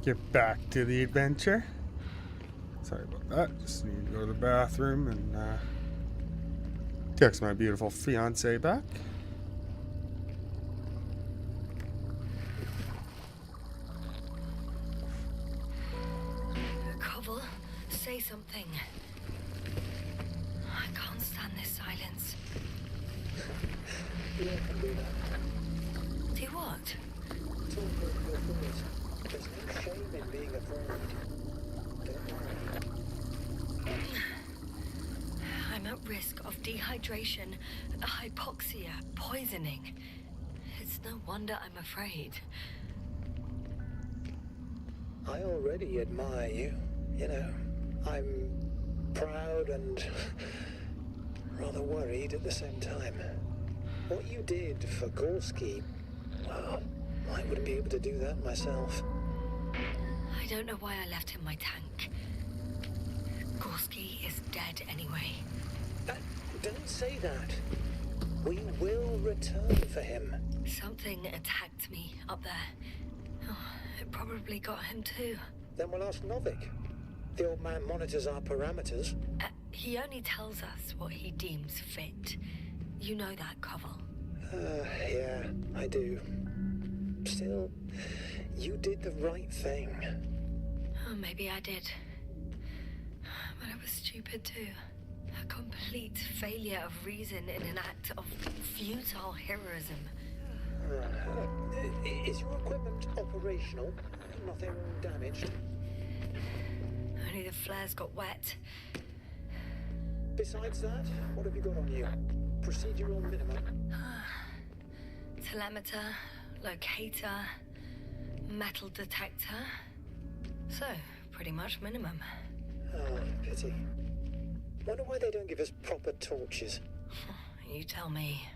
Get back to the adventure. Sorry about that. Just need to go to the bathroom and text my beautiful fiance back. Koval, say something. I can't stand this silence. Yeah, I can do that. Do what? Talk over your thoughts. There's no shame in being afraid. Don't worry. I'm at risk of dehydration, hypoxia, poisoning. It's no wonder I'm afraid. I already admire you. You know, I'm proud and rather worried at the same time. What you did for Gorski, well, I wouldn't be able to do that myself. I don't know why I left him my tank. Gorski is dead anyway. Don't say that. We will return for him. Something attacked me up there. Oh, it probably got him too. Then we'll ask Novik. The old man monitors our parameters. He only tells us what he deems fit. You know that, Koval. Yeah, I do. Still, you did the right thing. Oh, maybe I did. But I was stupid too. A complete failure of reason in an act of futile heroism. Is your equipment operational? Nothing damaged? Only the flares got wet. Besides that, what have you got on you? Procedural minimum? Telemeter, locator, metal detector. So, pretty much minimum. Oh, pity. Wonder why they don't give us proper torches. You tell me.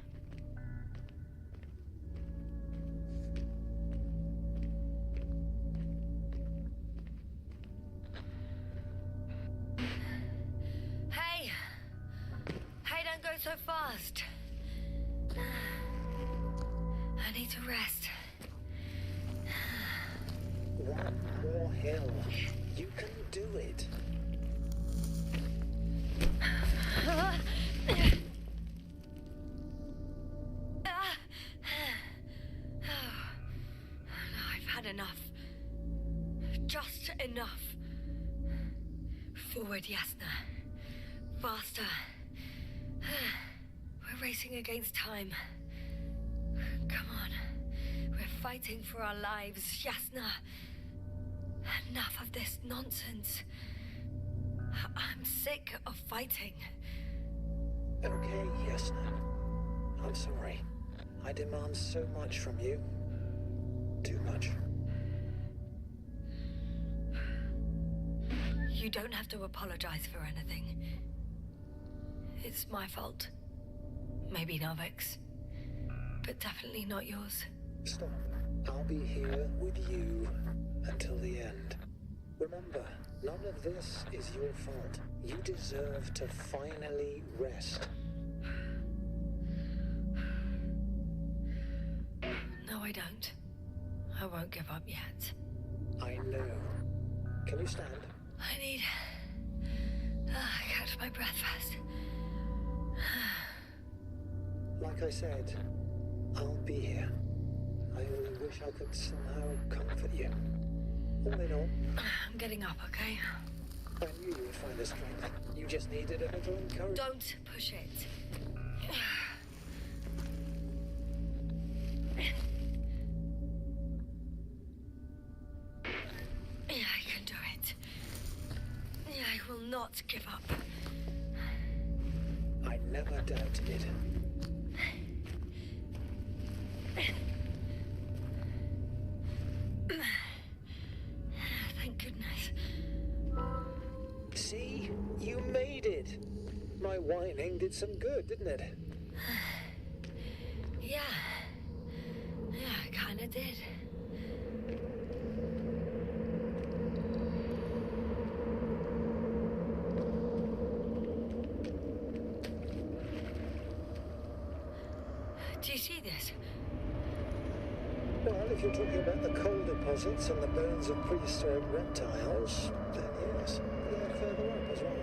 Hey! Hey, don't go so fast. I need to rest. One more hill. You can do it. I've had enough. Just enough. Forward, Yasna. Faster. We're racing against time. Come on. We're fighting for our lives, Yasna. Enough of this nonsense. I'm sick of fighting. Okay, Yasna. I'm sorry. I demand so much from you. Too much. You don't have to apologize for anything. It's my fault. Maybe Novik's. But definitely not yours. Stop. I'll be here with you until the end. Remember, none of this is your fault. You deserve to finally rest. No, I don't. I won't give up yet. I know. Can you stand? I need... catch my breath first. Like I said, I'll be here. I only wish I could somehow comfort you. All in all, I'm getting up, okay? I knew you would find the strength. You just needed a little encouragement. Don't push it. I can do it. I will not give up. I never doubted it. Thank goodness. See? You made it. My whining did some good, didn't it? Yeah. Yeah, I kinda did. Do you see this? Well, if you're talking about the coal deposits and the bones of prehistoric reptiles, then yes. Look further up as well.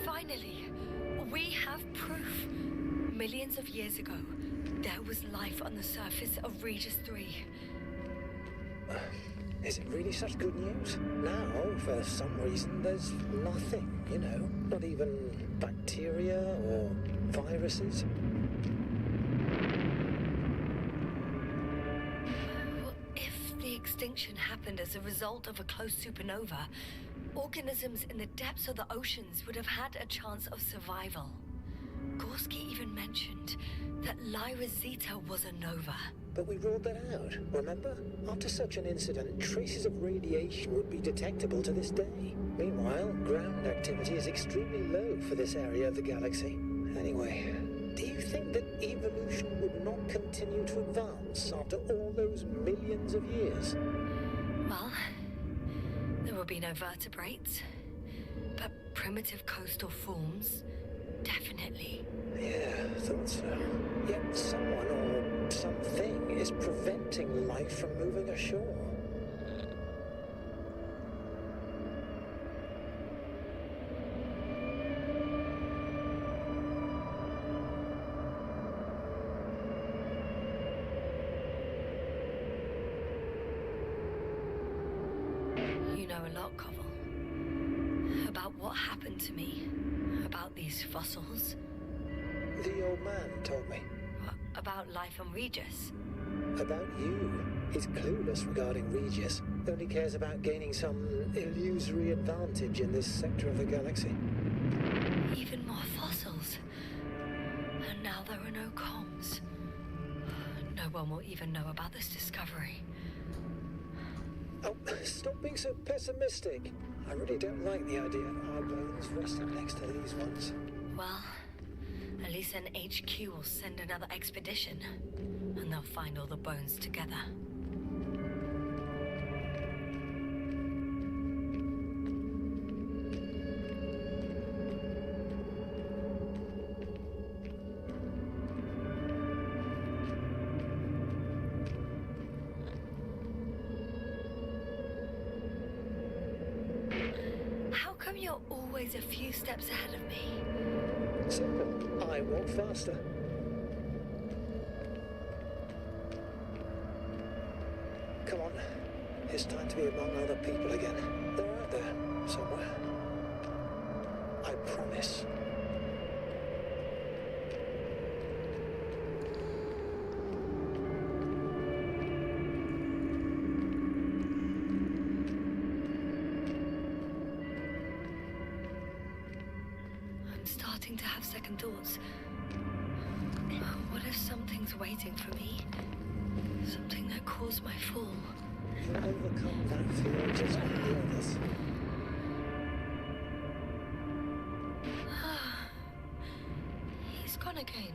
Finally, we have proof. Millions of years ago, there was life on the surface of Regis 3. Is it really such good news? Now, for some reason, there's nothing, you know? Not even bacteria or viruses? Well, if the extinction happened as a result of a close supernova, organisms in the depths of the oceans would have had a chance of survival. Gorski even mentioned that Lyra Zeta was a nova. But we ruled that out, remember? After such an incident, traces of radiation would be detectable to this day. Meanwhile, ground activity is extremely low for this area of the galaxy. Anyway, do you think that evolution would not continue to advance after all those millions of years? Well, there will be no vertebrates, but primitive coastal forms, definitely. Yeah, thought so. Yet someone or something is preventing life from moving ashore. You know a lot, Koval. About what happened to me. About these fossils. The old man told me. About life on Regis. About you. He's clueless regarding Regis. Only cares about gaining some illusory advantage in this sector of the galaxy. Even more fossils. And now there are no comms. No one will even know about this discovery. Oh, stop being so pessimistic. I really don't like the idea of our bones resting next to these ones. Well, at least an HQ will send another expedition, and they'll find all the bones together. How come you're always a few steps ahead of me? Simple. I walk faster. Come on. It's time to be among other people again. They're out there, somewhere. I promise. I'm starting to have second thoughts. What if something's waiting for me? Something that caused my fall? You'll overcome that fear just like the others. He's gone again.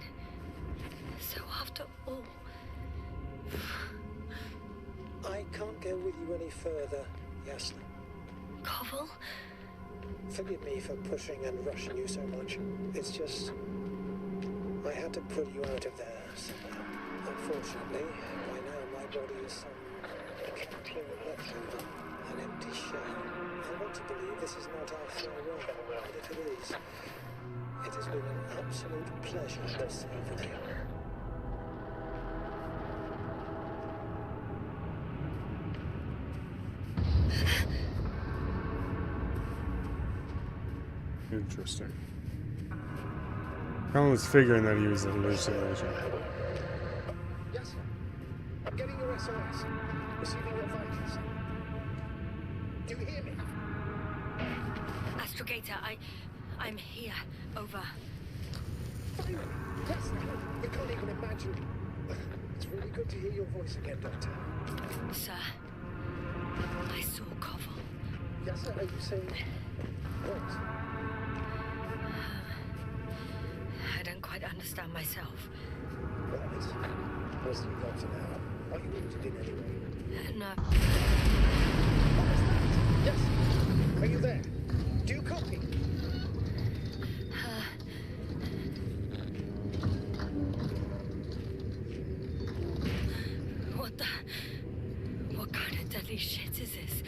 So after all... I can't go with you any further, Yasna. Koval? Forgive me for pushing and rushing you so much. It's just... I had to pull you out of there somehow. Unfortunately, by now my body is some complete leftover, an empty shell. I want to believe this is not our farewell, but if it is, it has been an absolute pleasure to serve with you. Interesting. I was figuring that he was a hallucination. Yes, sir. I'm getting your SOS. Receiving your vitals. Do you hear me? Astrogator, I'm here. Over. Finally! Yes, you can't even imagine. It's really good to hear your voice again, Doctor. Sir, I saw Koval. Yes, sir. Are you saying what? I don't quite understand myself. Right. Where's the doctor now? Are you wounded in any way? No. What was that? Yes. Are you there? Do you copy? What kind of deadly shit is this?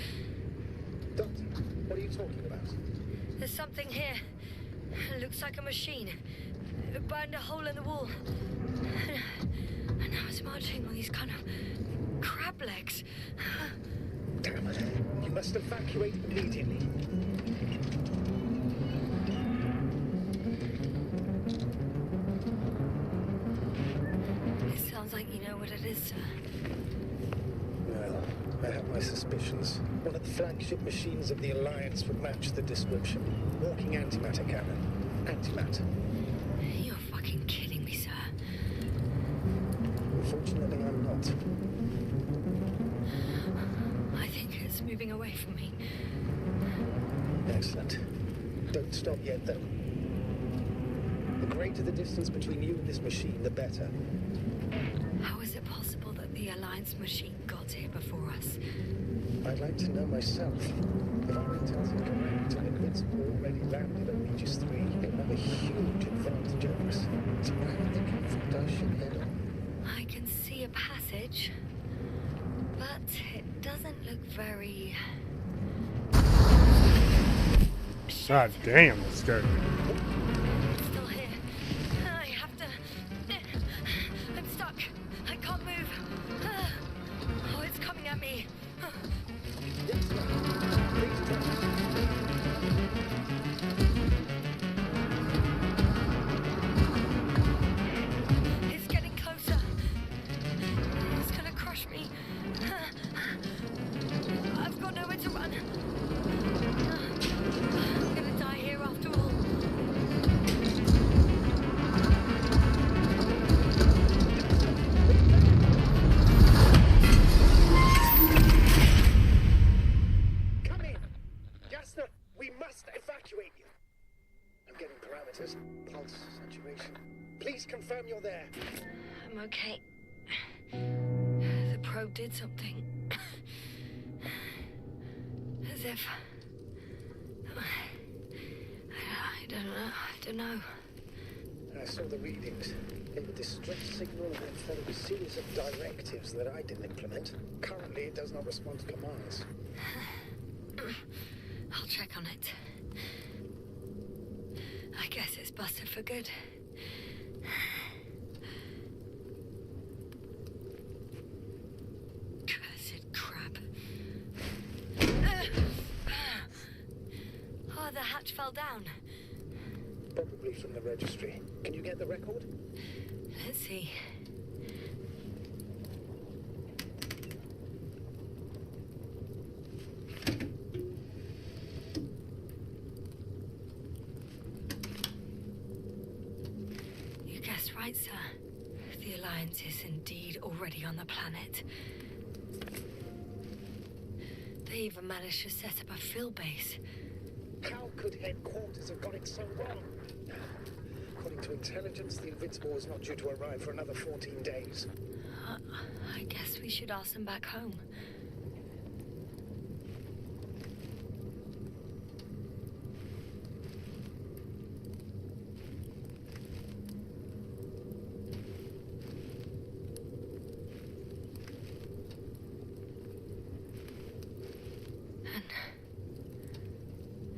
Doctor, what are you talking about? There's something here. It looks like a machine. It burned a hole in the wall. And now it's marching on these kind of crab legs. Damn it. You must evacuate immediately. It sounds like you know what it is, sir. Well, I have my suspicions. One of the flagship machines of the Alliance would match the description. Walking antimatter cannon. Antimatter. You're fucking kidding me, sir. Unfortunately, I'm not. I think it's moving away from me. Excellent. Don't stop yet, though. The greater the distance between you and this machine, the better. How is it possible that the Alliance machine got here before us? I'd like to know myself. If our intel's incorrect and Invincible already landed at Regis 3, it will have a huge advantage over us. So I think we fucked our shit head on. I can see a passage, but it doesn't look very... God damn, that's scary. It's still here. I have to... I'm stuck. I can't move. Oh, it's coming at me. It's getting closer. It's gonna crush me. I've got nowhere to run. I'm gonna die here after all. Come in! Jasna, we must evacuate you. I'm getting parameters. Pulse, saturation. Please confirm you're there. I'm okay. The probe did something. As if... I don't know. I saw the readings. They were distress signal and then followed a series of directives that I didn't implement. Currently, it does not respond to commands. I'll check on it. I guess it's busted for good. Cursed crap. Oh, the hatch fell down. Probably from the registry. Can you get the record? Let's see. You guessed right, sir. The Alliance is indeed already on the planet. They even managed to set up a field base. How could headquarters have got it so wrong? According to intelligence, the Invincible is not due to arrive for another 14 days. I guess we should ask them back home.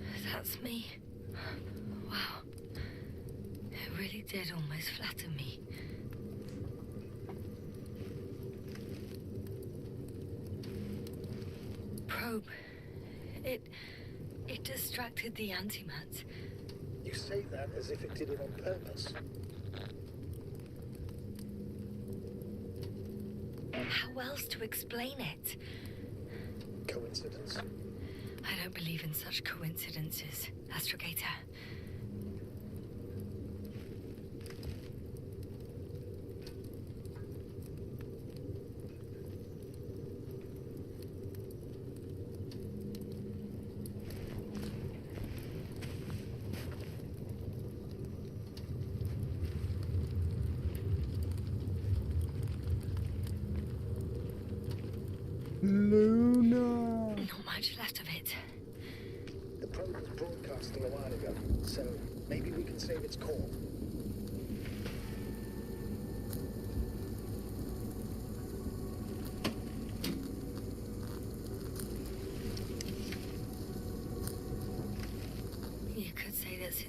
And that's me. Wow. It really did almost flatter me. Probe. It distracted the antimat. You say that as if it did it on purpose. How else to explain it? Coincidence? I don't believe in such coincidences, Astrogator. Luna! Not much left of it. The probe was broadcasting a while ago, so maybe we can save its call.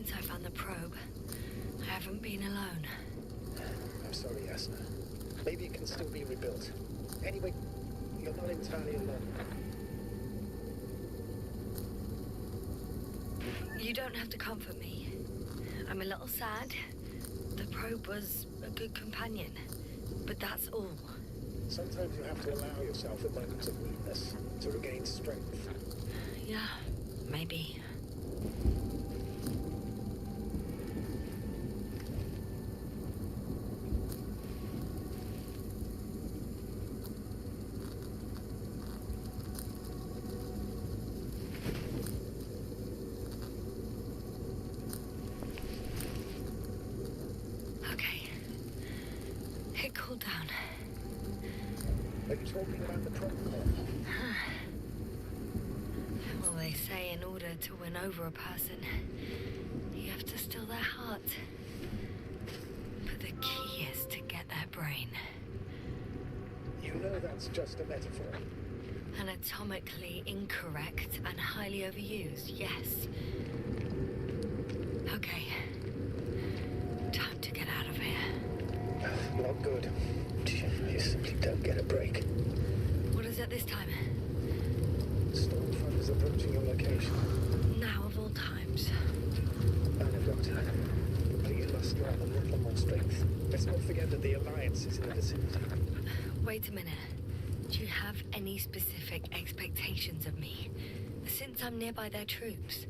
Since I found the probe, I haven't been alone. I'm sorry, Yasna. Maybe it can still be rebuilt. Anyway, you're not entirely alone. You don't have to comfort me. I'm a little sad. The probe was a good companion, but that's all. Sometimes you have to allow yourself at moments of weakness to regain strength. Yeah, maybe. Okay. It cooled down. Are you talking about the protocol? Well, they say in order to win over a person, you have to steal their heart. But the key is to get their brain. You know that's just a metaphor. Anatomically incorrect and highly overused, yes. Okay. Time to get out of here. Not good. You simply don't get a break. What is it this time? Stormfront is approaching your location. Now of all times. I know, Doctor. Please muster up a little more strength. Let's not forget that the Alliance is in the vicinity. Wait a minute. Do you have any specific expectations of me? Since I'm nearby their troops.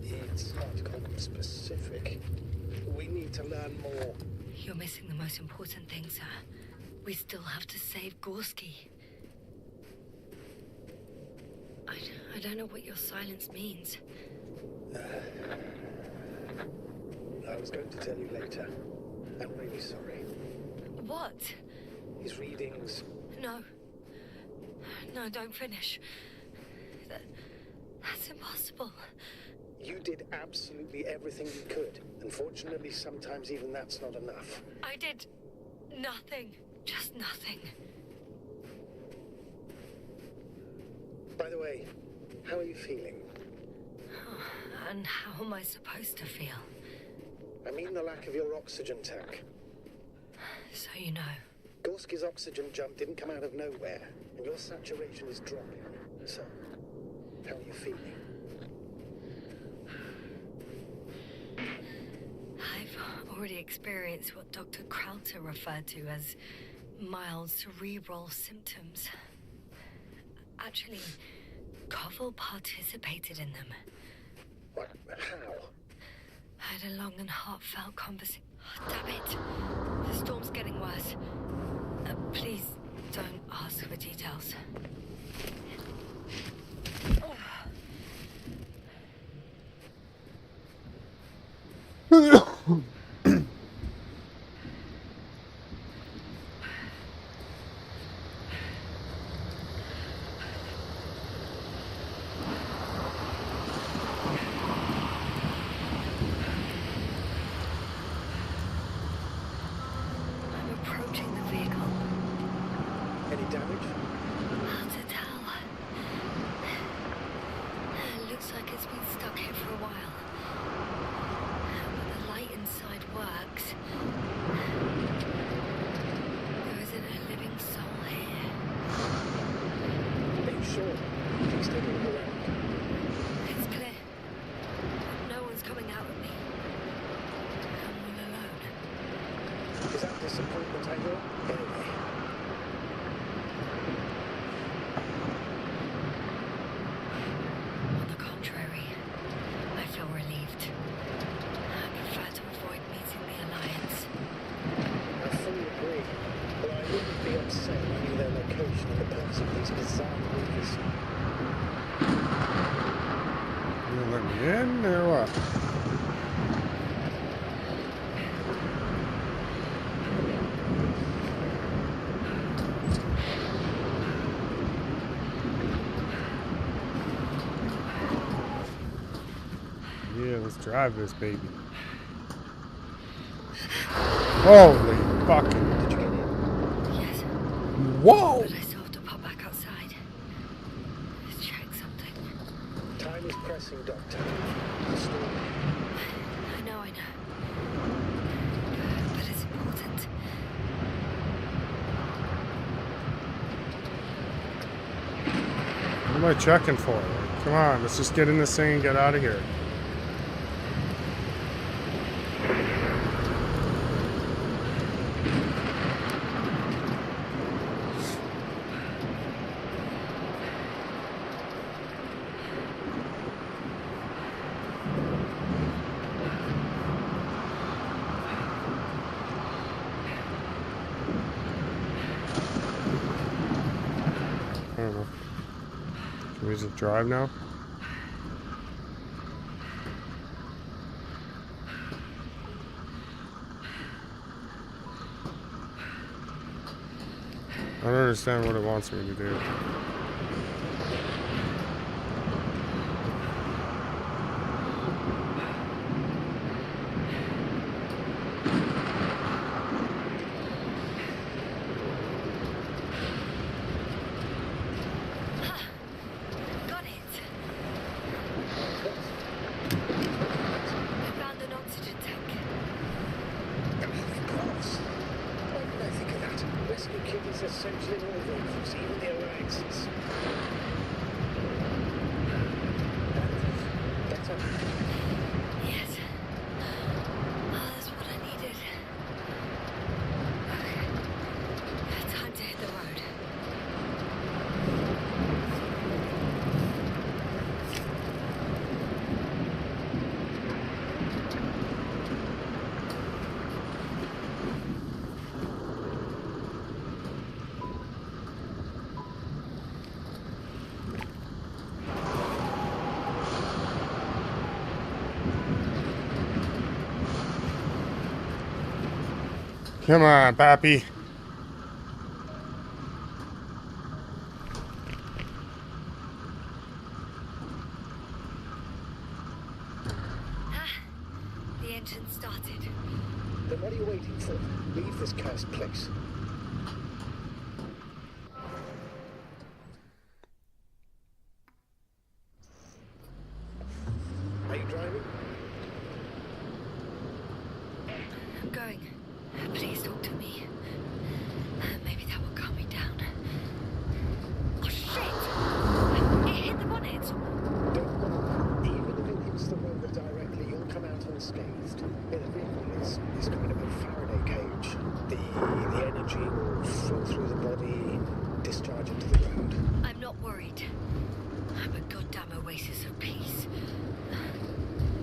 It's not specific. We need to learn more. You're missing the most important thing, sir. We still have to save Gorski. I don't know what your silence means. I was going to tell you later. I'm really sorry. What? His readings. No. No, don't finish. That's impossible. You did absolutely everything you could. Unfortunately, sometimes even that's not enough. I did nothing. Just nothing. By the way, how are you feeling? And how am I supposed to feel? I mean the lack of your oxygen tank. So you know. Gorski's oxygen jump didn't come out of nowhere, and your saturation is dropping. So, how are you feeling? I've already experienced what Dr. Krauter referred to as mild cerebral symptoms. Actually, Koval participated in them. What? How? I had a long and heartfelt conversation. Oh, damn it! The storm's getting worse. Please don't ask for details. I'm approaching the vehicle. Any damage? Hard to tell. It looks like it's been stuck here for a while. But the light inside works. There isn't a living soul here. Are you sure? Please take a look around. It's clear. No one's coming out at me. I'm all alone. Is that disappointment I hear? Anyway. On the contrary, I feel relieved. I prefer to avoid meeting the Alliance. I fully agree. But I wouldn't be upset if I knew their location and the purpose of these bizarre movies. You gonna let me in or what? Yeah, let's drive this baby. Holy fucking. Did you get in? Yes, Whoa! but I still have to pop back outside. Let's check something. Time is pressing, Doctor. The storm. am I checking for? Come on, let's just get in this thing and get out of here. I don't know. Can we just drive now? I don't understand what it wants me to do. Got it. I found an oxygen tank. Of course. Why did I think of that? Rescue kit is essential in all vehicles, even the alliances. Better. Yes. Oh, that's what I needed. Okay. Time to hit the road. Come on, Pappy. The engine started. Then what are you waiting for? Leave this cursed place. Are you driving? I'm going. Please talk to me. Maybe that will calm me down. Oh shit! It hit the bonnet. Don't worry. Even if it hits the rover directly, you'll come out unscathed. The vehicle is kind of a Faraday cage. The energy will flow through the body, discharge into the ground. I'm not worried. I'm a goddamn oasis of peace.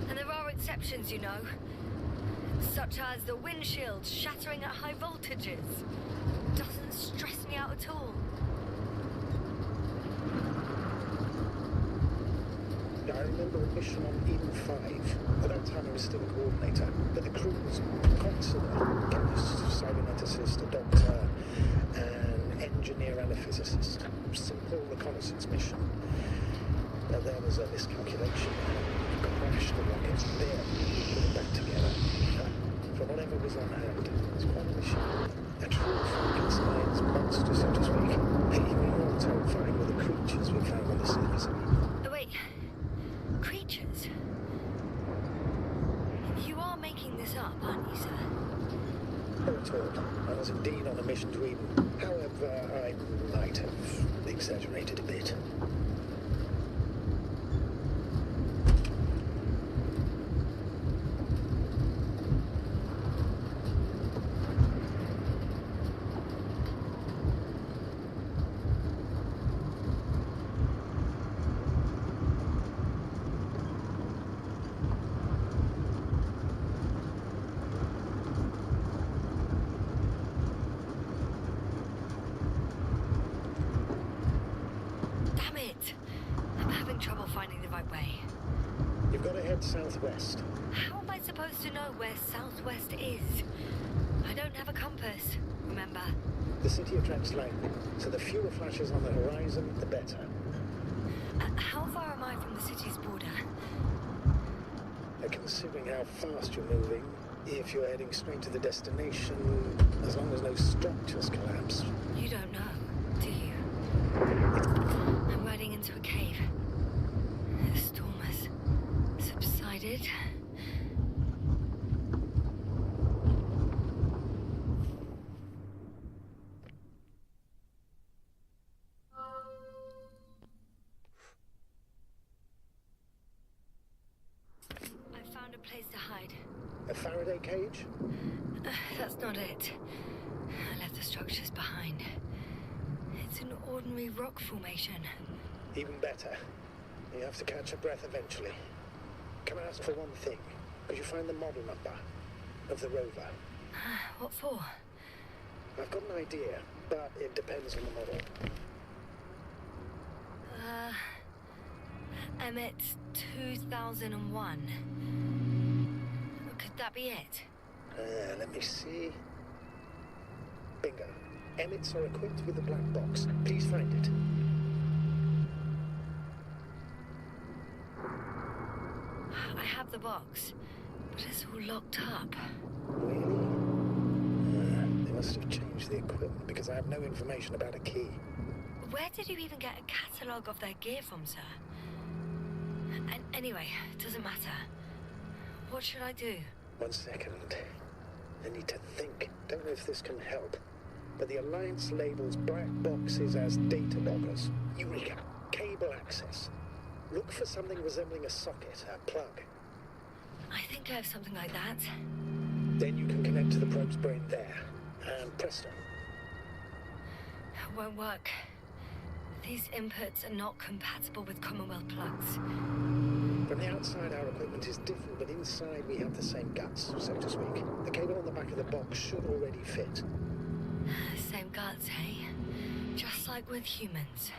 And there are exceptions, you know. Such as the windshield shattering at high voltages. Doesn't stress me out at all. I remember a mission on In-5. At that time I was still a coordinator, but the crew was consular, chemist, cyberneticist, a doctor, an engineer and a physicist. Simple reconnaissance mission. Now there was a miscalculation. Crashed the rockets, there, put it back together. For whatever was on hand, it was quite a mission. A true Frankenstein's monster, so to speak. Even more terrifying were the creatures we found on the surface of it. Oh, wait. Creatures? You are making this up, aren't you, sir? Not at all. I was indeed on a mission to Eden. However, I might have exaggerated a bit. Damn it! I'm having trouble finding the right way. You've got to head southwest. How am I supposed to know where southwest is? I don't have a compass, remember? The city attracts light, so the fewer flashes on the horizon, the better. How far am I from the city's border? Considering how fast you're moving, if you're heading straight to the destination, as long as no structures collapse. You don't know, do you? I'm riding into a cave. The storm has subsided. Faraday cage? That's not it. I left the structures behind. It's an ordinary rock formation. Even better. You have to catch your breath eventually. Can I ask for one thing? Could you find the model number of the rover? What for? I've got an idea, but it depends on the model. Emmett 2001. Could that be it? Let me see. Bingo. Emmets are equipped with a black box. Please find it. I have the box, but it's all locked up. Really? They must have changed the equipment because I have no information about a key. Where did you even get a catalogue of their gear from, sir? And anyway, it doesn't matter. What should I do? 1 second. I need to think. Don't know if this can help. But the Alliance labels black boxes as data loggers. Eureka! Cable access. Look for something resembling a socket, a plug. I think I have something like that. Then you can connect to the probe's brain there. And presto. Won't work. These inputs are not compatible with Commonwealth plugs. From the outside, our equipment is different, but inside we have the same guts, so to speak. The cable on the back of the box should already fit. Same guts, eh? Just like with humans.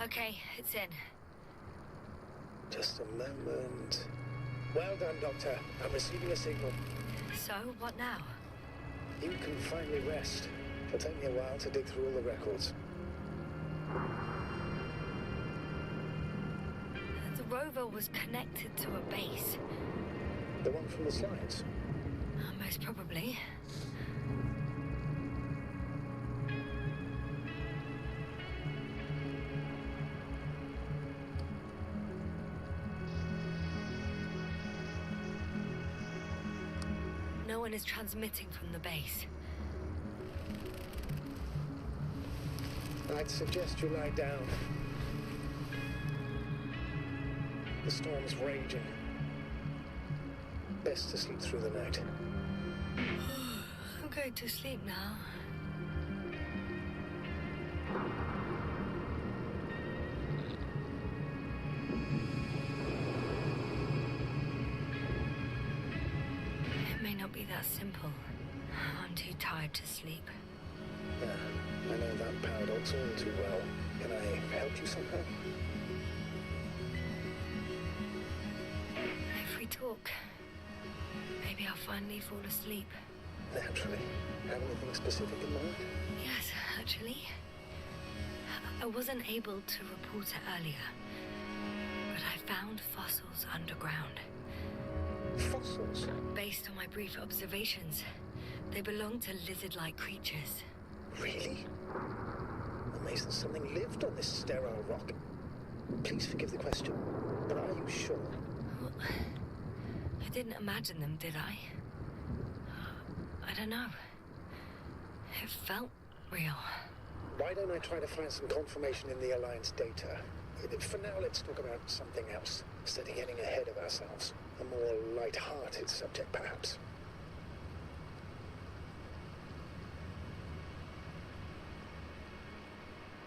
Okay, it's in. Just a moment. Well done, Doctor. I'm receiving a signal. So, what now? You can finally rest. It'll take me a while to dig through all the records. The rover was connected to a base. The one from the slides? Most probably. No one is transmitting from the base. I'd suggest you lie down. The storm's raging. Best to sleep through the night. I'm going to sleep now. It may not be that simple. I'm too tired to sleep. Yeah, I know that paradox all too well. Can I help you somehow? If we talk, maybe I'll finally fall asleep. Naturally. Have anything specific in mind? Yes, actually. I wasn't able to report it earlier, but I found fossils underground. Fossils? Based on my brief observations, they belong to lizard-like creatures. Really? Amazing something lived on this sterile rock. Please forgive the question, but are you sure? Well, I didn't imagine them, did I? I don't know. It felt real. Why don't I try to find some confirmation in the Alliance data? For now, let's talk about something else, instead of getting ahead of ourselves. A more light-hearted subject, perhaps.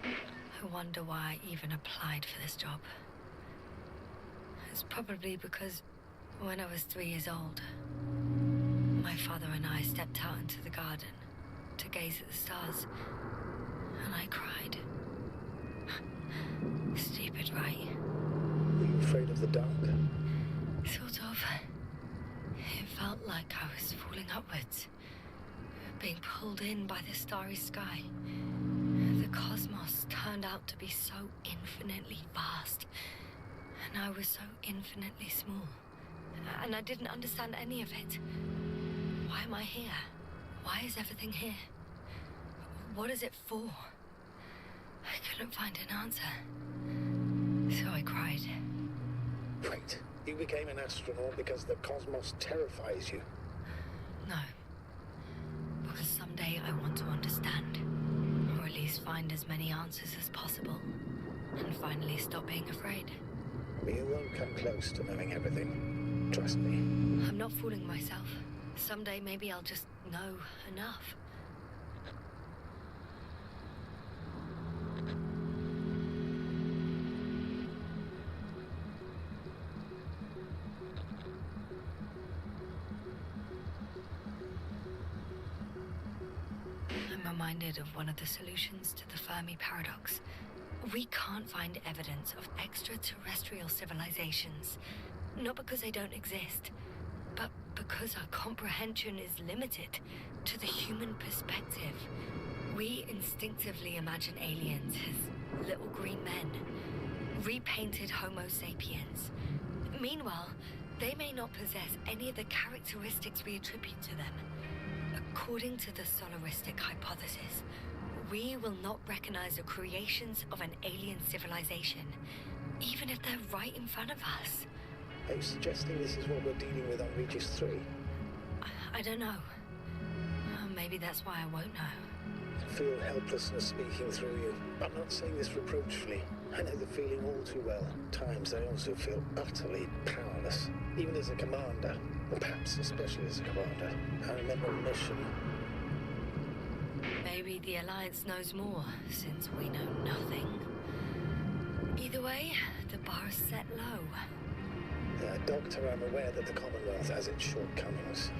I wonder why I even applied for this job. It's probably because when I was 3 years old, my father and I stepped out into the garden to gaze at the stars, and I cried. Stupid, right? Were you afraid of the dark? Sort of. It felt like I was falling upwards, being pulled in by the starry sky. The cosmos turned out to be so infinitely vast, and I was so infinitely small. And I didn't understand any of it. Why am I here? Why is everything here? What is it for? I couldn't find an answer. So I cried. Wait, You became an astronaut because the cosmos terrifies you. No. Because someday I want to understand. Or at least find as many answers as possible. And finally stop being afraid. You won't come close to knowing everything. Trust me. I'm not fooling myself. Someday maybe I'll just know enough. I'm reminded of one of the solutions to the Fermi paradox. We can't find evidence of extraterrestrial civilizations, not because they don't exist, but because our comprehension is limited to the human perspective. We instinctively imagine aliens as little green men, repainted Homo sapiens. Meanwhile, they may not possess any of the characteristics we attribute to them. According to the solaristic hypothesis, we will not recognize the creations of an alien civilization, even if they're right in front of us. Are you suggesting this is what we're dealing with on Regis 3? I don't know. Maybe that's why I won't know. I feel helplessness speaking through you. I'm not saying this reproachfully. I know the feeling all too well. At times I also feel utterly powerless. Even as a commander, or perhaps especially as a commander. I remember a mission. Maybe the Alliance knows more, since we know nothing. Either way, the bar's set low. Doctor, I'm aware that the Commonwealth has its shortcomings.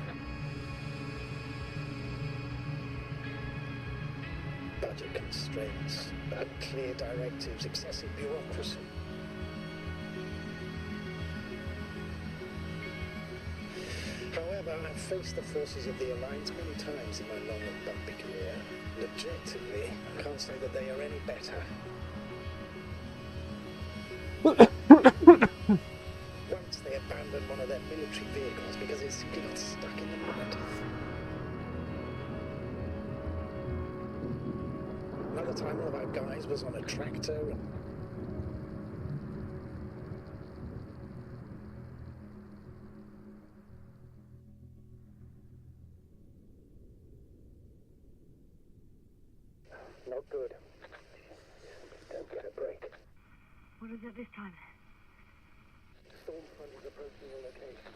Budget constraints, unclear directives, excessive bureaucracy. However, I've faced the forces of the Alliance many times in my long and bumpy career, and objectively, I can't say that they are any better. Once they abandoned one of their military vehicles because it simply got stuck in the mud. Another time one of our guys was on a tractor and... Not good. Don't get a break. What is it this time? Storm front is approaching your location.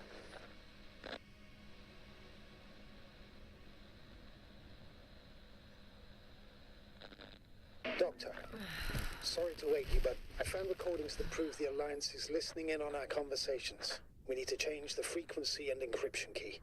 Doctor, sorry to wake you, but I found recordings that prove the Alliance is listening in on our conversations. We need to change the frequency and encryption key.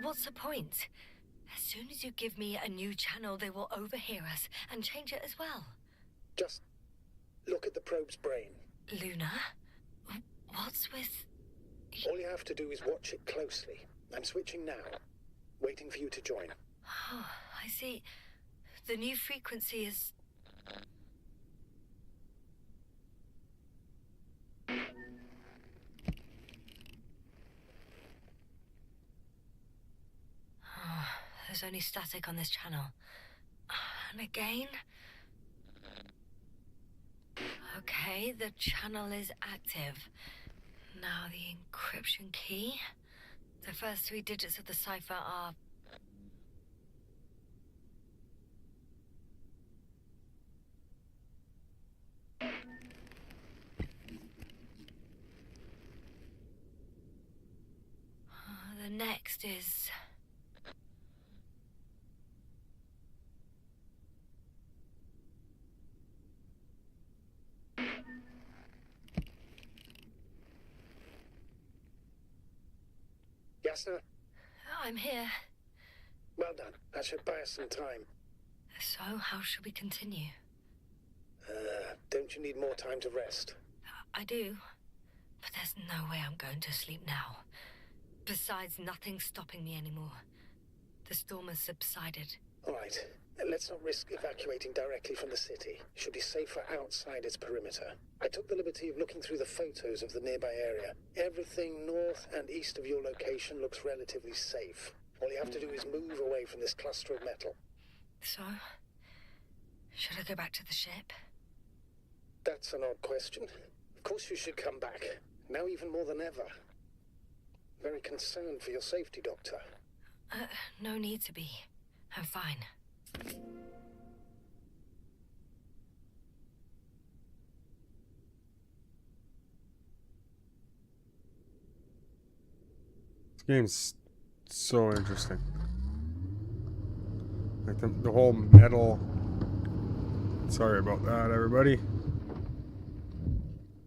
what's the point? As soon as you give me a new channel, they will overhear us and change it as well. Just look at the probe's brain. Luna? What's with... All you have to do is watch it closely. I'm switching now. Waiting for you to join. Oh, I see. The new frequency is... Oh, there's only static on this channel. And again... Okay, the channel is active. Now the encryption key. The first 3 digits of the cipher are... The next is... Yasna, I'm here. well done. That should buy us some time. So, how should we continue? Don't you need more time to rest? I do. But there's no way I'm going to sleep now. Besides, nothing's stopping me anymore. The storm has subsided. All right. Let's not risk evacuating directly from the city. Should be safer outside its perimeter. I took the liberty of looking through the photos of the nearby area. Everything north and east of your location looks relatively safe. All you have to do is move away from this cluster of metal. So, should I go back to the ship? That's an odd question. Of course you should come back. Now even more than ever. Very concerned for your safety, Doctor. No need to be. I'm fine. This game's so interesting. Like the whole metal... Sorry about that, everybody.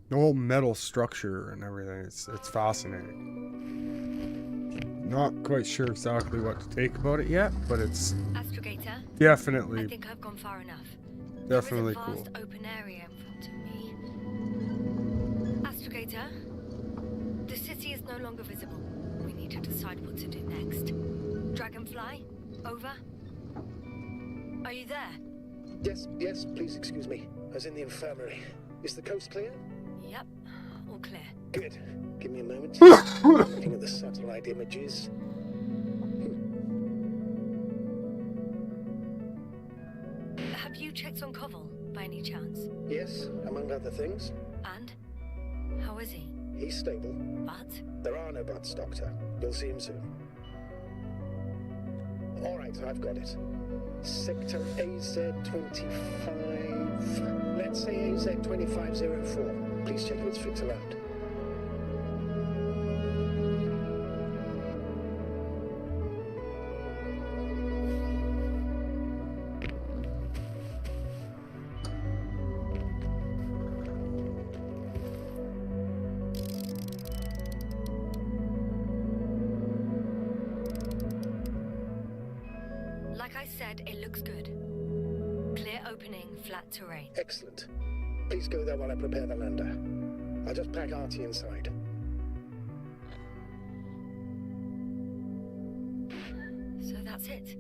The whole metal structure and everything, it's fascinating. Not quite sure exactly what to take about it yet, but it's Astrogator, definitely, I think I've gone far enough. definitely There cool. is a vast open area in front of me. Astrogator, the city is no longer visible. We need to decide what to do next. Dragonfly, over. Are you there? Yes, please excuse me. I was in the infirmary. Is the coast clear? Yep, all clear. Good. Give me a moment. Looking at the satellite images. Have you checked on Koval, by any chance? Yes, among other things. And? How is he? He's stable. But? There are no buts, Doctor. You'll see him soon. All right, I've got it. Sector AZ-25... Let's say AZ-2504. Please check if it's fit to land. Like I said, it looks good. Clear opening, flat terrain. Excellent. Please go there while I prepare the lander. I'll just pack Artie inside. So that's it.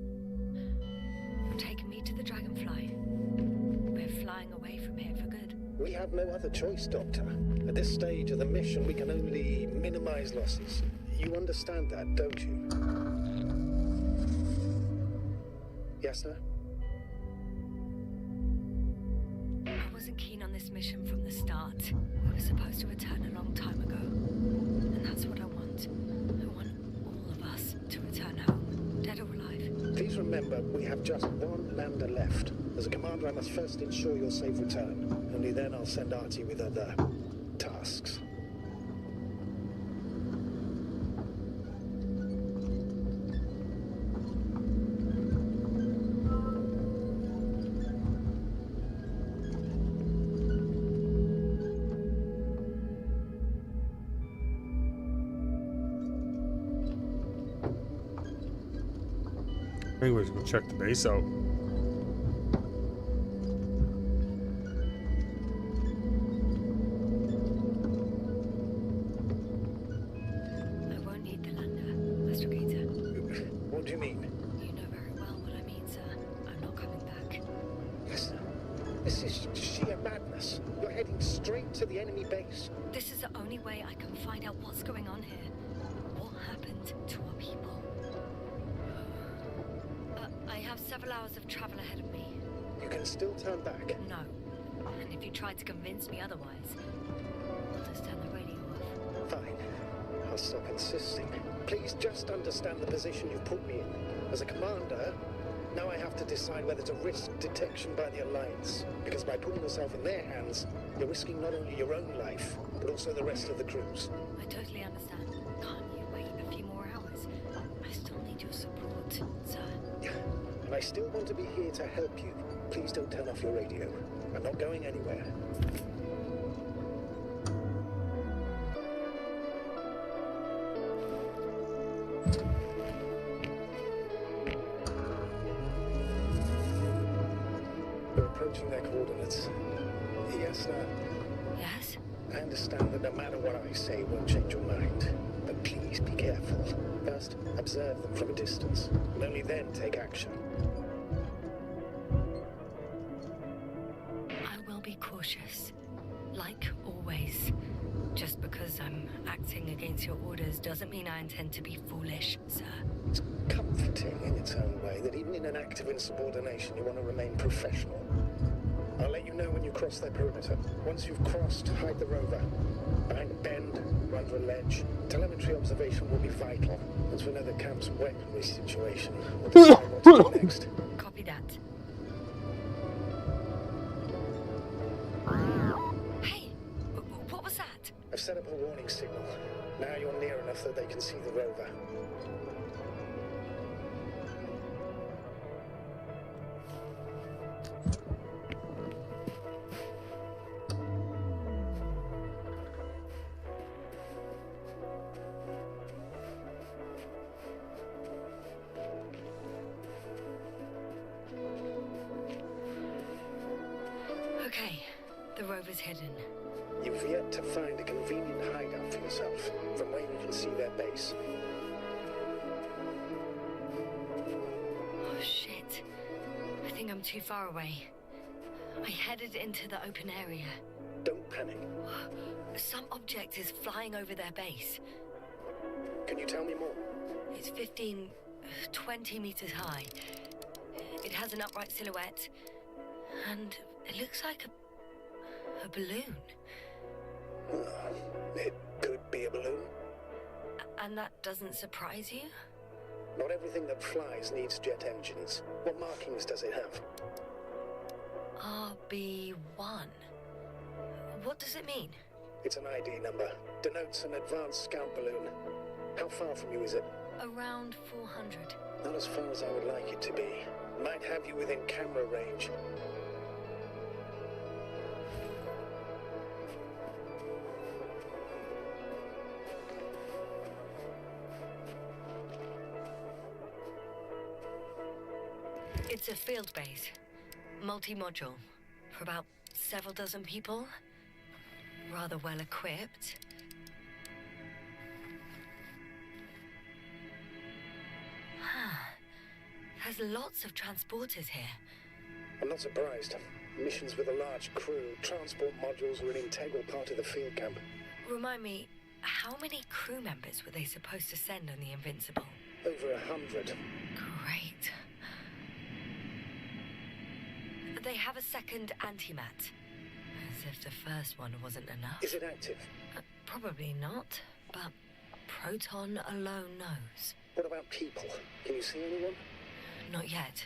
You're taking me to the Dragonfly. We're flying away from here for good. We have no other choice, Doctor. At this stage of the mission, we can only minimize losses. You understand that, don't you? Yes, sir? I wasn't keen on this mission from the start. We were supposed to return a long time ago. And that's what I want. I want all of us to return home, dead or alive. Please remember, we have just one lander left. As a commander, I must first ensure your safe return. Only then I'll send Artie with other tasks. think we should go check the base out. I won't need the lander, Astrogator. What do you mean? You know very well what I mean, sir. I'm not coming back. Listen, this is sheer madness. You're heading straight to the enemy base. This is the only way I can find out what's going on here. What happened to our people? I have several hours of travel ahead of me. You can still turn back. No. And if you try to convince me otherwise, I'll just turn the radio off. Fine. I'll stop insisting. Please just understand the position you've put me in. As a commander, now I have to decide whether to risk detection by the Alliance. Because by putting yourself in their hands, you're risking not only your own life, but also the rest of the crew's. I totally understand. Can't you wait a few more hours? I still need your support, sir. And I still want to be here to help you. Please don't turn off your radio. I'm not going anywhere. We're approaching their coordinates. Yes, sir. Yes? I understand that no matter what I say, it won't change your mind. But please be careful. First, observe them from a distance, and only then take action. I will be cautious. Like always. Just because I'm acting against your orders doesn't mean I intend to be foolish, sir. It's comforting in its own way that even in an act of insubordination, you want to remain professional. I'll let you know when you cross their perimeter. Once you've crossed, hide the rover. Behind a bend, or under a ledge. Telemetry observation will be vital. Once we know the camp's weaponry situation, we'll decide what to do next. Copy that. Hey! What was that? I've set up a warning signal. Now you're near enough that they can see the rover. Okay, the rover's hidden. You've yet to find a convenient hideout for yourself, from where you can see their base. Oh shit. I think I'm too far away. I headed into the open area. Don't panic. Some object is flying over their base. Can you tell me more? It's 20 meters high. It has an upright silhouette, and it looks like a balloon. It could be a balloon. And that doesn't surprise you? Not everything that flies needs jet engines. What markings does it have? RB1. What does it mean? It's an ID number. Denotes an advanced scout balloon. How far from you is it? Around 400. Not as far as I would like it to be. Might have you within camera range. It's a field base. Multi-module. For about several dozen people. Rather well equipped. There's lots of transporters here. I'm not surprised. Missions with a large crew, transport modules were an integral part of the field camp. Remind me, how many crew members were they supposed to send on the Invincible? Over 100. Great. They have a second antimat. As if the first one wasn't enough. Is it active? Probably not, but Proton alone knows. What about people? Can you see anyone? Not yet.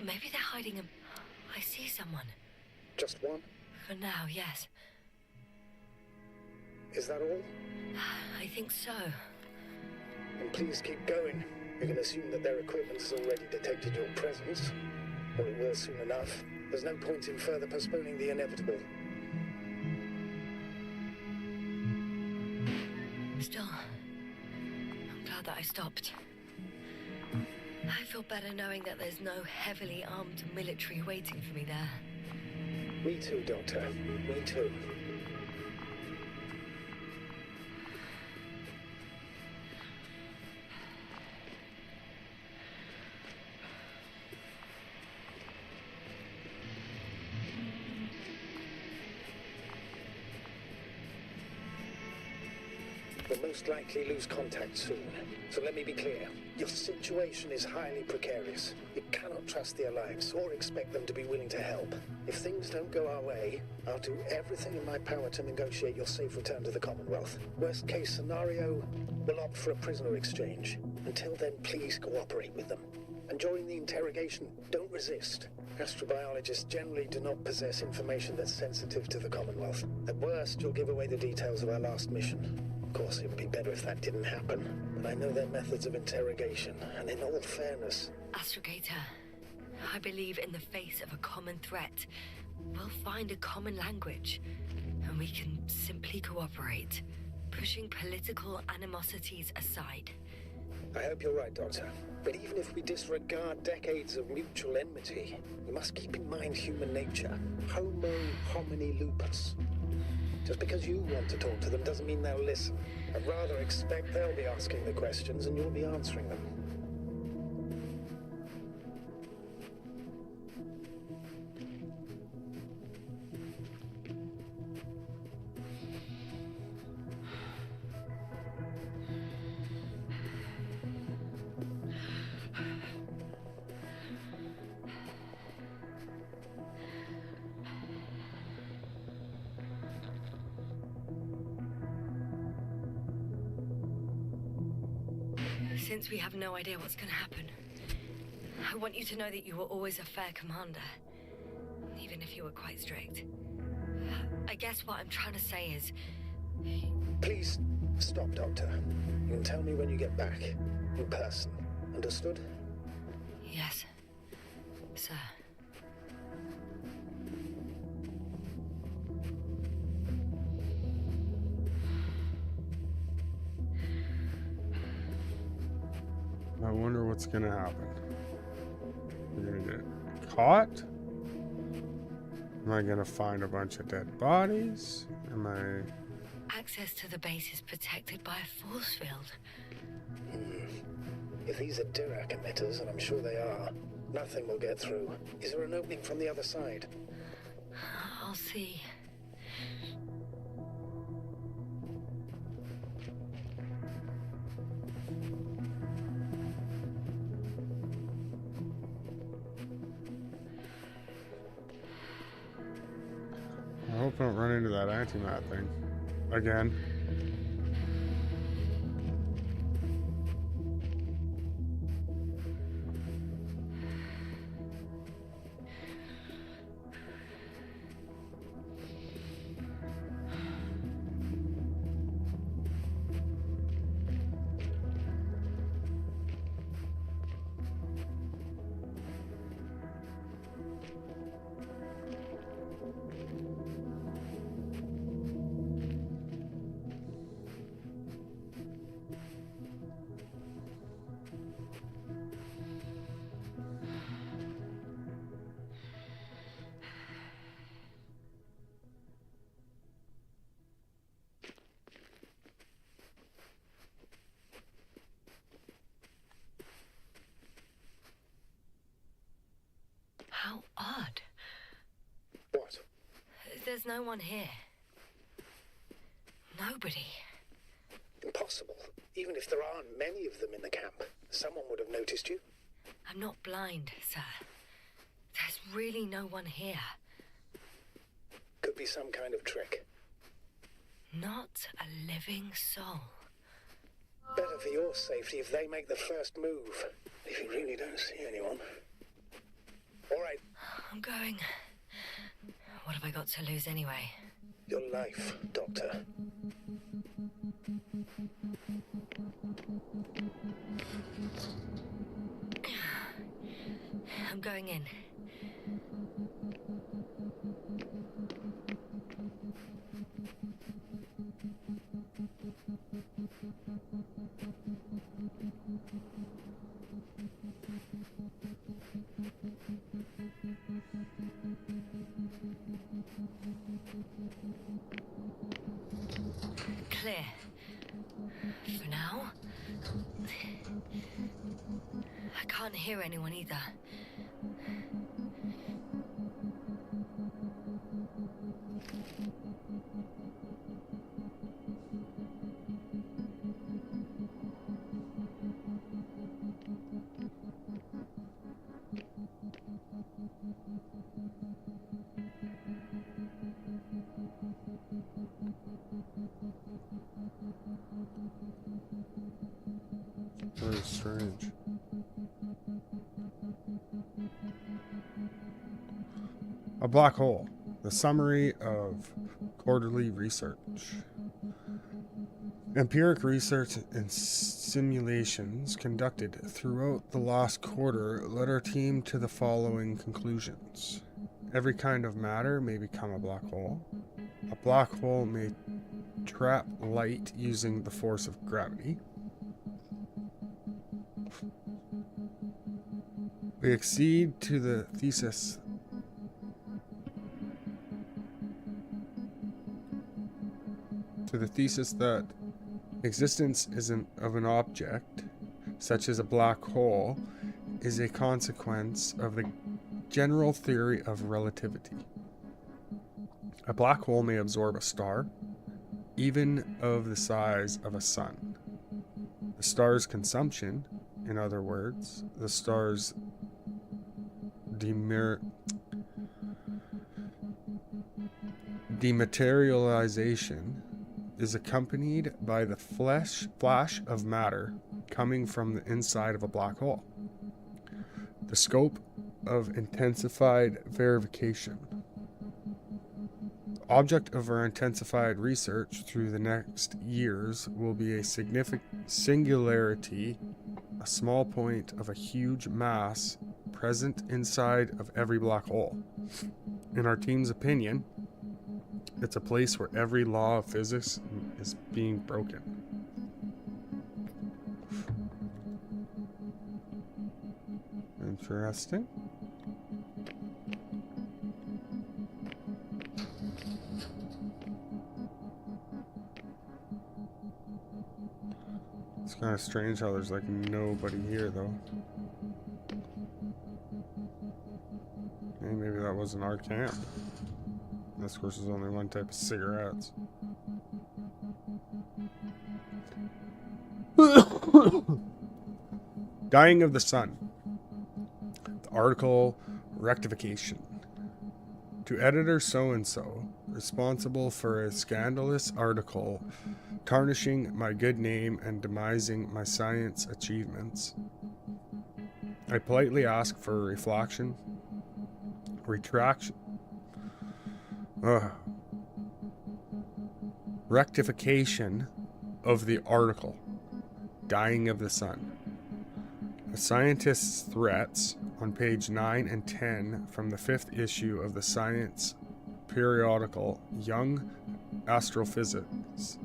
Maybe they're hiding him. I see someone. Just one? For now, yes. Is that all? I think so. And please keep going. You can assume that their equipment has already detected your presence. Or it will soon enough. There's no point in further postponing the inevitable. Still, I'm glad that I stopped. I feel better knowing that there's no heavily armed military waiting for me there. Me too, Doctor. Me too. We'll most likely lose contact soon. So let me be clear. Your situation is highly precarious. You cannot trust the Alliance or expect them to be willing to help. If things don't go our way, I'll do everything in my power to negotiate your safe return to the Commonwealth. Worst case scenario, we'll opt for a prisoner exchange. Until then, please cooperate with them. And during the interrogation, don't resist. Astrobiologists generally do not possess information that's sensitive to the Commonwealth. At worst, you'll give away the details of our last mission. Of course, it would be better if that didn't happen, but I know their methods of interrogation, and in all fairness... Astrogator, I believe in the face of a common threat, we'll find a common language, and we can simply cooperate, pushing political animosities aside. I hope you're right, Doctor. But even if we disregard decades of mutual enmity, we must keep in mind human nature. Homo homini lupus. Just because you want to talk to them doesn't mean they'll listen. I'd rather expect they'll be asking the questions and you'll be answering them. Since we have no idea what's going to happen, I want you to know that you were always a fair commander, even if you were quite strict. I guess what I'm trying to say is... Please, stop, Doctor. You can tell me when you get back. In person. Understood? Yes, sir. I wonder what's gonna happen. We're gonna get caught? Am I gonna find a bunch of dead bodies? Am I... Access to the base is protected by a force field. If these are Dirac emitters, and I'm sure they are, nothing will get through. Is there an opening from the other side? I'll see. I hope I don't run into that antimat thing again. How odd. What? There's no one here. Nobody. Impossible. Even if there aren't many of them in the camp, someone would have noticed you. I'm not blind, sir. There's really no one here. Could be some kind of trick. Not a living soul. Better for your safety if they make the first move. If you really don't see anyone. All right. I'm going. What have I got to lose anyway? Your life, Doctor. I'm going in. I can't hear anyone either. Very strange. A black hole. The summary of quarterly research. Empiric research and simulations conducted throughout the last quarter led our team to the following conclusions. Every kind of matter may become a black hole. A black hole may trap light using the force of gravity. We accede to the thesis that existence of an object, such as a black hole, is a consequence of the general theory of relativity. A black hole may absorb a star, even of the size of a sun. The star's consumption, in other words, the star's dematerialization, is accompanied by the flash of matter coming from the inside of a black hole. The scope of intensified verification. The object of our intensified research through the next years will be a significant singularity, a small point of a huge mass present inside of every black hole. In our team's opinion, it's a place where every law of physics is being broken. Interesting. It's kind of strange how there's like nobody here though. Maybe that wasn't our camp. This course is only one type of cigarettes. Dying of the sun. The article rectification. To editor so-and-so, responsible for a scandalous article tarnishing my good name and demising my science achievements, I politely ask for a retraction. Rectification of the article. Dying of the sun. A scientist's threats on page 9 and 10 from the 5th issue of the science periodical Young Astrophysicist,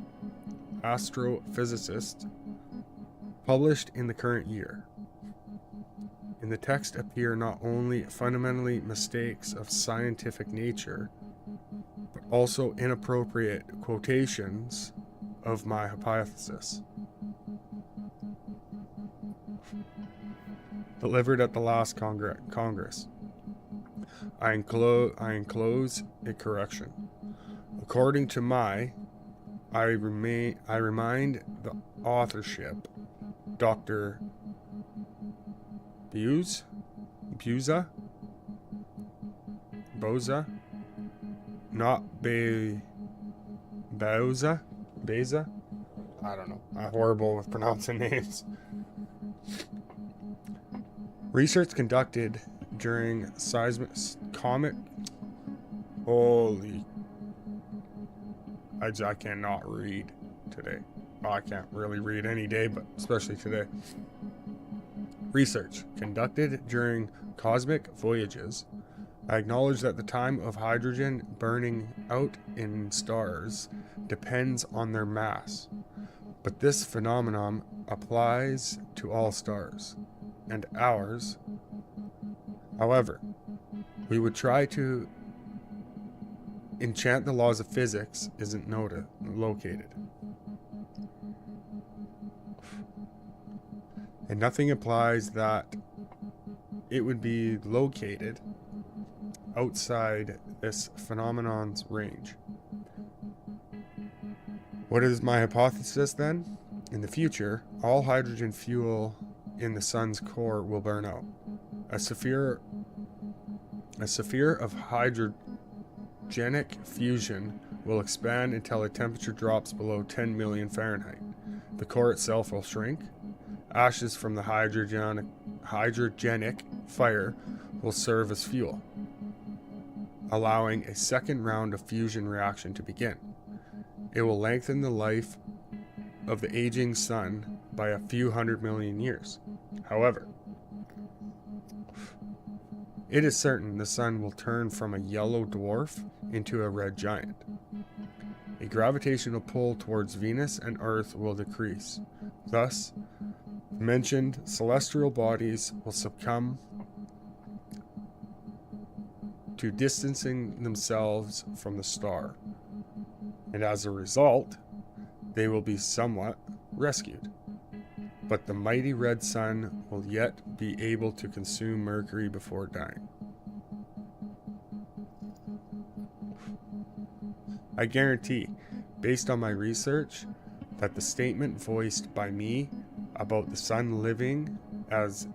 published in the current year. In the text appear not only fundamentally mistakes of scientific nature, but also inappropriate quotations of my hypothesis. Delivered at the last Congress. I enclose a correction. According to I remind the authorship, Dr. Boza, not Beza. I don't know. I'm horrible with pronouncing names. Research conducted during comet. Holy. I cannot read today. Well, I can't really read any day, but especially today. Research conducted during cosmic voyages. I acknowledge that the time of hydrogen burning out in stars depends on their mass, but this phenomenon applies to all stars, and ours. However, we would try to enchant the laws of physics isn't located. and nothing implies that it would be located outside this phenomenon's range. What is my hypothesis then? In the future, all hydrogen fuel in the sun's core will burn out. A sphere of hydrogenic fusion will expand until a temperature drops below 10 million Fahrenheit. The core itself will shrink. Ashes from the hydrogenic fire will serve as fuel, allowing a second round of fusion reaction to begin. It will lengthen the life of the aging sun by a few 100 million years. However, it is certain the sun will turn from a yellow dwarf into a red giant. A gravitational pull towards Venus and Earth will decrease. Thus, mentioned celestial bodies will succumb to distancing themselves from the star, and as a result, they will be somewhat rescued. But the mighty red sun will yet be able to consume Mercury before dying. I guarantee, based on my research, that the statement voiced by me about the sun living as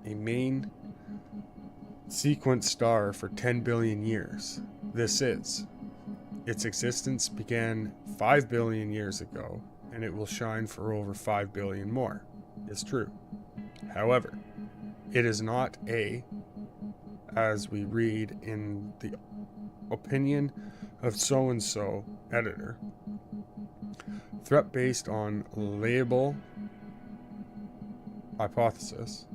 a main sequence star for 10 billion years, its existence began 5 billion years ago, and it will shine for over 5 billion more, is true. However, it is not as we read in the opinion of so-and-so editor, threat based on label hypothesis,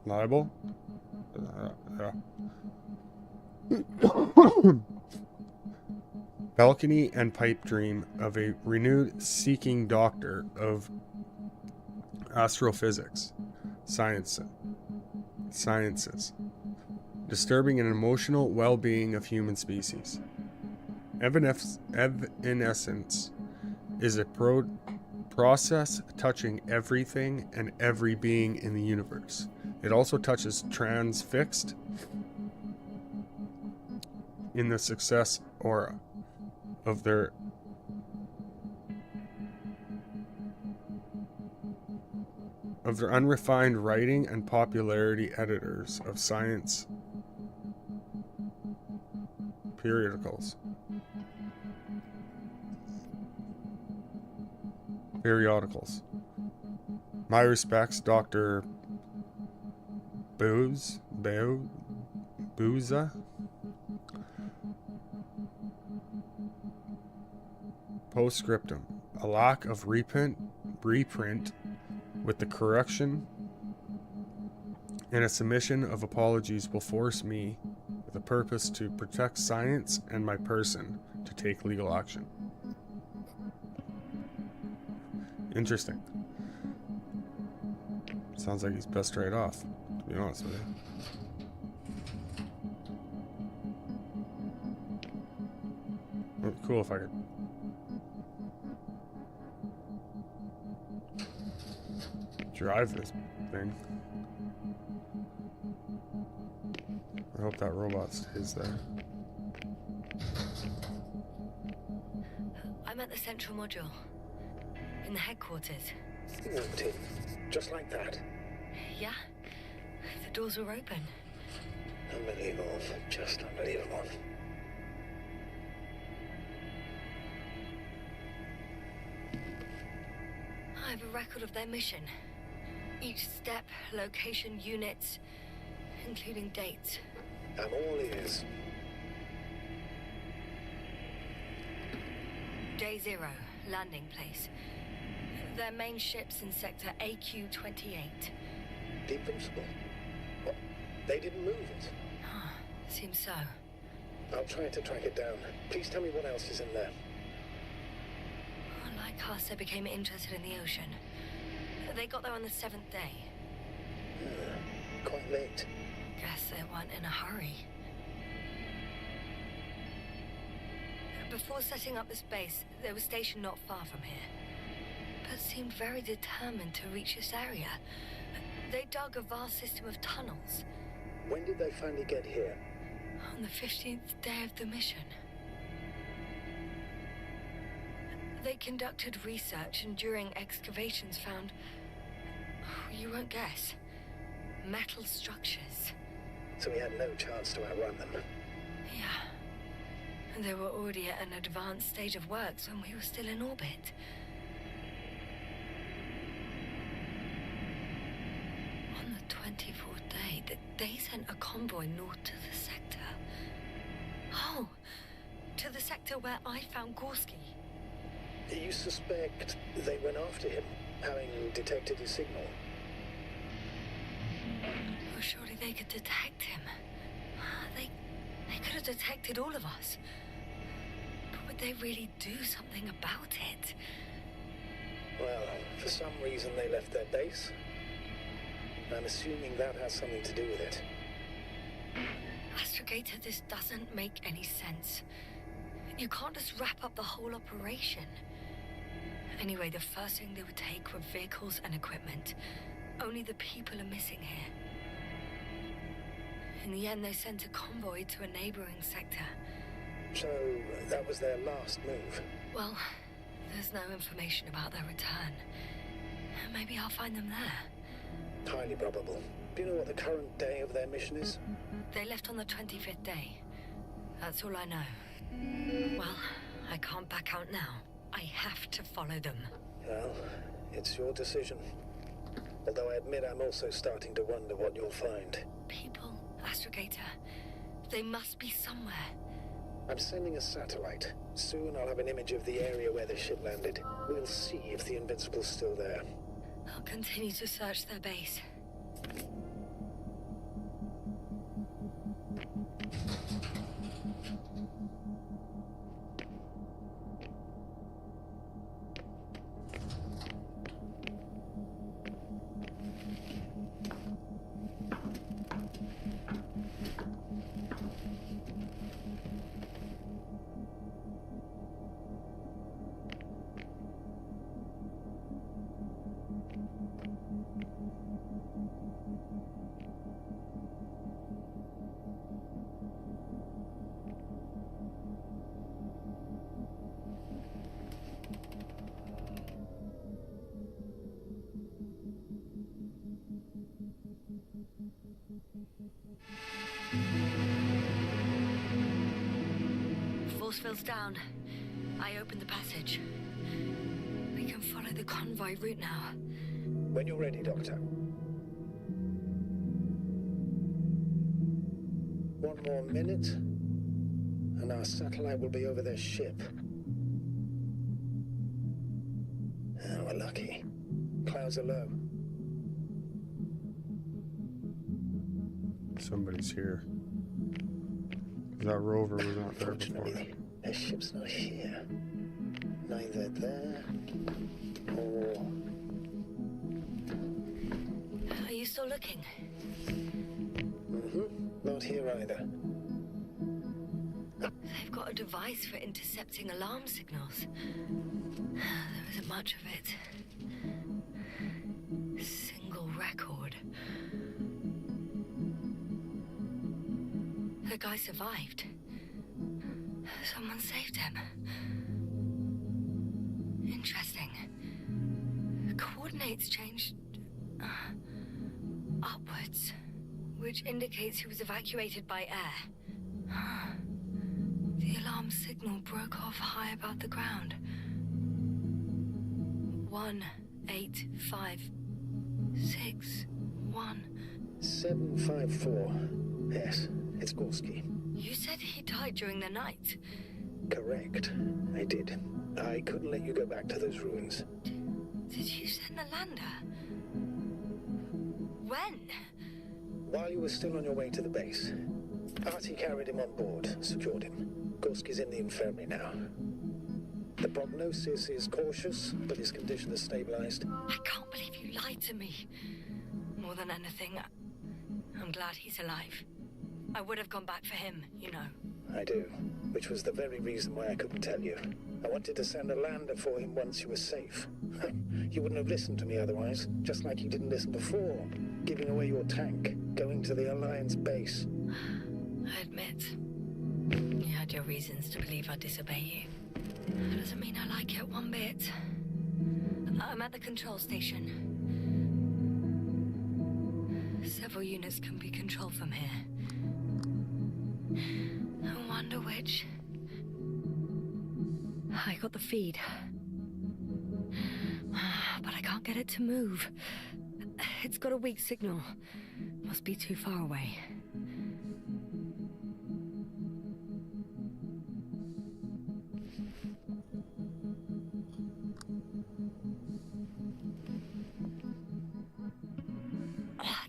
libel, balcony and pipe dream of a renewed seeking doctor of astrophysics, sciences, disturbing an emotional well-being of human species. Evanescence is a process touching everything and every being in the universe. It also touches transfixed in the success aura of their unrefined writing and popularity editors of science periodicals. My respects, Dr. Booza. Postscriptum. A lack of reprint with the correction and a submission of apologies will force me, with a purpose to protect science and my person, to take legal action. Interesting. Sounds like he's pissed right off, to be honest with you. It'd be cool if I could drive this thing. I hope that robot stays there. I'm at the central module. In the headquarters. Walked in, just like that. Yeah? The doors were open. Unbelievable. Just unbelievable. I have a record of their mission. Each step, location, units, including dates. I'm all ears. Day 0, landing place. Their main ship's in sector AQ-28. The Invincible? What? They didn't move it? Seems so. I'll try to track it down. Please tell me what else is in there. Like us, they became interested in the ocean. They got there on the 7th day. Quite late. Guess they weren't in a hurry. Before setting up this base, they were stationed not far from here, but seemed very determined to reach this area. They dug a vast system of tunnels. When did they finally get here? On the 15th day of the mission. They conducted research and during excavations found, you won't guess, metal structures. So we had no chance to outrun them. Yeah. And they were already at an advanced stage of works when we were still in orbit. On the 24th day, they sent a convoy north to the sector. Oh, to the sector where I found Gorski. You suspect they went after him, having detected his signal? Well, surely they could detect him. They could have detected all of us. But would they really do something about it? Well, for some reason they left their base. I'm assuming that has something to do with it. Astrogator, this doesn't make any sense. You can't just wrap up the whole operation. Anyway, the first thing they would take were vehicles and equipment. Only the people are missing here. In the end, they sent a convoy to a neighboring sector. So, that was their last move? Well, there's no information about their return. Maybe I'll find them there. Highly probable. Do you know what the current day of their mission is? They left on the 25th day. That's all I know. Well, I can't back out now. I have to follow them. Well, it's your decision. Although I admit I'm also starting to wonder what you'll find. People, Astrogator. They must be somewhere. I'm sending a satellite. Soon I'll have an image of the area where the ship landed. We'll see if the Invincible's still there. I'll continue to search their base. Force field's down. I opened the passage. We can follow the convoy route now. When you're ready, Doctor. One more minute, and our satellite will be over their ship. Oh, we're lucky. Clouds are low. Somebody's here. That rover was not there before. Unfortunately, their ship's not here. Neither there or... Are you still looking? Not here either. They've got a device for intercepting alarm signals. There isn't much of it. Single record. The guy survived. Someone saved him. Interesting. Coordinates changed upwards, which indicates he was evacuated by air. The alarm signal broke off high above the ground. 18561. 754. Yes, it's Gorski. You said he died during the night. Correct. I did. I couldn't let you go back to those ruins. Did you send the lander? When? While you were still on your way to the base, Artie carried him on board, secured him. Gorski's in the infirmary now. The prognosis is cautious, but his condition has stabilized. I can't believe you lied to me. More than anything, I'm glad he's alive. I would have gone back for him, you know. I do. which was the very reason why I couldn't tell you. I wanted to send a lander for him once you were safe. You wouldn't have listened to me otherwise, just like you didn't listen before. Giving away your tank, going to the Alliance base. I admit, you had your reasons to believe I'd disobey you. That doesn't mean I like it one bit. I'm at the control station. Several units can be controlled from here. I wonder which. I got the feed. But I can't get it to move. It's got a weak signal. Must be too far away.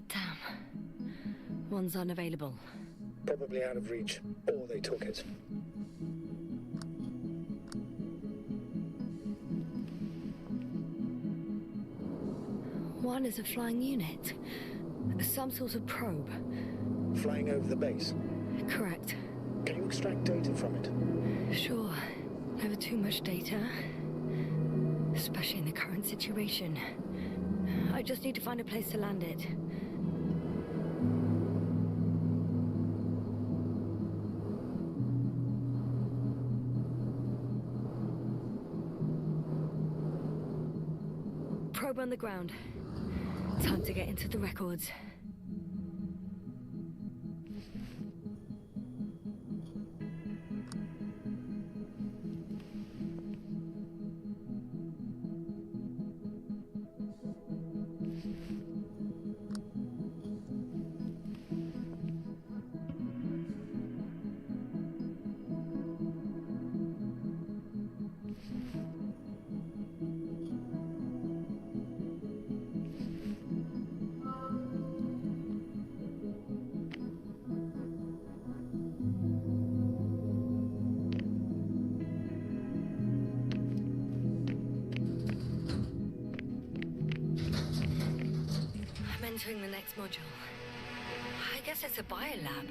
Damn. One's unavailable. Probably out of reach, or they took it. One is a flying unit. Some sort of probe. Flying over the base? Correct. Can you extract data from it? Sure. Never too much data. Especially in the current situation. I just need to find a place to land it. Probe on the ground. Time to get into the records. Entering the next module. I guess it's a biolab.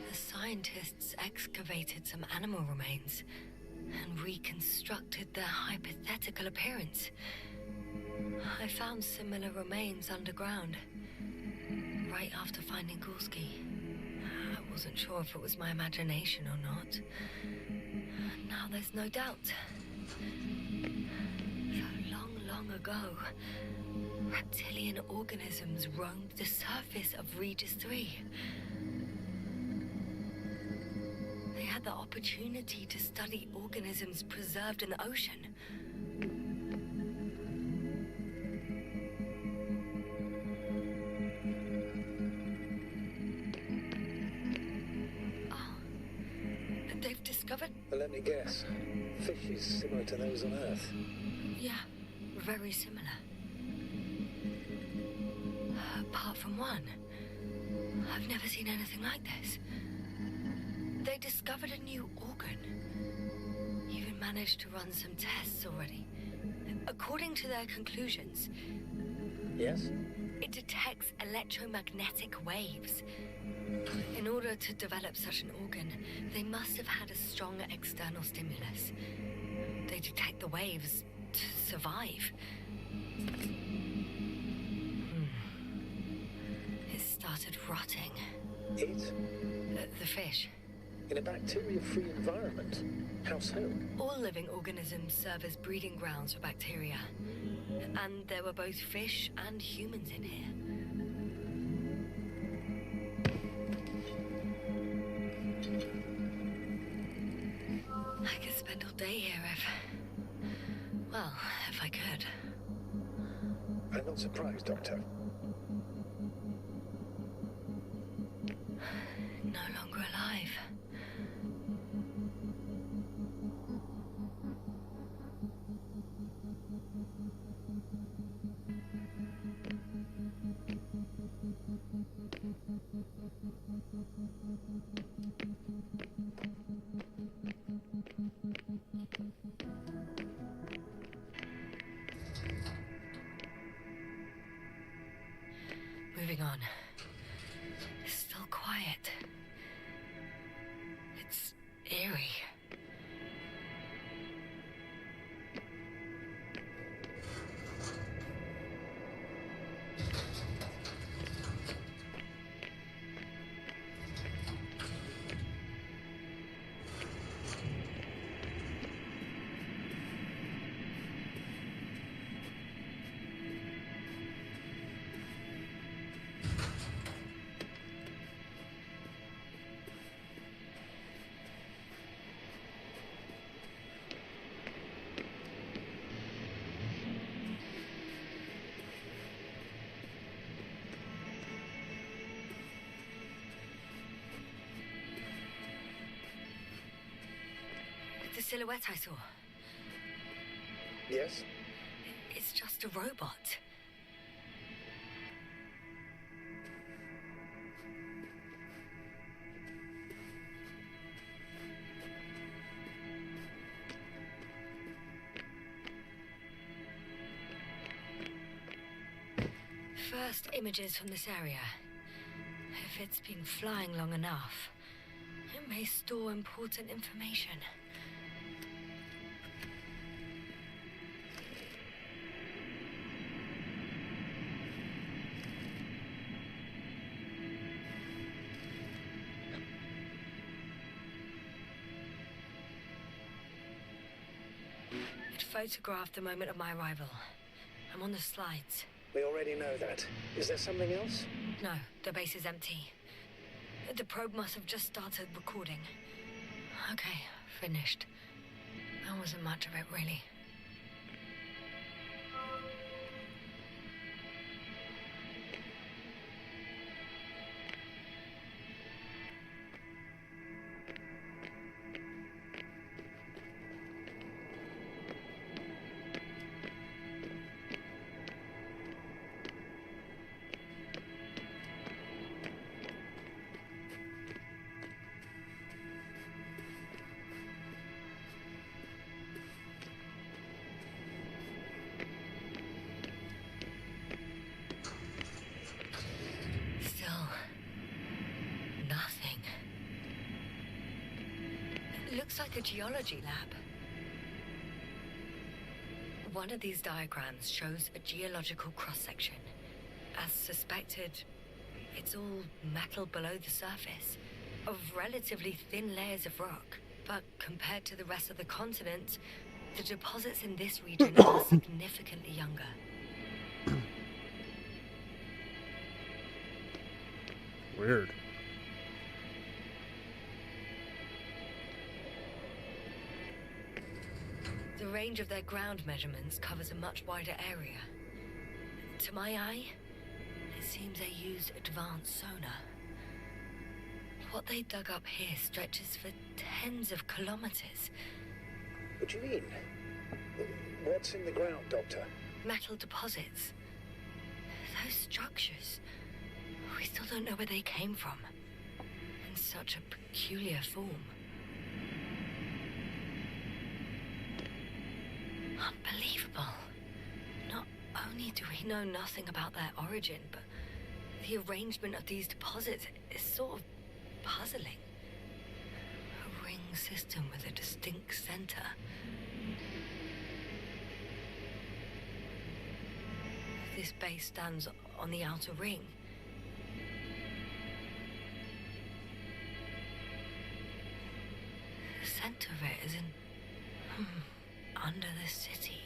The scientists excavated some animal remains and reconstructed their hypothetical appearance. I found similar remains underground, right after finding Gorski. I wasn't sure if it was my imagination or not. Now there's no doubt. Long ago, reptilian organisms roamed the surface of Regis 3. They had the opportunity to study organisms preserved in the ocean. Oh, they've discovered... Well, let me guess. Fishes similar to those on Earth. Yeah. Very similar. Apart from one. I've never seen anything like this. They discovered a new organ. Even managed to run some tests already. According to their conclusions... Yes? It detects electromagnetic waves. In order to develop such an organ, they must have had a strong external stimulus. They detect the waves to survive. It started rotting. It? The fish. In a bacteria-free environment? How so? All living organisms serve as breeding grounds for bacteria. And there were both fish and humans in here. I could spend all day here if I could. I'm not surprised, Doctor. No longer alive. Moving on. It's still quiet. It's eerie. The silhouette I saw. Yes? It's just a robot. First images from this area. If it's been flying long enough, it may store important information. It photographed the moment of my arrival. I'm on the slides. We already know that. Is there something else? No, the base is empty. The probe must have just started recording. Okay, finished. That wasn't much of it, really. Looks like a geology lab. One of these diagrams shows a geological cross-section. As suspected, it's all metal below the surface, of relatively thin layers of rock. But compared to the rest of the continent, the deposits in this region are significantly younger. Weird. The range of their ground measurements covers a much wider area. To my eye, it seems they used advanced sonar. What they dug up here stretches for tens of kilometers. What do you mean? What's in the ground, Doctor? Metal deposits. Those structures. We still don't know where they came from. In such a peculiar form. Unbelievable. Not only do we know nothing about their origin, but the arrangement of these deposits is sort of puzzling. A ring system with a distinct center. This base stands on the outer ring. The center of it is in... under the city.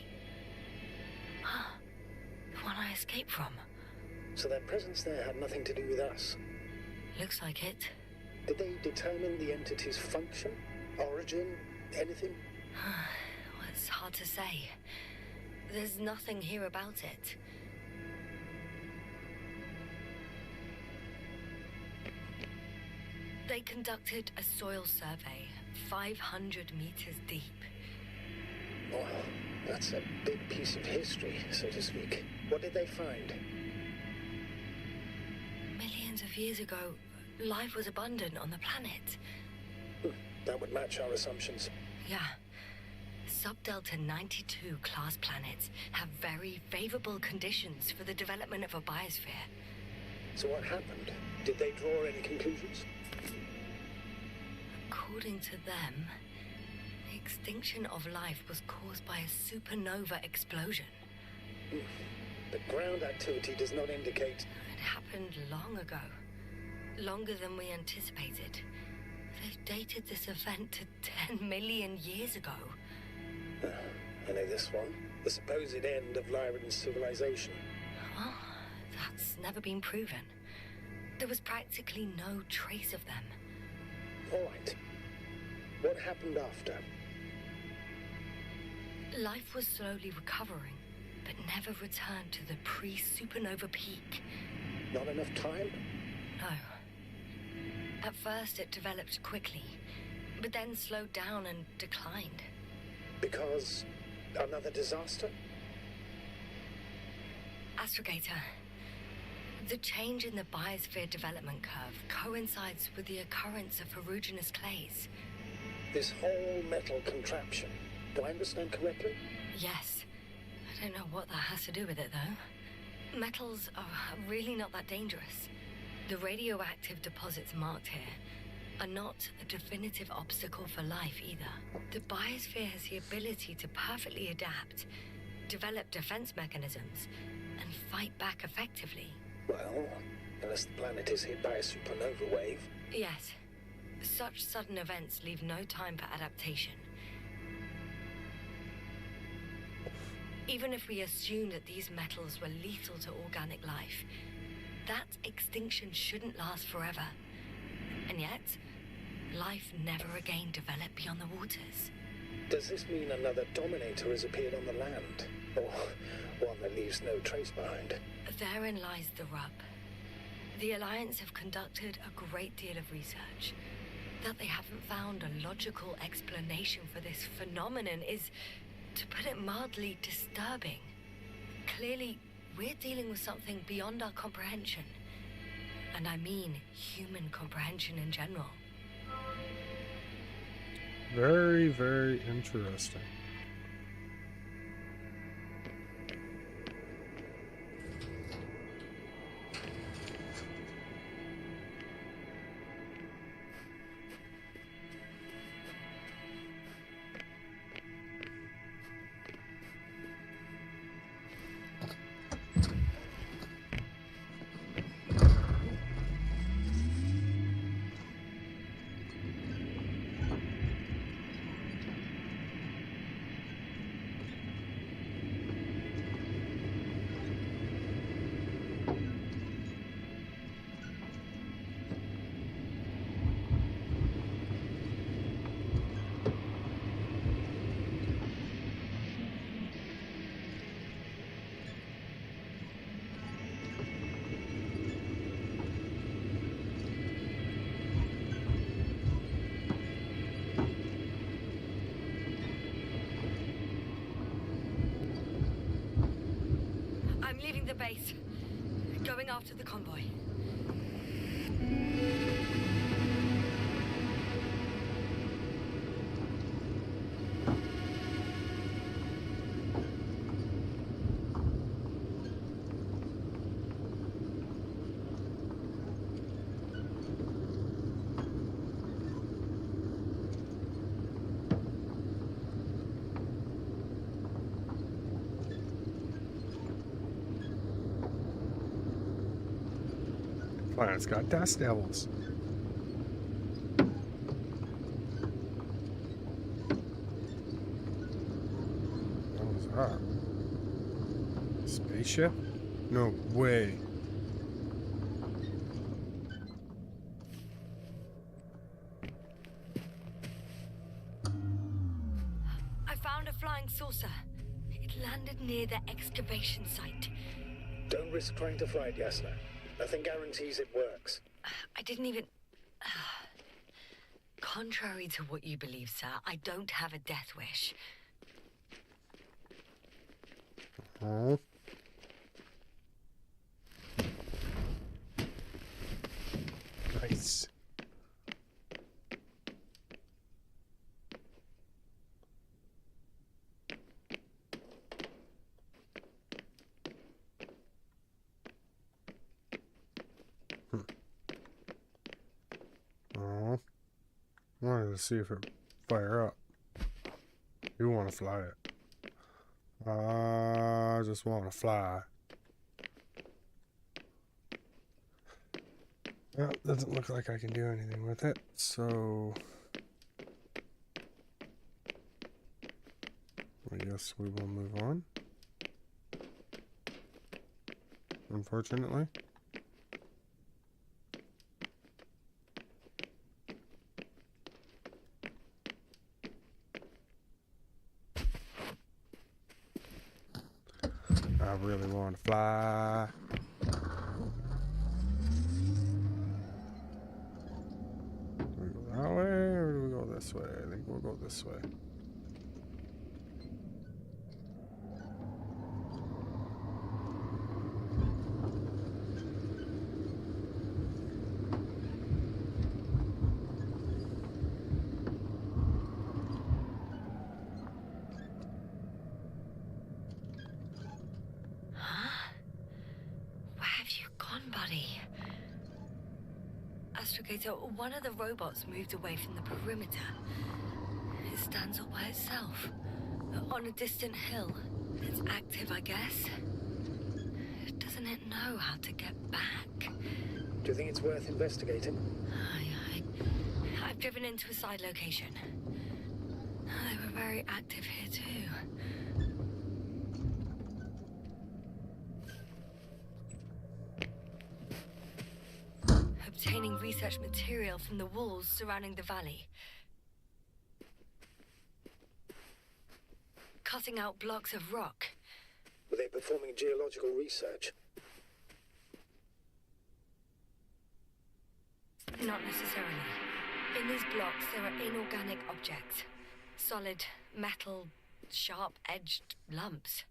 Ah, the one I escaped from. So their presence there had nothing to do with us? Looks like it. Did they determine the entity's function, origin, anything? Well, it's hard to say. There's nothing here about it. They conducted a soil survey, 500 meters deep. Well, that's a big piece of history, so to speak. What did they find? Millions of years ago, life was abundant on the planet. That would match our assumptions. Yeah. Subdelta 92 class planets have very favorable conditions for the development of a biosphere. So what happened? Did they draw any conclusions? According to them, the extinction of life was caused by a supernova explosion. The ground activity does not indicate... It happened long ago. Longer than we anticipated. They've dated this event to 10 million years ago. I know this one. The supposed end of Lyran's civilization. Well, that's never been proven. There was practically no trace of them. All right. What happened after? Life was slowly recovering, but never returned to the pre-supernova peak. Not enough time? No. At first it developed quickly, but then slowed down and declined. Because another disaster? Astrogator, the change in the biosphere development curve coincides with the occurrence of ferruginous clays. This whole metal contraption, do I understand correctly? Yes. I don't know what that has to do with it, though. Metals are really not that dangerous. The radioactive deposits marked here are not a definitive obstacle for life either. The biosphere has the ability to perfectly adapt, develop defense mechanisms, and fight back effectively. Well, unless the planet is hit by a supernova wave. Yes. Such sudden events leave no time for adaptation. Even if we assume that these metals were lethal to organic life, that extinction shouldn't last forever. And yet, life never again developed beyond the waters. Does this mean another Dominator has appeared on the land? Or one that leaves no trace behind? Therein lies the rub. The Alliance have conducted a great deal of research. That they haven't found a logical explanation for this phenomenon is, to put it mildly, disturbing. Clearly, we're dealing with something beyond our comprehension. And I mean human comprehension in general. Very, very interesting. I'm leaving the base. Going after the convoy. Planet's got dust devils. What was that? Spaceship? No way. I found a flying saucer. It landed near the excavation site. Don't risk trying to fly it, Yasna. Nothing guarantees it works. I didn't even... Contrary to what you believe, sir, I don't have a death wish. Oh. Nice. to see if it fire up. You want to fly it. I just want to fly. Well, doesn't look like I can do anything with it, so I guess we will move on. Unfortunately. I really want to fly. Do we go that way or do we go this way? I think we'll go this way. Where have you gone, buddy? Astrogator, one of the robots moved away from the perimeter. It stands all by itself, on a distant hill. It's active, I guess. Doesn't it know how to get back? Do you think it's worth investigating? I've driven into a side location. They were very active here, too. Obtaining research material from the walls surrounding the valley. Cutting out blocks of rock. Were they performing geological research? Not necessarily. In these blocks, there are inorganic objects. Solid, metal, sharp-edged lumps.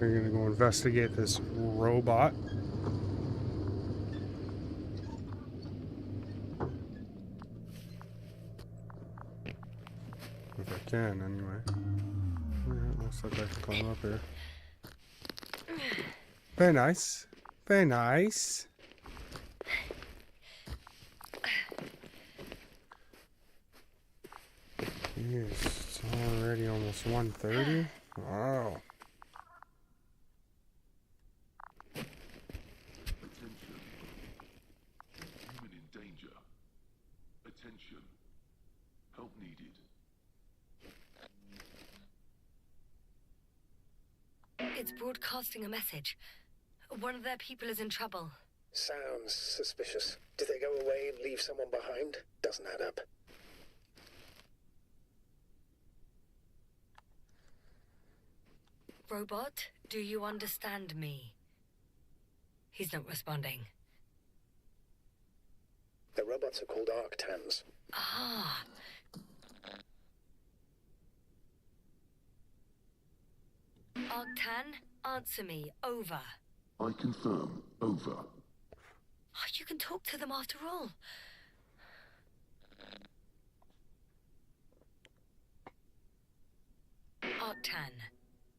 We're gonna go investigate this robot. If I can, anyway. Yeah, looks like I can climb up here. Very nice. Very nice. Yes, it's already almost 1:30. Wow. Human in danger. Attention. Help needed. It's broadcasting a message. One of their people is in trouble. Sounds suspicious. Did they go away and leave someone behind? Doesn't add up. Robot, do you understand me? He's not responding. The robots are called Arctans. Ah. Arctan, answer me. Over. I confirm. Over. Oh, you can talk to them after all. Arctan,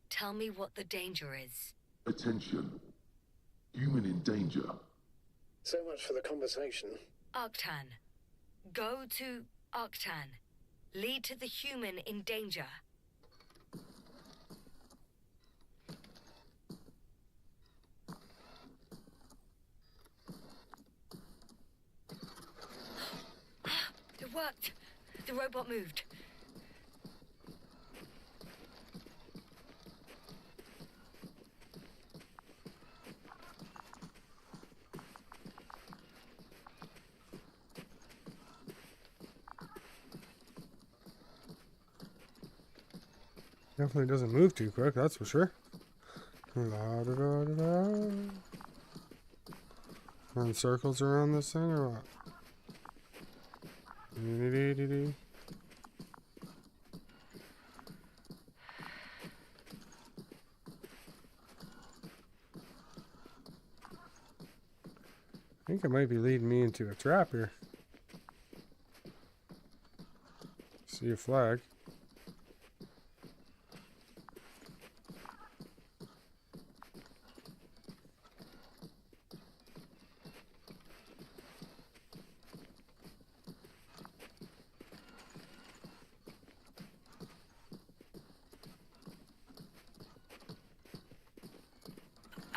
tell me what the danger is. Attention. Human in danger. So much for the conversation. Arctan. Go to Arctan. Lead to the human in danger. It worked. The robot moved. Definitely doesn't move too quick, that's for sure. La, da, da, da, da. Run circles around this thing or what? Dee-dee-dee-dee-dee. I think it might be leading me into a trap here. See a flag.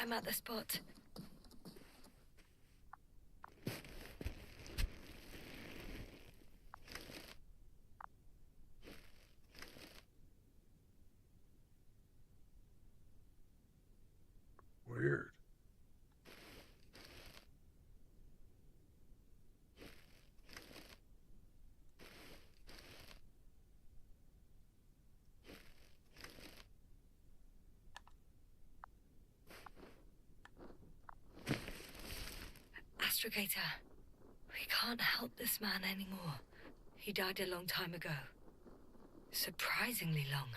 I'm at the spot. Weird. Astrogator, we can't help this man anymore. He died a long time ago. Surprisingly long.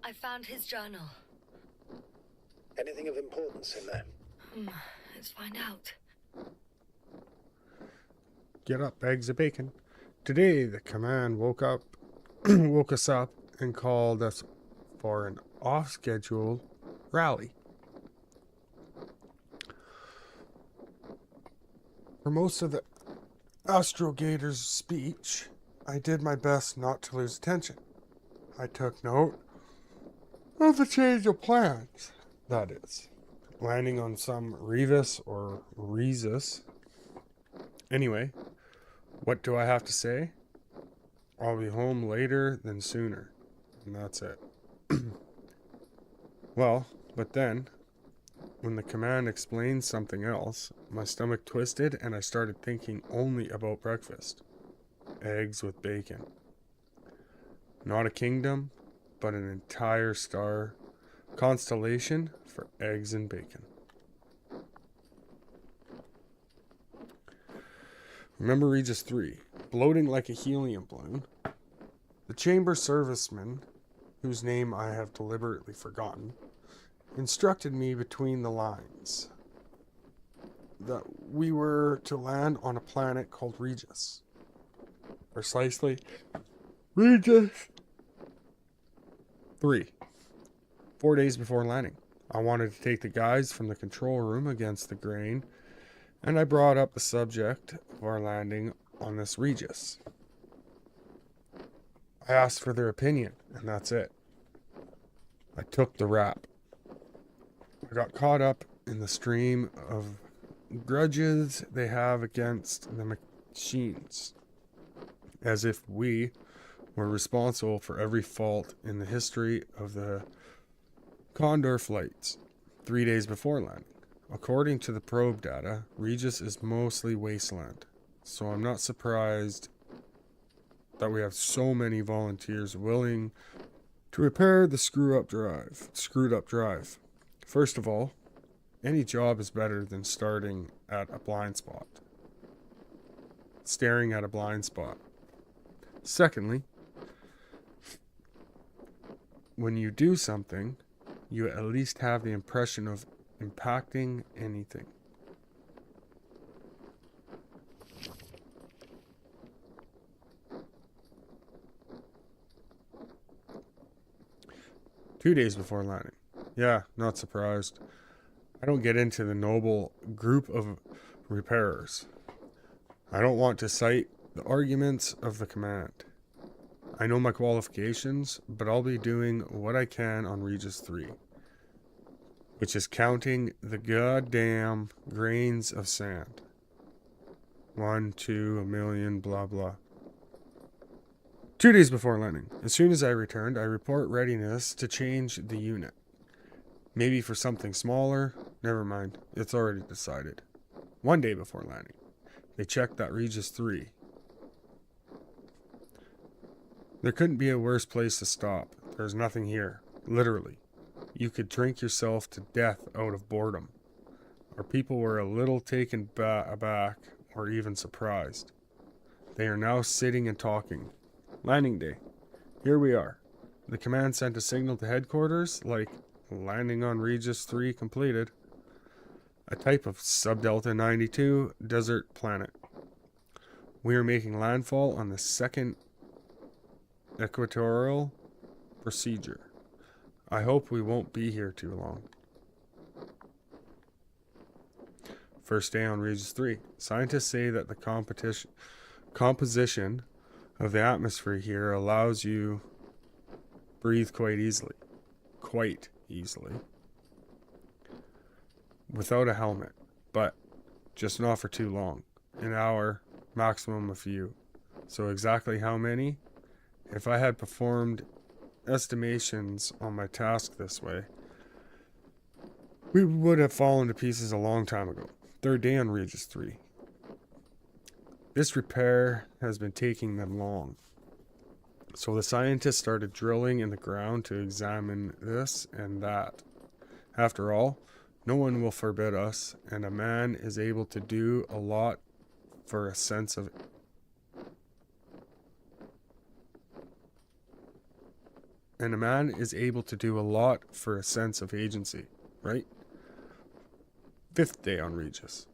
I found his journal. Anything of importance in there? Let's find out. Get up, eggs of bacon. Today, the command woke us up and called us for an off-schedule rally. For most of the Astrogator's speech, I did my best not to lose attention. I took note of the change of plans, that is. Landing on some Revis or Rhesus. Anyway, what do I have to say? I'll be home later than sooner. And that's it. Well, but then, when the command explained something else, my stomach twisted and I started thinking only about breakfast. Eggs with bacon. Not a kingdom, but an entire star constellation for eggs and bacon. Remember Regis 3, bloating like a helium balloon. The chamber serviceman, whose name I have deliberately forgotten, instructed me between the lines that we were to land on a planet called Regis. Precisely, Regis 3. 4 days before landing, I wanted to take the guys from the control room against the grain, and I brought up the subject of our landing on this Regis. I asked for their opinion, and that's it. I took the rap. I got caught up in the stream of grudges they have against the machines, as if we were responsible for every fault in the history of the Condor flights 3 days before landing. According to the probe data, Regis is mostly wasteland, so I'm not surprised that we have so many volunteers willing to repair the screwed up drive. First of all, any job is better than staring at a blind spot. Secondly, when you do something, you at least have the impression of impacting anything. Two days before landing. Yeah, not surprised. I don't get into the noble group of repairers. I don't want to cite the arguments of the command. I know my qualifications, but I'll be doing what I can on Regis 3, which is counting the goddamn grains of sand. 1, 2, a million, blah, blah. 2 days before landing. As soon as I returned, I report readiness to change the unit. Maybe for something smaller. Never mind. It's already decided. 1 day before landing. They checked that Regis 3. There couldn't be a worse place to stop. There's nothing here. Literally. You could drink yourself to death out of boredom. Our people were a little taken aback or even surprised. They are now sitting and talking. Landing day. Here we are. The command sent a signal to headquarters like landing on Regis 3 completed. A type of Subdelta 92 desert planet. We are making landfall on the second equatorial procedure. I hope we won't be here too long. First day on Regis 3. Scientists say that the composition of the atmosphere here allows you breathe quite easily. Without a helmet, but just not for too long. An hour, maximum a few. So exactly how many? If I had performed estimations on my task this way, we would have fallen to pieces a long time ago. Third day on Regis 3. This repair has been taking them long. So the scientists started drilling in the ground to examine this and that. After all, no one will forbid us, and a man is able to do a lot for a sense of agency, right? Fifth day on Regis.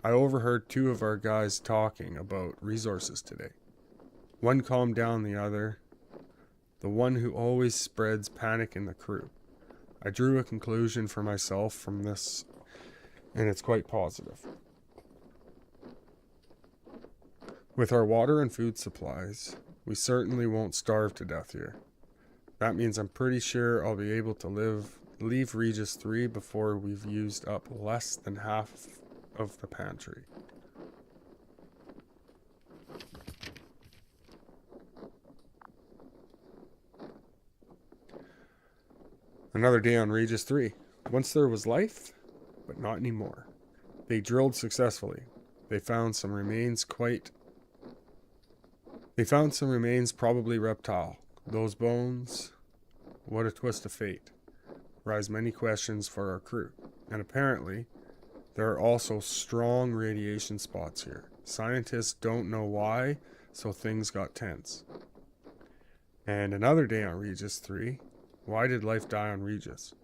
I overheard two of our guys talking about resources today. One calmed down the other, the one who always spreads panic in the crew. I drew a conclusion for myself from this, and it's quite positive. With our water and food supplies, we certainly won't starve to death here. That means I'm pretty sure I'll be able to leave Regis 3 before we've used up less than half of the pantry. Another day on Regis 3. Once there was life, but not anymore. They drilled successfully. They found some remains probably reptile. Those bones, what a twist of fate. Raise many questions for our crew. And apparently, there are also strong radiation spots here. Scientists don't know why, so things got tense. And another day on Regis 3. Why did life die on Regis?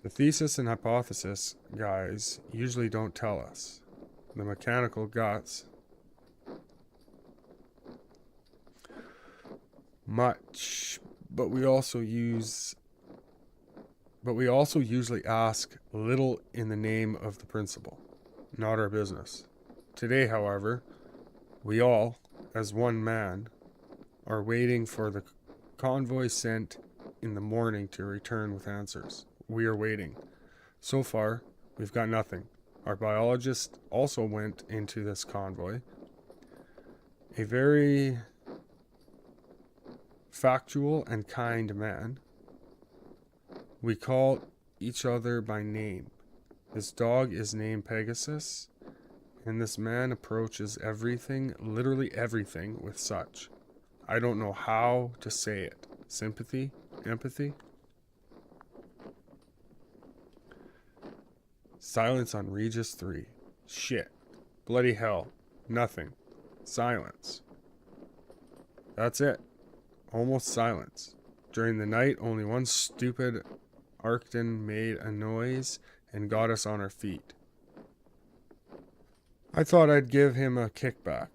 The thesis and hypothesis guys usually don't tell us. The mechanical guts much, but we also usually ask little in the name of the principle, not our business. Today, however, we all, as one man, are waiting for the convoy sent in the morning to return with answers. We are waiting. So far, we've got nothing. Our biologist also went into this convoy. A very factual and kind man. We call each other by name. This dog is named Pegasus, and this man approaches everything, literally everything, with such. I don't know how to say it. Sympathy? Empathy? Silence on Regis 3. Shit. Bloody hell. Nothing. Silence. That's it. Almost silence. During the night, only one stupid Arcton made a noise and got us on our feet. I thought I'd give him a kickback.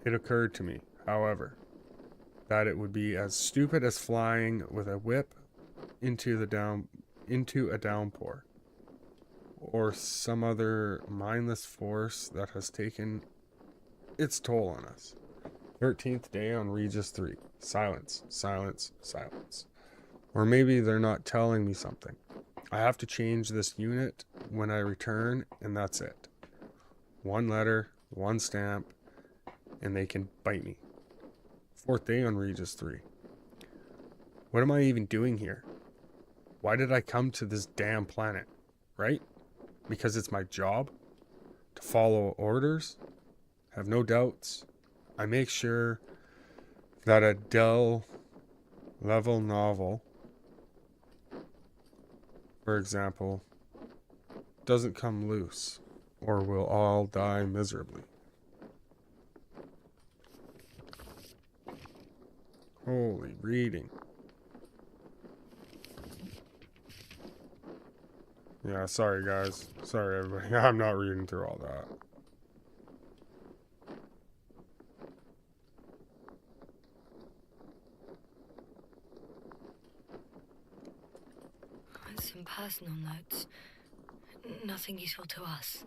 It occurred to me, however, that it would be as stupid as flying with a whip into a downpour, or some other mindless force that has taken its toll on us. 13th day on Regis 3. Silence, silence, silence. Or maybe they're not telling me something. I have to change this unit when I return, and that's it. One letter, one stamp, and they can bite me. 4th day on Regis 3. What am I even doing here? Why did I come to this damn planet? Right? Because it's my job? To follow orders? Have no doubts. I make sure that a Dell level novel, for example, doesn't come loose, or we'll all die miserably. Holy reading. Yeah, sorry guys. Sorry everybody. I'm not reading through all that. Some personal notes. Nothing useful to us.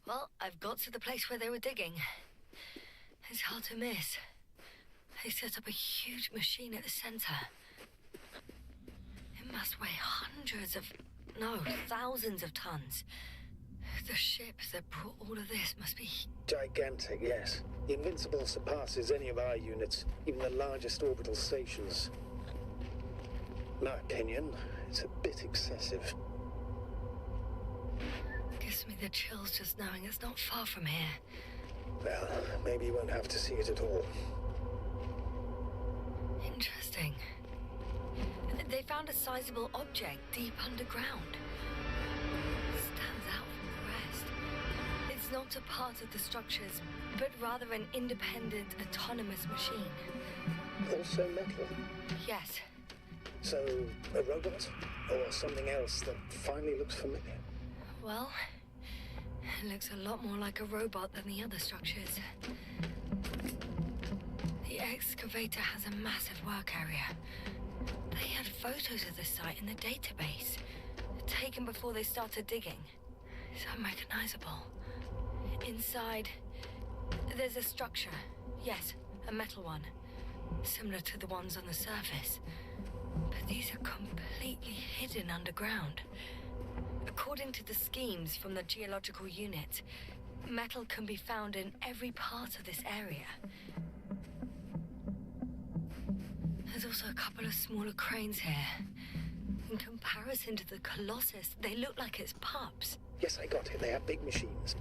Well, I've got to the place where they were digging. It's hard to miss. They set up a huge machine at the center. It must weigh thousands of tons. The ship that brought all of this must be... Gigantic, yes. Invincible surpasses any of our units, even the largest orbital stations. In my opinion, it's a bit excessive. Gives me the chills just knowing it's not far from here. Well, maybe you won't have to see it at all. Interesting. They found a sizable object deep underground. Stands out from the rest. It's not a part of the structures, but rather an independent, autonomous machine. Also metal? Yes. So, a robot? Or something else that finally looks familiar? Well, it looks a lot more like a robot than the other structures. The excavator has a massive work area. They had photos of the site in the database, taken before they started digging. It's unrecognizable. Inside, there's a structure. Yes, a metal one, similar to the ones on the surface. But these are completely hidden underground. According to the schemes from the geological unit, metal can be found in every part of this area. There's also a couple of smaller cranes here. In comparison to the Colossus, they look like it's pups. Yes, I got it. They have big machines.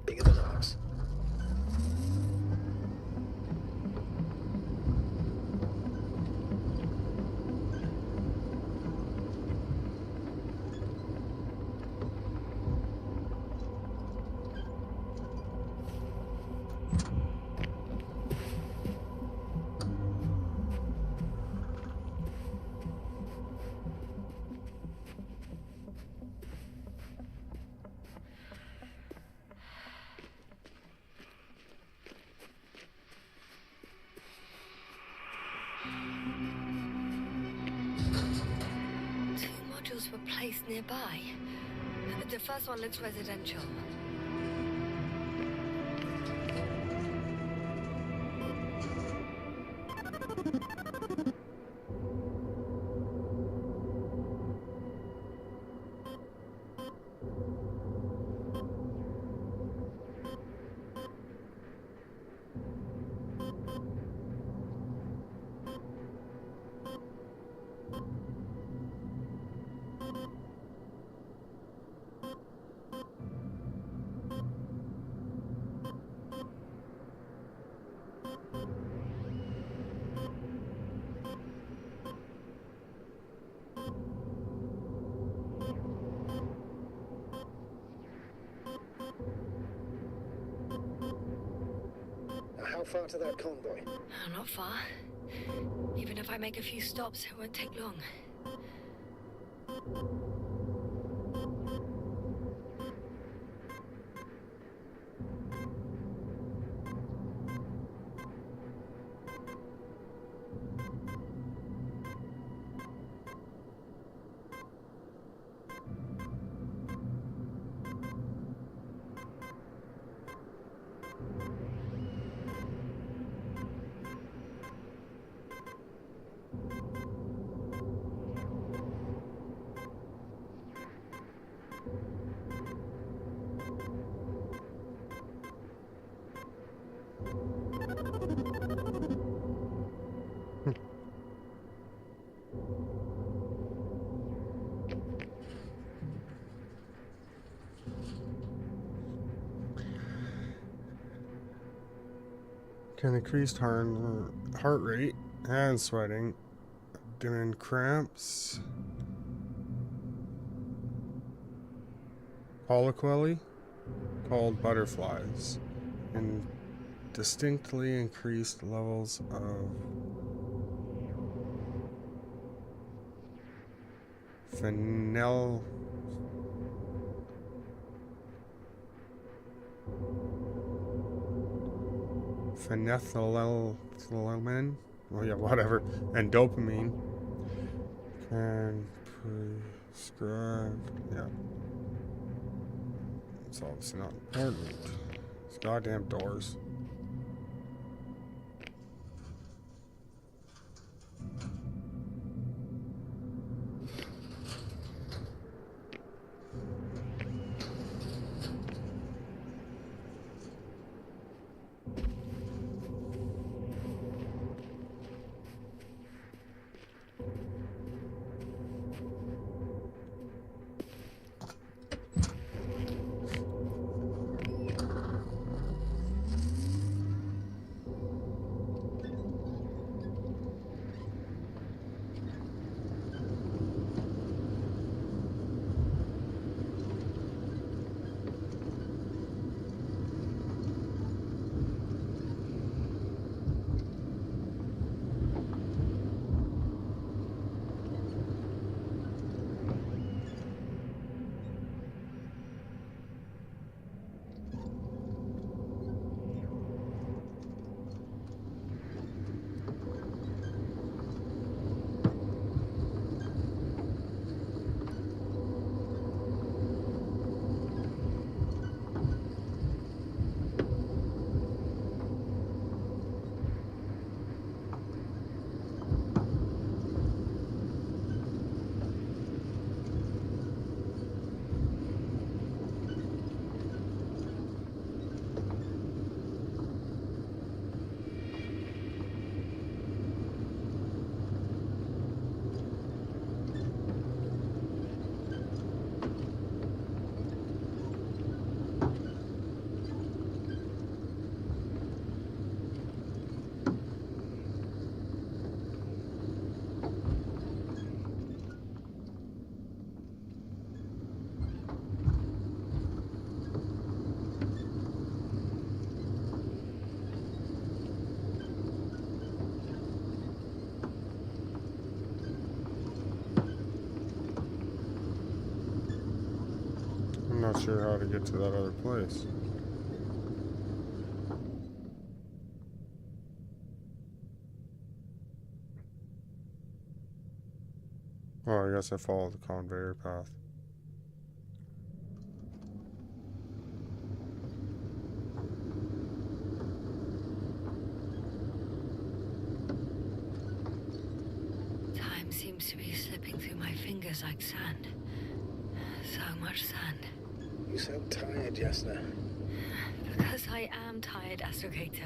Bigger than ours. Well, nearby. The first one looks residential. Now, how far to that convoy? Oh, not far. Even if I make a few stops, it won't take long. Can increased heart rate and sweating, abdomen cramps, colloquially called butterflies, and distinctly increased levels of phenethylamine, well, yeah, whatever, and dopamine can prescribe, yeah, it's obviously not important. These goddamn doors. I'm not sure how to get to that other place. Oh, I guess I followed the conveyor path. fingers like sand. So much sand. You sound tired, Jasna. Because I am tired, Astrogator.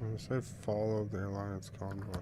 I'm gonna say follow the Alliance convoy.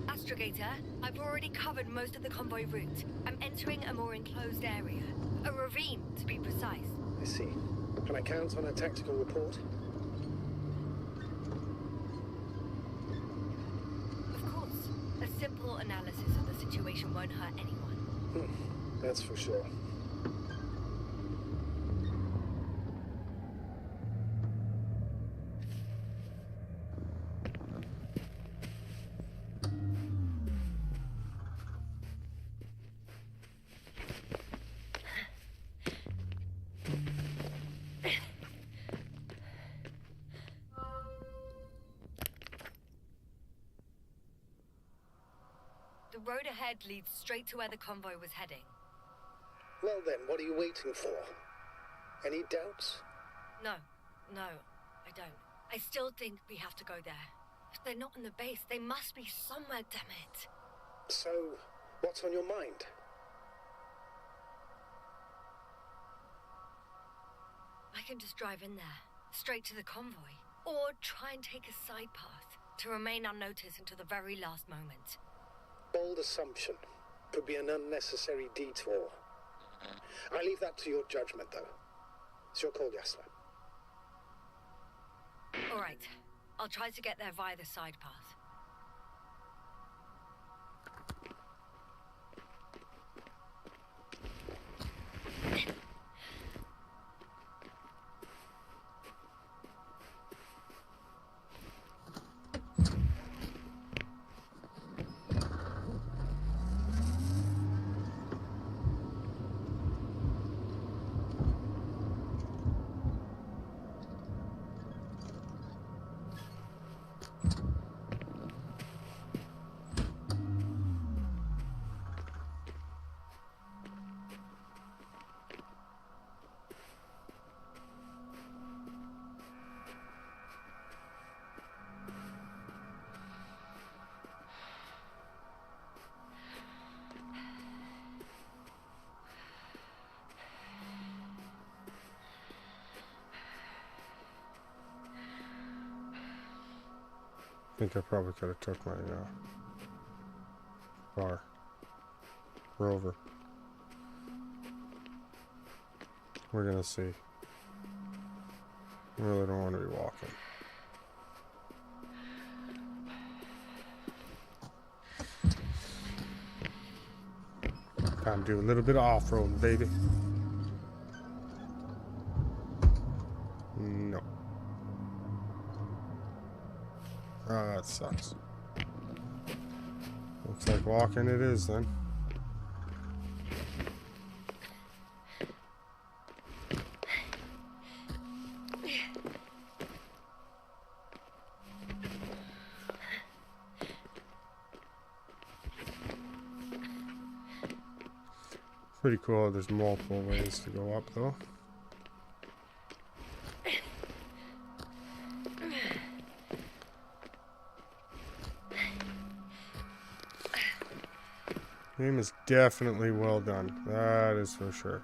Astrogator, I've already covered most of the convoy route. I'm entering a more enclosed area. A ravine, to be precise. I see. Can I count on a tactical report? Of course. A simple analysis of the situation won't hurt anyone. That's for sure. The road ahead leads straight to where the convoy was heading. Well then, what are you waiting for? Any doubts? No, I don't. I still think we have to go there. If they're not in the base, they must be somewhere, damn it. So, what's on your mind? I can just drive in there, straight to the convoy. Or try and take a side path, to remain unnoticed until the very last moment. Bold assumption. Could be an unnecessary detour. I leave that to your judgment, though. It's your call, Jasna. All right. I'll try to get there via the side path. I think I probably could have took my car. Rover. We're gonna see. I really don't want to be walking. Time to do a little bit of off-road, baby. No. Oh, that sucks. Looks like walking it is then. Pretty cool. There's multiple ways to go up, though. Game is definitely well done. That is for sure.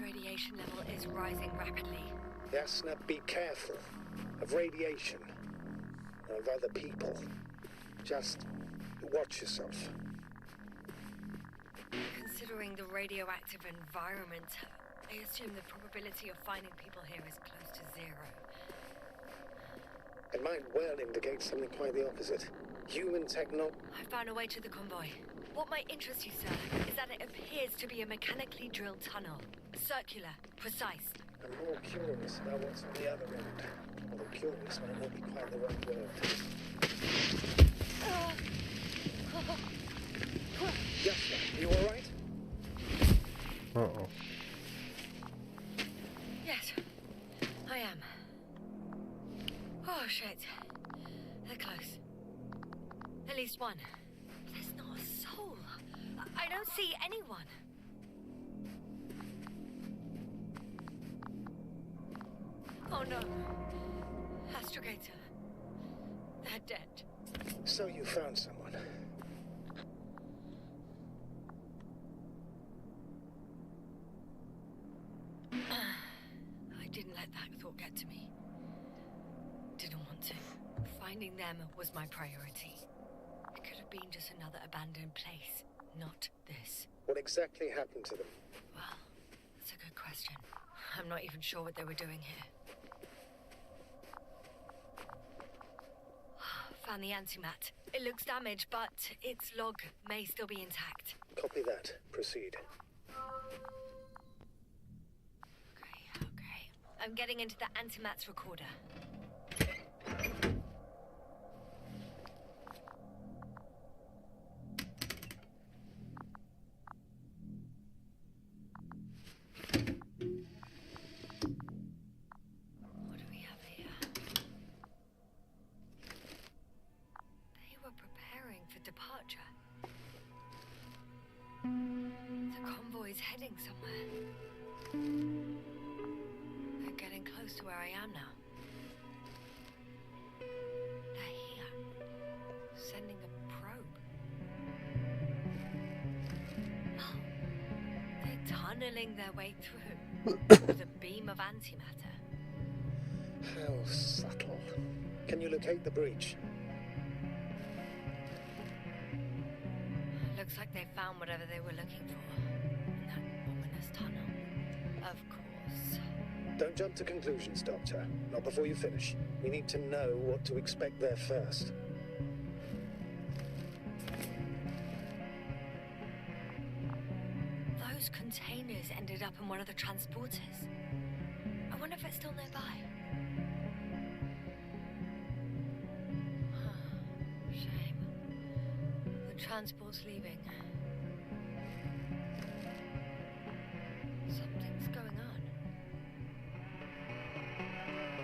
Radiation level is rising rapidly. Yes, now be careful of radiation, of other people. Just watch yourself. Considering the radioactive environment, I assume the probability of finding people here is close to zero. It might well indicate something quite the opposite. Human techno... I found a way to the convoy. What might interest you, sir, is that it appears to be a mechanically drilled tunnel. Circular, precise. I'm more curious about what's on the other end. Although curious might not be quite the right word. Yes, you alright? Uh-oh. Yes, I am. Oh, shit. They're close. At least one. There's not a soul. I don't see anyone. Oh no. Astrogator. They're dead. So you found someone. I didn't let that thought get to me. Didn't want to. Finding them was my priority. It could have been just another abandoned place, not this. What exactly happened to them? Well, that's a good question. I'm not even sure what they were doing here. Found the antimat. It looks damaged, but its log may still be intact. Copy that. Proceed. Okay. I'm getting into the antimat's recorder. What do we have here? They were preparing for departure. The convoy's heading somewhere. They're getting close to where I am now. They're here. Sending a probe. Oh. They're tunneling their way through with a beam of antimatter. How subtle. Can you locate the breach? Looks like they found whatever they were looking for. In that ominous tunnel. Of course. Don't jump to conclusions, Doctor. Not before you finish. We need to know what to expect there first. Those containers ended up in one of the transporters. I wonder if it's still nearby. Shame. The transport's leaving. Something's going on.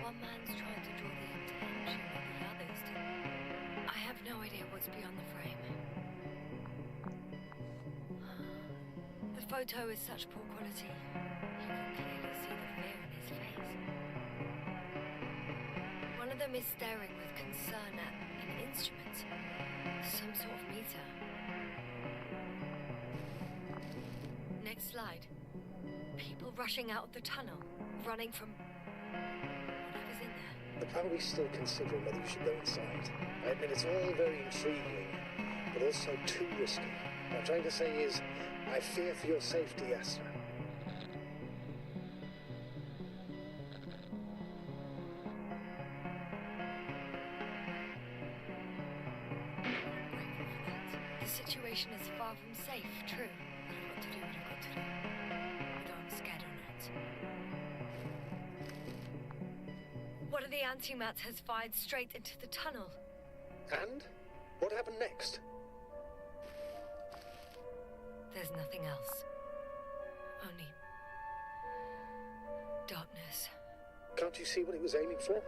One man's trying to draw the attention of the others to... I have no idea what's beyond the frame. The photo is such poor quality. You can clearly see the fear in his face. One of them is staring with concern at an instrument. Some sort of meter. Next slide. People rushing out of the tunnel, running from whatever's in there. But are we still considering whether you should go inside? I admit it's all very intriguing, but also too risky. What I'm trying to say is, I fear for your safety, Astra. The situation is far from safe, true. But I've got to do what I've got to do. Whether I'm scared or not. What are the antimat has fired straight into the tunnel. And? What happened next? There's nothing else. Only darkness. Can't you see what it was aiming for?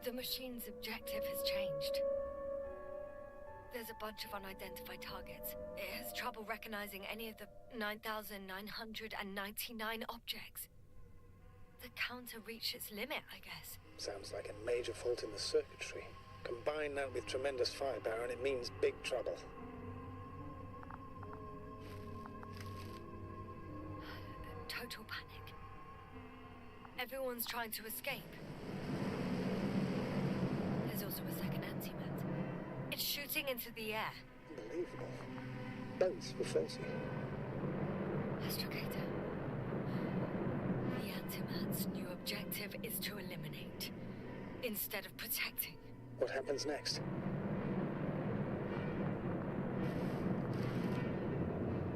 The machine's objective has changed. There's a bunch of unidentified targets. It has trouble recognizing any of the 9,999 objects. The counter reached its limit, I guess. Sounds like a major fault in the circuitry. Combine that with tremendous firepower and it means big trouble. Total panic. Everyone's trying to escape. There's also a second antimat. It's shooting into the air. Unbelievable. Both were faulty. Astrogator. The antimat's new objective is to eliminate, instead of protecting. What happens next?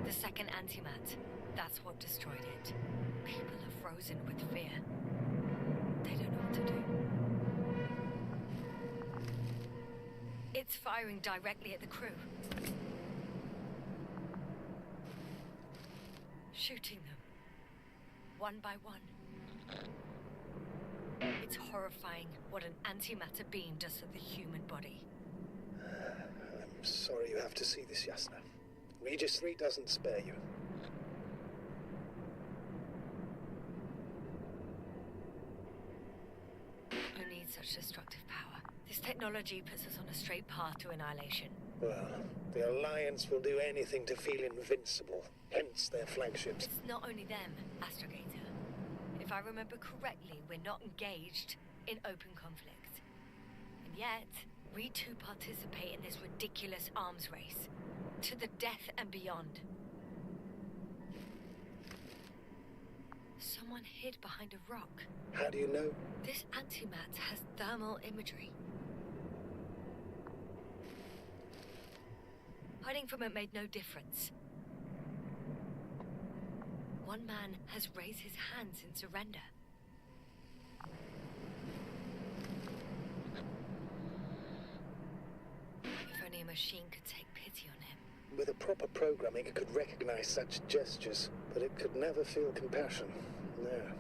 The second antimat. That's what destroyed it. People are frozen with fear. They don't know what to do. It's firing directly at the crew. Shooting them. One by one. It's horrifying what an antimatter beam does to the human body. I'm sorry you have to see this, Yasna. Regis 3 doesn't spare you. Who needs such destructive power? This technology puts us on a straight path to annihilation. Well, the Alliance will do anything to feel invincible, hence their flagships. It's not only them, Astrogator. If I remember correctly, we're not engaged in open conflict. And yet, we too participate in this ridiculous arms race. To the death and beyond. Someone hid behind a rock. How do you know? This antimat has thermal imagery. Hiding from it made no difference. One man has raised his hands in surrender. If only a machine could take pity on him. With a proper programming, it could recognize such gestures, but it could never feel compassion. No.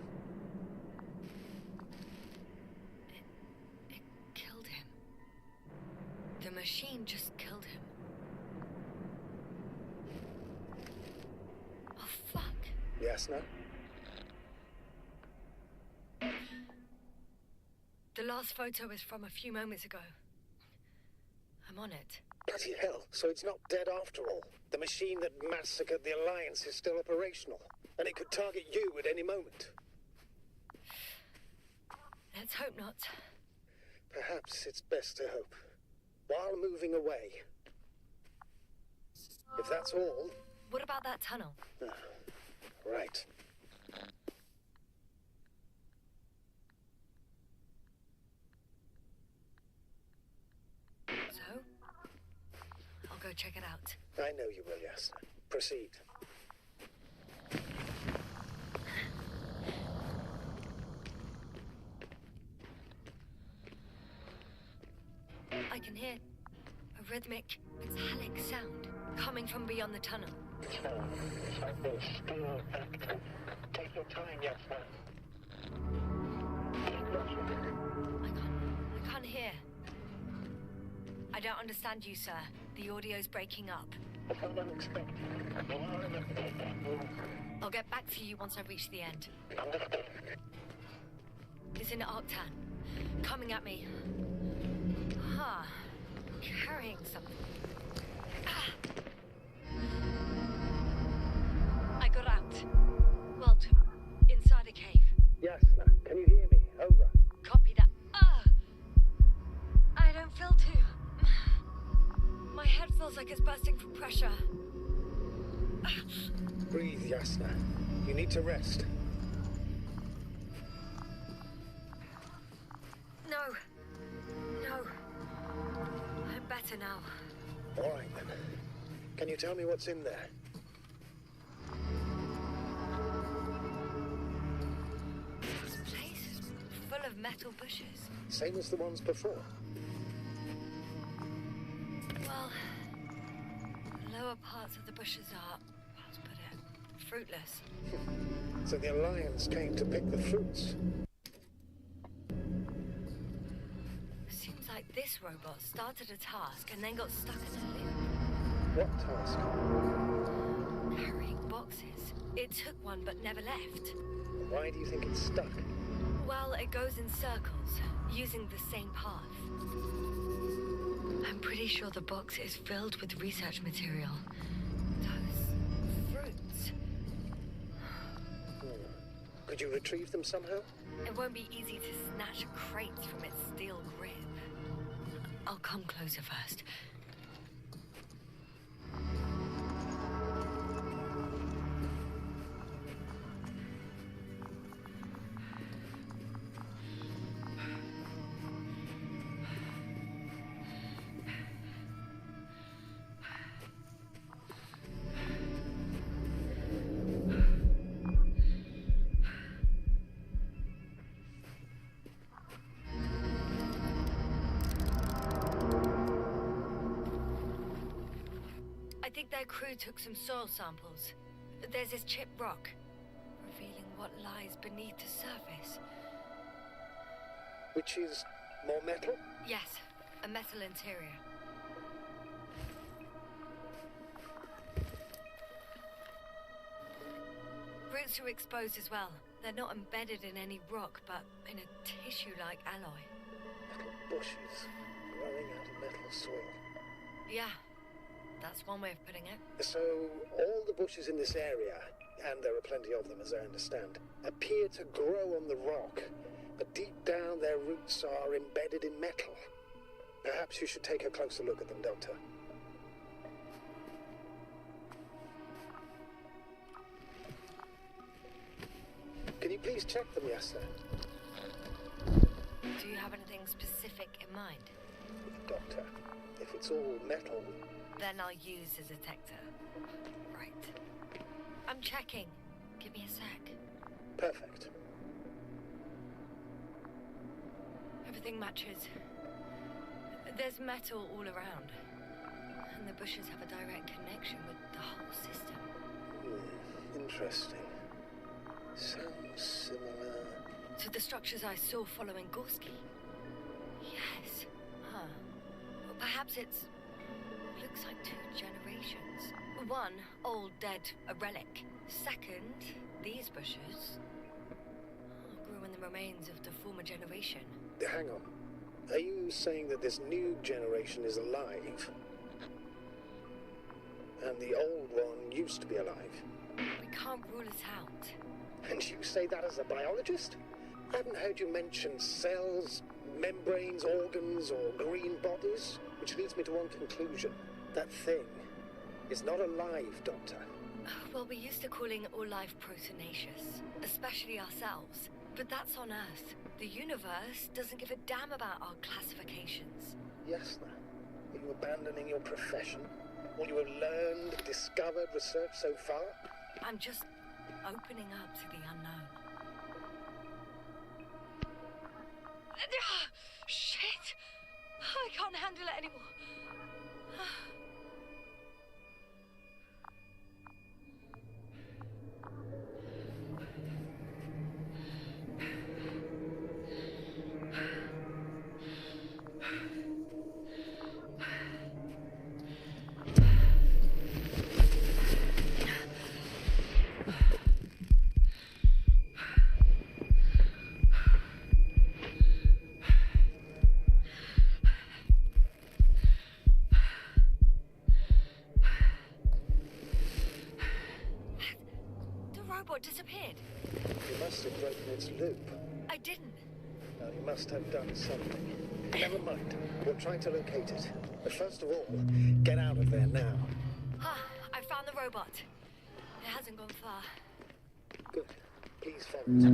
It killed him. The machine just killed him. Oh, fuck. Yasna? The last photo is from a few moments ago. I'm on it. Bloody hell, so it's not dead after all. The machine that massacred the Alliance is still operational, and it could target you at any moment. Let's hope not. Perhaps it's best to hope. While moving away. If that's all... What about that tunnel? Right. So? I'll go check it out. I know you will, yes. Proceed. I can hear a rhythmic, metallic sound coming from beyond the tunnel. Something's still active. Take your time, yes, sir. I can't hear. I don't understand you, sir. The audio's breaking up. It's unexpected. You are in a I'll get back to you once I reach the end. Understood. It's in Arctan. Coming at me. Huh. Carrying something. Ah. I got out. Well, inside a cave. Yasna, can you hear me? Over. Copy that. I don't feel too... My head feels like it's bursting from pressure. Breathe, Yasna. You need to rest. No. I'm better now. All right, then. Can you tell me what's in there? metal bushes. Same as the ones before. Well, the lower parts of the bushes are, how to put it, fruitless. So the Alliance came to pick the fruits. Seems like this robot started a task and then got stuck in a loop. What task? Carrying boxes. It took one but never left. Why do you think it's stuck? Well, it goes in circles, using the same path. I'm pretty sure the box is filled with research material. Those fruits. Could you retrieve them somehow? It won't be easy to snatch crates from its steel grip. I'll come closer first. I think their crew took some soil samples. There's this chipped rock, revealing what lies beneath the surface. Which is more metal? Yes, a metal interior. Roots are exposed as well. They're not embedded in any rock, but in a tissue-like alloy. Metal bushes growing out of metal soil. Yeah, that's one way of putting it. So, all the bushes in this area, and there are plenty of them as I understand, appear to grow on the rock, but deep down their roots are embedded in metal. Perhaps you should take a closer look at them, Doctor. Can you please check them, yes, sir? Do you have anything specific in mind? Doctor, if it's all metal... Then I'll use a detector. Right. I'm checking. Give me a sec. Perfect. Everything matches. There's metal all around. And the bushes have a direct connection with the whole system. Interesting. Sounds similar... To the structures I saw following Gorski. Yes. Huh. Well, perhaps it's... looks like 2 generations. One, old, dead, a relic. Second, these bushes grew in the remains of the former generation. Hang on. Are you saying that this new generation is alive? And the old one used to be alive? We can't rule it out. And you say that as a biologist? I haven't heard you mention cells, membranes, organs, or green bodies, which leads me to one conclusion. That thing is not alive, Doctor. Well, we're used to calling all life proteinaceous, especially ourselves. But that's on Earth. The universe doesn't give a damn about our classifications. Yes, now. Are you abandoning your profession? All you have learned, discovered, researched so far? I'm just opening up to the unknown. Shit! I can't handle it anymore. Disappeared. You must have broken its loop. I didn't. No, you must have done something. Never mind. We'll try to locate it. But first of all, get out of there now. I found the robot. It hasn't gone far. Good. Please follow it.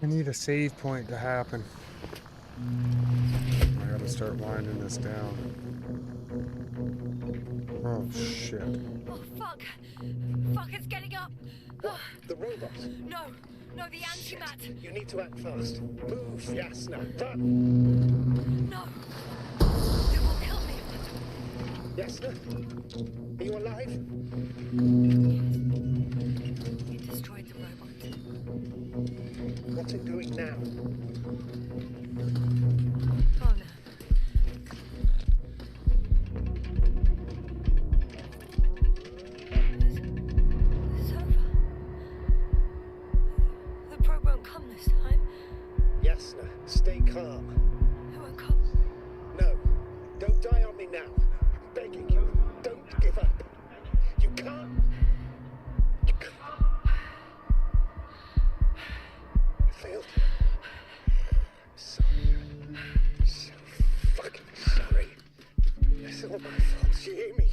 I need a save point to happen. I gotta start winding this down. shit. Oh, fuck. Fuck, it's getting up. What? The robot? No, the antimat. You need to act fast. Move, Yasna. Run! No. It will kill me. Yasna? Are you alive? You destroyed the robot. What's it doing now? Oh, no. It's over. The probe won't come this time. Yasna, stay calm. It won't come. No, don't die on me now. I'm begging you. Don't give up. You can't. You can't. I failed. So fucking sorry. It's all my fault. You hear me?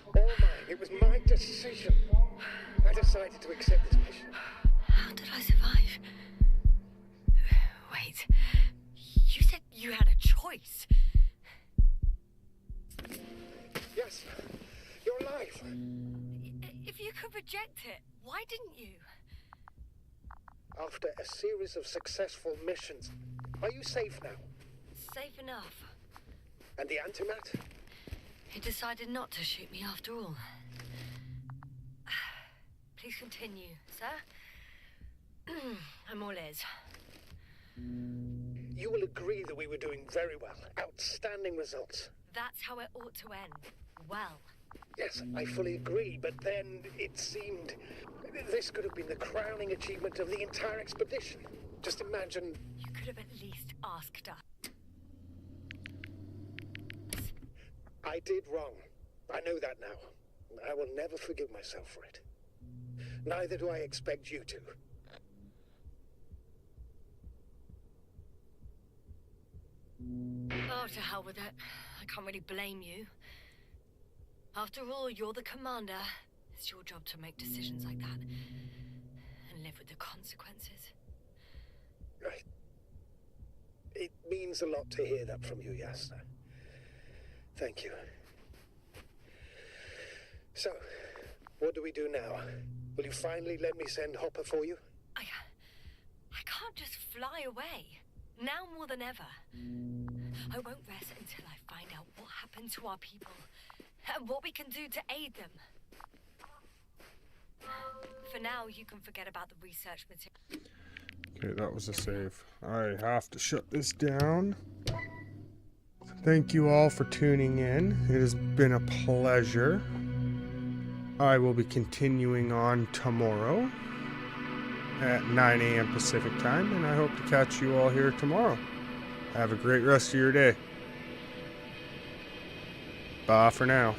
All mine. It was my decision. I decided to accept this mission. How did I survive? Wait. You said you had a choice. Yes, you're alive. If you could reject it, why didn't you? After a series of successful missions, are you safe now? Safe enough. And the antimat? He decided not to shoot me after all. Please continue, sir. I'm all ears. You will agree that we were doing very well. Outstanding results. That's how it ought to end. Well. Yes, I fully agree, but then it seemed this could have been the crowning achievement of the entire expedition. Just imagine... You could have at least asked us. I did wrong. I know that now. I will never forgive myself for it. Neither do I expect you to. Oh, to hell with it. I can't really blame you. After all, you're the commander. It's your job to make decisions like that. And live with the consequences. Right. It means a lot to hear that from you, Yasna. Thank you. So, what do we do now? Will you finally let me send Hopper for you? I can't just fly away. Now more than ever. I won't rest until I find out what happened to our people and what we can do to aid them. For now, you can forget about the research material. Okay, that was a save. I have to shut this down. Thank you all for tuning in. It has been a pleasure. I will be continuing on tomorrow at 9 a.m. Pacific time, and I hope to catch you all here tomorrow. Have a great rest of your day. Bye for now.